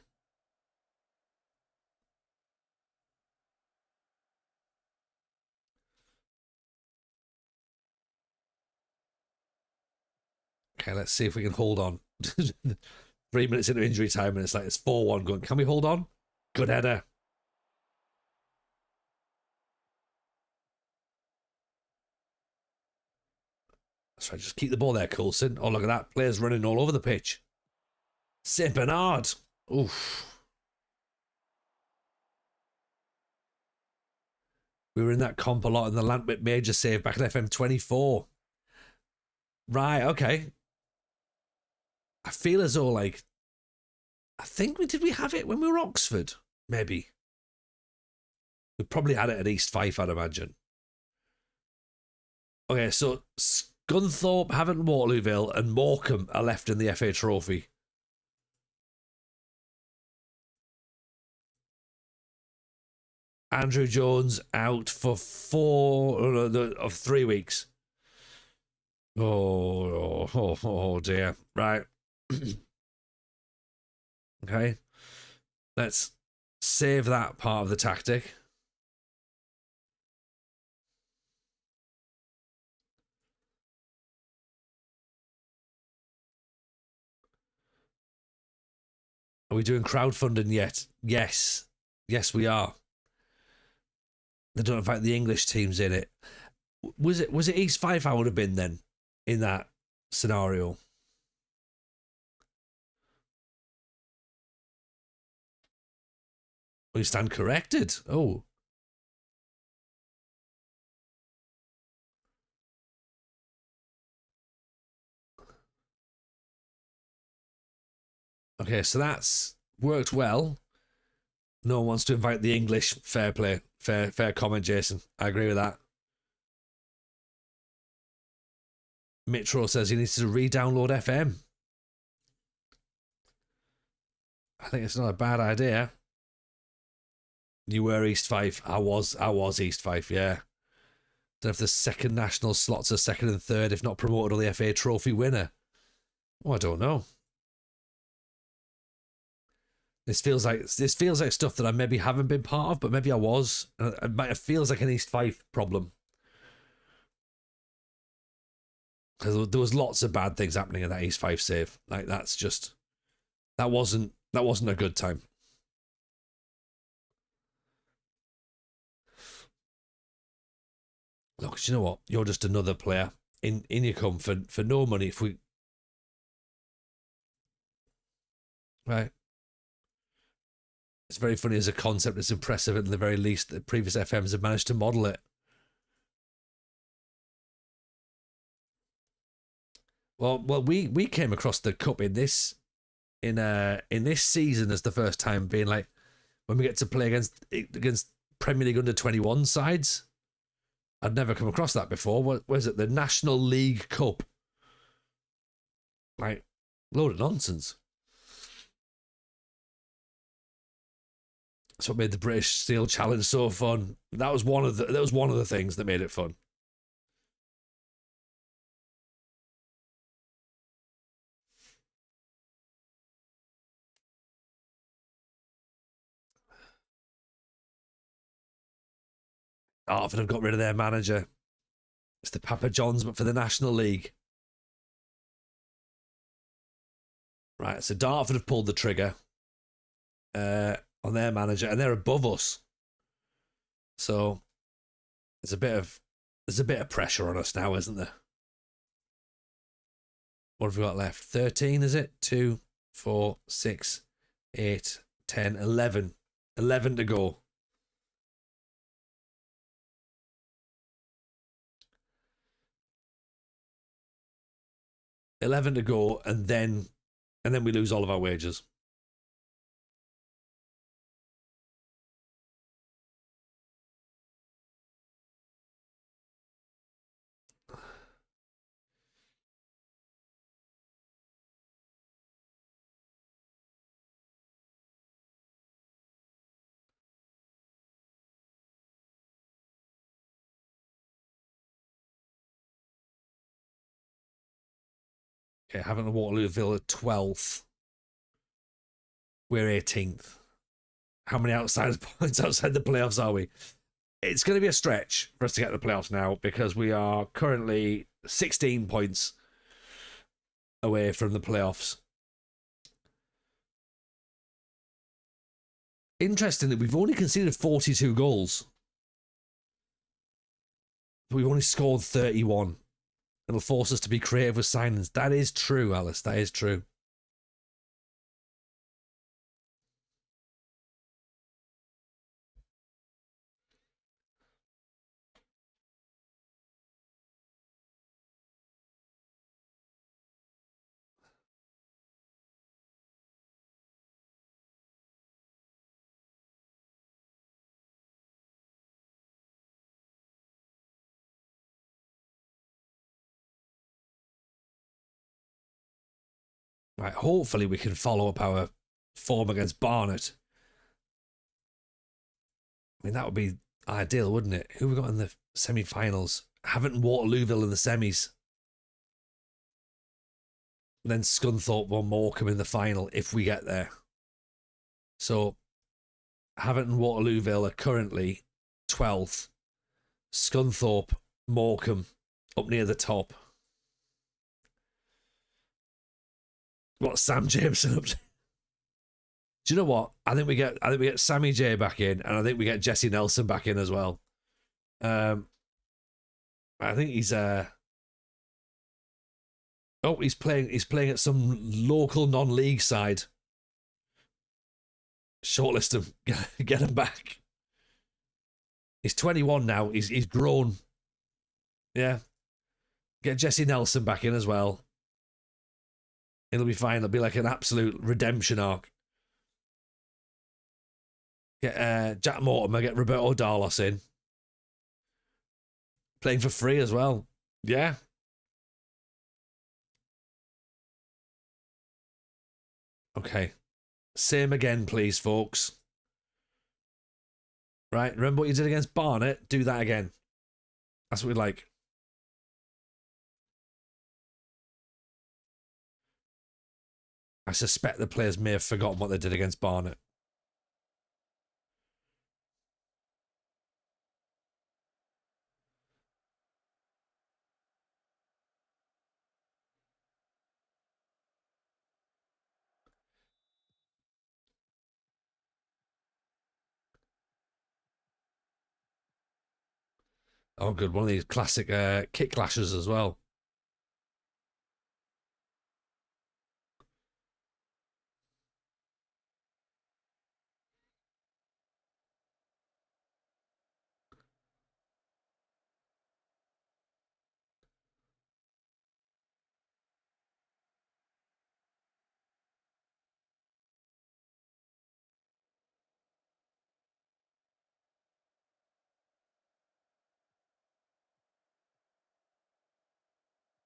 Okay, let's see if we can hold on. 3 minutes into injury time and it's 4-1 going. Can we hold on? Good header. So just keep the ball there, Coulson. Oh, look at that. Players running all over the pitch. St. Bernard. Oof. We were in that comp a lot in the Lantwit Major save back in FM24. Right, okay. I feel as though, like, I think did we have it when we were Oxford? Maybe. We probably had it at East Fife, I'd imagine. Okay, so Scunthorpe, Havant, Waterlooville, and Morecambe are left in the FA Trophy. Andrew Jones out for 3 weeks. Oh dear. Right. Okay. Let's save that part of the tactic. Are we doing crowdfunding yet? Yes. Yes, we are. They don't invite the English teams in it. Was it East Fife I would have been then in that scenario? We stand corrected. Oh. Okay, so that's worked well. No one wants to invite the English. Fair play. Fair comment, Jason. I agree with that. Mitro says he needs to re-download FM. I think it's not a bad idea. You were East Fife. I was East Fife, yeah. Don't know if the second national slots are second and third, if not promoted, or the FA Trophy winner. Oh, I don't know. This feels like stuff that I maybe haven't been part of, but maybe I was. It feels like an East Fife problem. Because there was lots of bad things happening in that East Fife save. Like that wasn't a good time. Look, you know what? You're just another player in your come for no money. If we right. It's very funny as a concept. It's impressive at the very least that previous FMs have managed to model it. Well, we came across the cup in this season as the first time, being like when we get to play against Premier League under-21 sides. I'd never come across that before. What was it? The National League Cup. Like, load of nonsense. That's what made the British Steel Challenge so fun. That was one of the things that made it fun. Dartford have got rid of their manager. It's the Papa Johns, but for the National League. Right, so Dartford have pulled the trigger on their manager, and they're above us. So there's a bit of pressure on us now, isn't there? What have we got left? 13, is it? 2, 4, 6, 8, 10, 11. 11 to go. $11 to go, and then we lose all of our wages. Okay, having the Waterlooville at 12th. We're 18th. How many outside points outside the playoffs are we? It's going to be a stretch for us to get to the playoffs now because we are currently 16 points away from the playoffs. Interestingly, we've only conceded 42 goals. But we've only scored 31. It'll force us to be creative with signings. That is true, Alice. That is true. Right, hopefully we can follow up our form against Barnet. I mean, that would be ideal, wouldn't it? Who we got in the semi-finals? Haven't Waterlooville in the semis. And then Scunthorpe or Morecambe in the final if we get there. So Havant and Waterlooville are currently 12th. Scunthorpe, Morecambe up near the top. What Sam Jameson up to? Do you know what? I think we get Sammy J back in, and I think we get Jesse Nelson back in as well. I think he's he's playing at some local non-league side. Shortlist him, get him back. He's 21 now. He's grown. Yeah. Get Jesse Nelson back in as well. It'll be fine. It'll be like an absolute redemption arc. Get Jack Mortimer, get Roberto Darlos in. Playing for free as well. Yeah. Okay. Same again, please, folks. Right, remember what you did against Barnet? Do that again. That's what we like. I suspect the players may have forgotten what they did against Barnet. Oh, good. One of these classic kick clashes as well.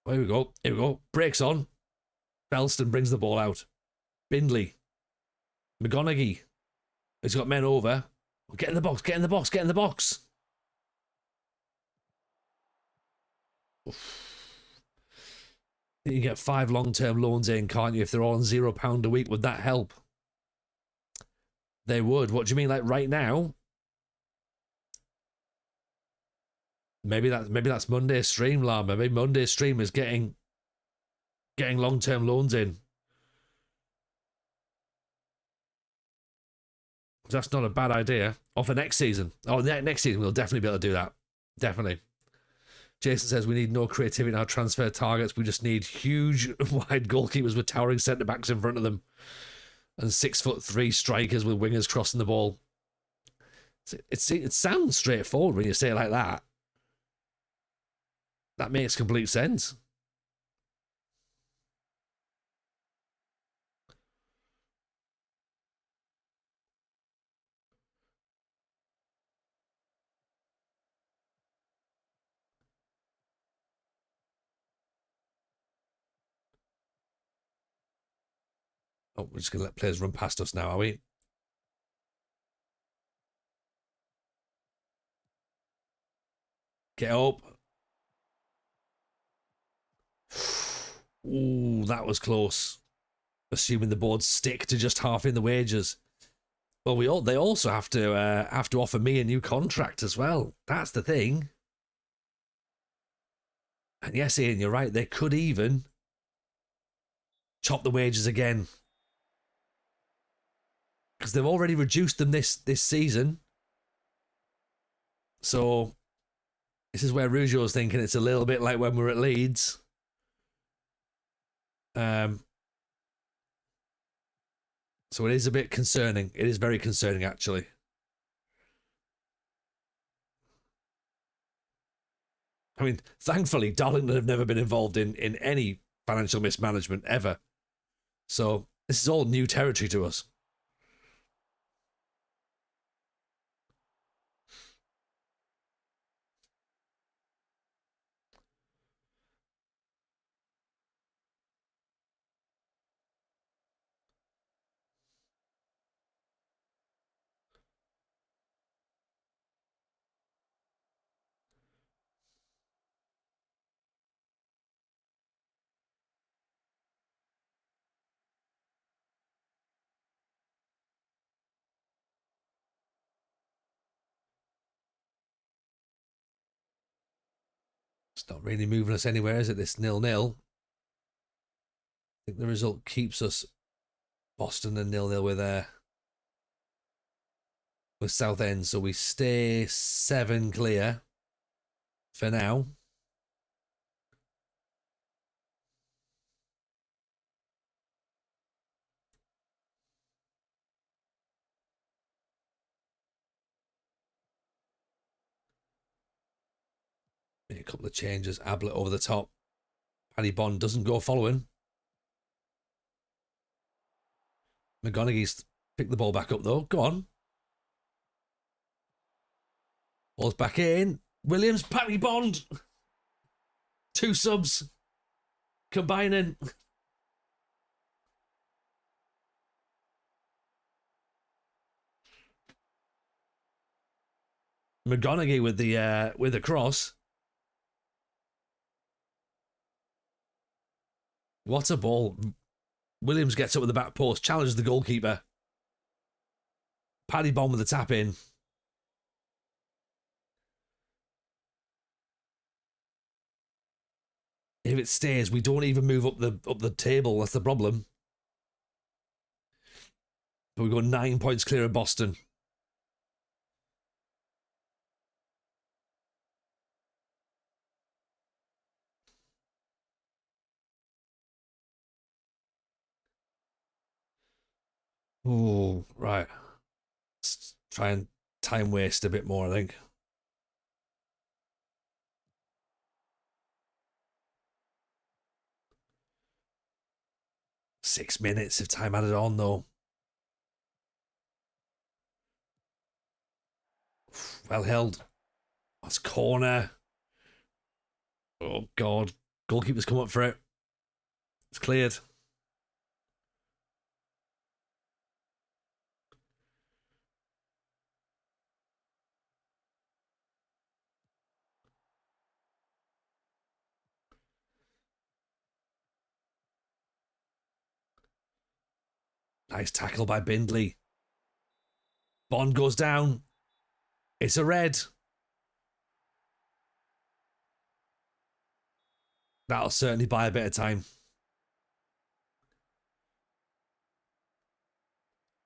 Oh, here we go. Here we go. Breaks on. Belston brings the ball out. Bindley. McGonaghy. He's got men over. Get in the box. Get in the box. Get in the box. Oof. You can get 5 long-term loans in, can't you? If they're all on £0 a week, would that help? They would. What do you mean, like right now? Maybe that's Monday's stream, Llama. Maybe Monday's stream is getting long-term loans in. That's not a bad idea. Or for next season. Oh, next season we'll definitely be able to do that. Definitely. Jason says we need no creativity in our transfer targets. We just need huge wide goalkeepers with towering centre backs in front of them, and 6'3" strikers with wingers crossing the ball. It sounds straightforward when you say it like that. That makes complete sense. Oh, we're just going to let players run past us now, are we? Get up. Ooh, that was close. Assuming the boards stick to just half in the wages. Well, they also have to offer me a new contract as well. That's the thing. And yes, Ian, you're right. They could even chop the wages again, because they've already reduced them this season. So This is where Rougeau's thinking it's a little bit like when we were at Leeds. So it is a bit concerning. It is very concerning, actually. I mean, thankfully, Darlington have never been involved in any financial mismanagement ever. So this is all new territory to us. It's not really moving us anywhere, is it? This 0-0. I think the result keeps us Boston and 0-0 with Southend, so we stay 7 clear for now. Make a couple of changes. Ablett over the top. Paddy Bond doesn't go following. McGonaghy's picked the ball back up though. Go on. Ball's back in. Williams, Paddy Bond. 2 subs. Combining. McGonaghy with the cross. What a ball. Williams gets up with the back post, challenges the goalkeeper. Paddy Bond with the tap in. If it stays, we don't even move up the table. That's the problem. But we go 9 points clear of Boston. Oh, right. Let's try and time waste a bit more, I think. Six minutes of time added on, though. Well held. That's corner. Oh, God. Goalkeeper's come up for it. It's cleared. Nice tackle by Bindley. Bond goes down. It's a red. That'll certainly buy a bit of time.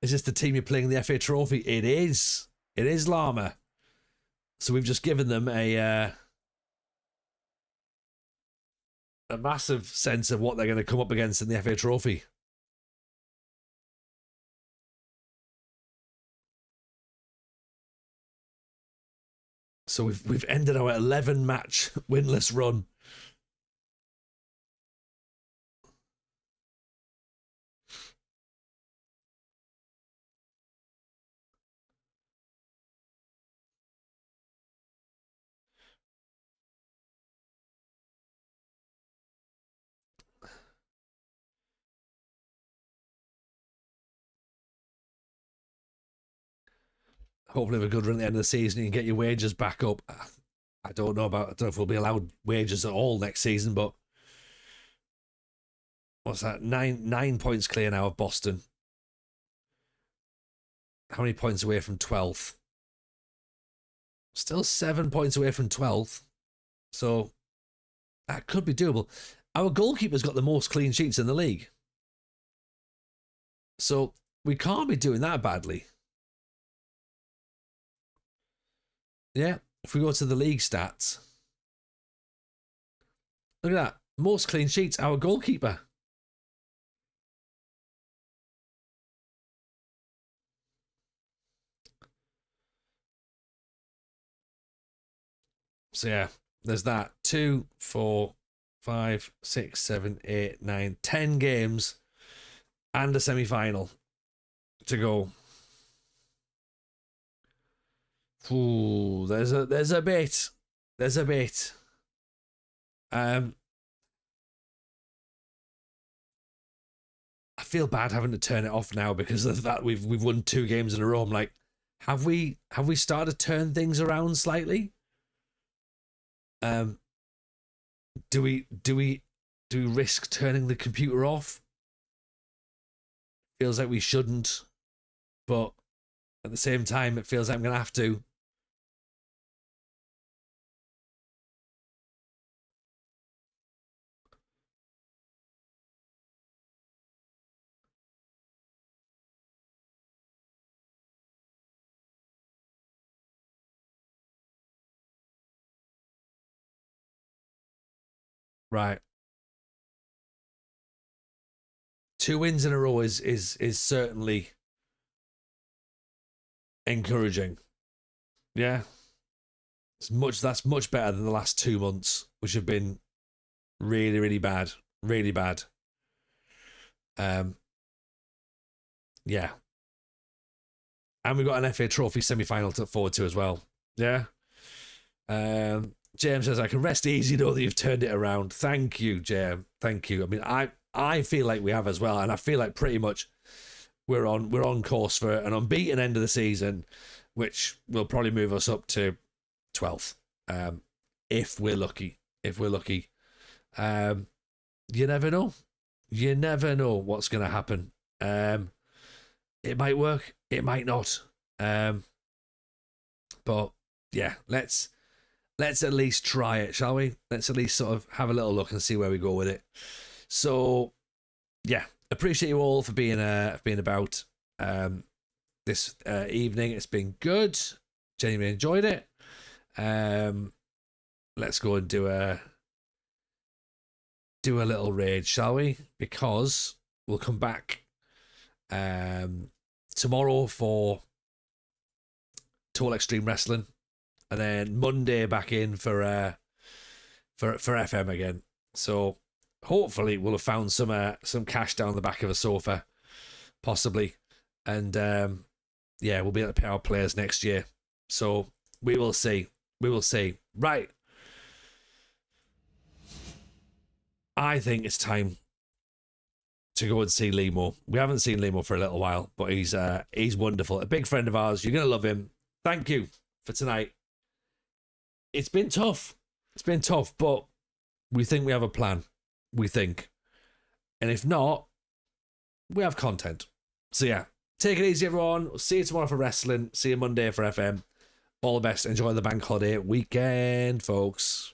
Is this the team you're playing in the FA Trophy? It is. It is Llama. So we've just given them a massive sense of what they're going to come up against in the FA Trophy. So we've ended our 11-match winless run. Hopefully, have a good run at the end of the season. You can get your wages back up. I don't know if we'll be allowed wages at all next season, but what's that? Nine points clear now of Boston. How many points away from 12th? Still 7 points away from 12th. So that could be doable. Our goalkeeper's got the most clean sheets in the league. So we can't be doing that badly. Yeah, if we go to the league stats, Look at that. Most clean sheets, our goalkeeper. So yeah, there's that. 2, 4, 5, 6, 7, 8, 9, 10 games and a semi-final to go. Ooh, there's a bit. There's a bit. I feel bad having to turn it off now because of that. We've won 2 games in a row. I'm like, have we started to turn things around slightly? Do we risk turning the computer off? Feels like we shouldn't, but at the same time, it feels like I'm gonna have to. Right. 2 wins in a row is certainly encouraging. Yeah. That's much better than the last 2 months, which have been really, really bad. Really bad. Yeah. And we've got an FA Trophy semi-final to look forward to as well. Yeah. James says, I can rest easy know that you've turned it around. Thank you, James. Thank you. I mean, I feel like we have as well, and I feel like pretty much we're on course for an unbeaten end of the season, which will probably move us up to 12th, if we're lucky. If we're lucky, you never know. You never know what's going to happen. It might work. It might not. But yeah, let's at least try it, shall we? Let's at least sort of have a little look and see where we go with it. So yeah, appreciate you all for being about this evening. It's been good. Genuinely enjoyed it. Let's go and do a little raid, shall we? Because we'll come back tomorrow for Total Extreme Wrestling, and then Monday back in for FM again. So hopefully we'll have found some cash down the back of a sofa, possibly, and yeah, we'll be able to pay our players next year. So we will see. We will see. Right. I think it's time to go and see Limo. We haven't seen Limo for a little while, but he's wonderful. A big friend of ours. You're gonna love him. Thank you for tonight. It's been tough. It's been tough, but we think we have a plan. We think. And if not, we have content. So yeah, take it easy, everyone. We'll see you tomorrow for wrestling. See you Monday for FM. All the best. Enjoy the bank holiday weekend, folks.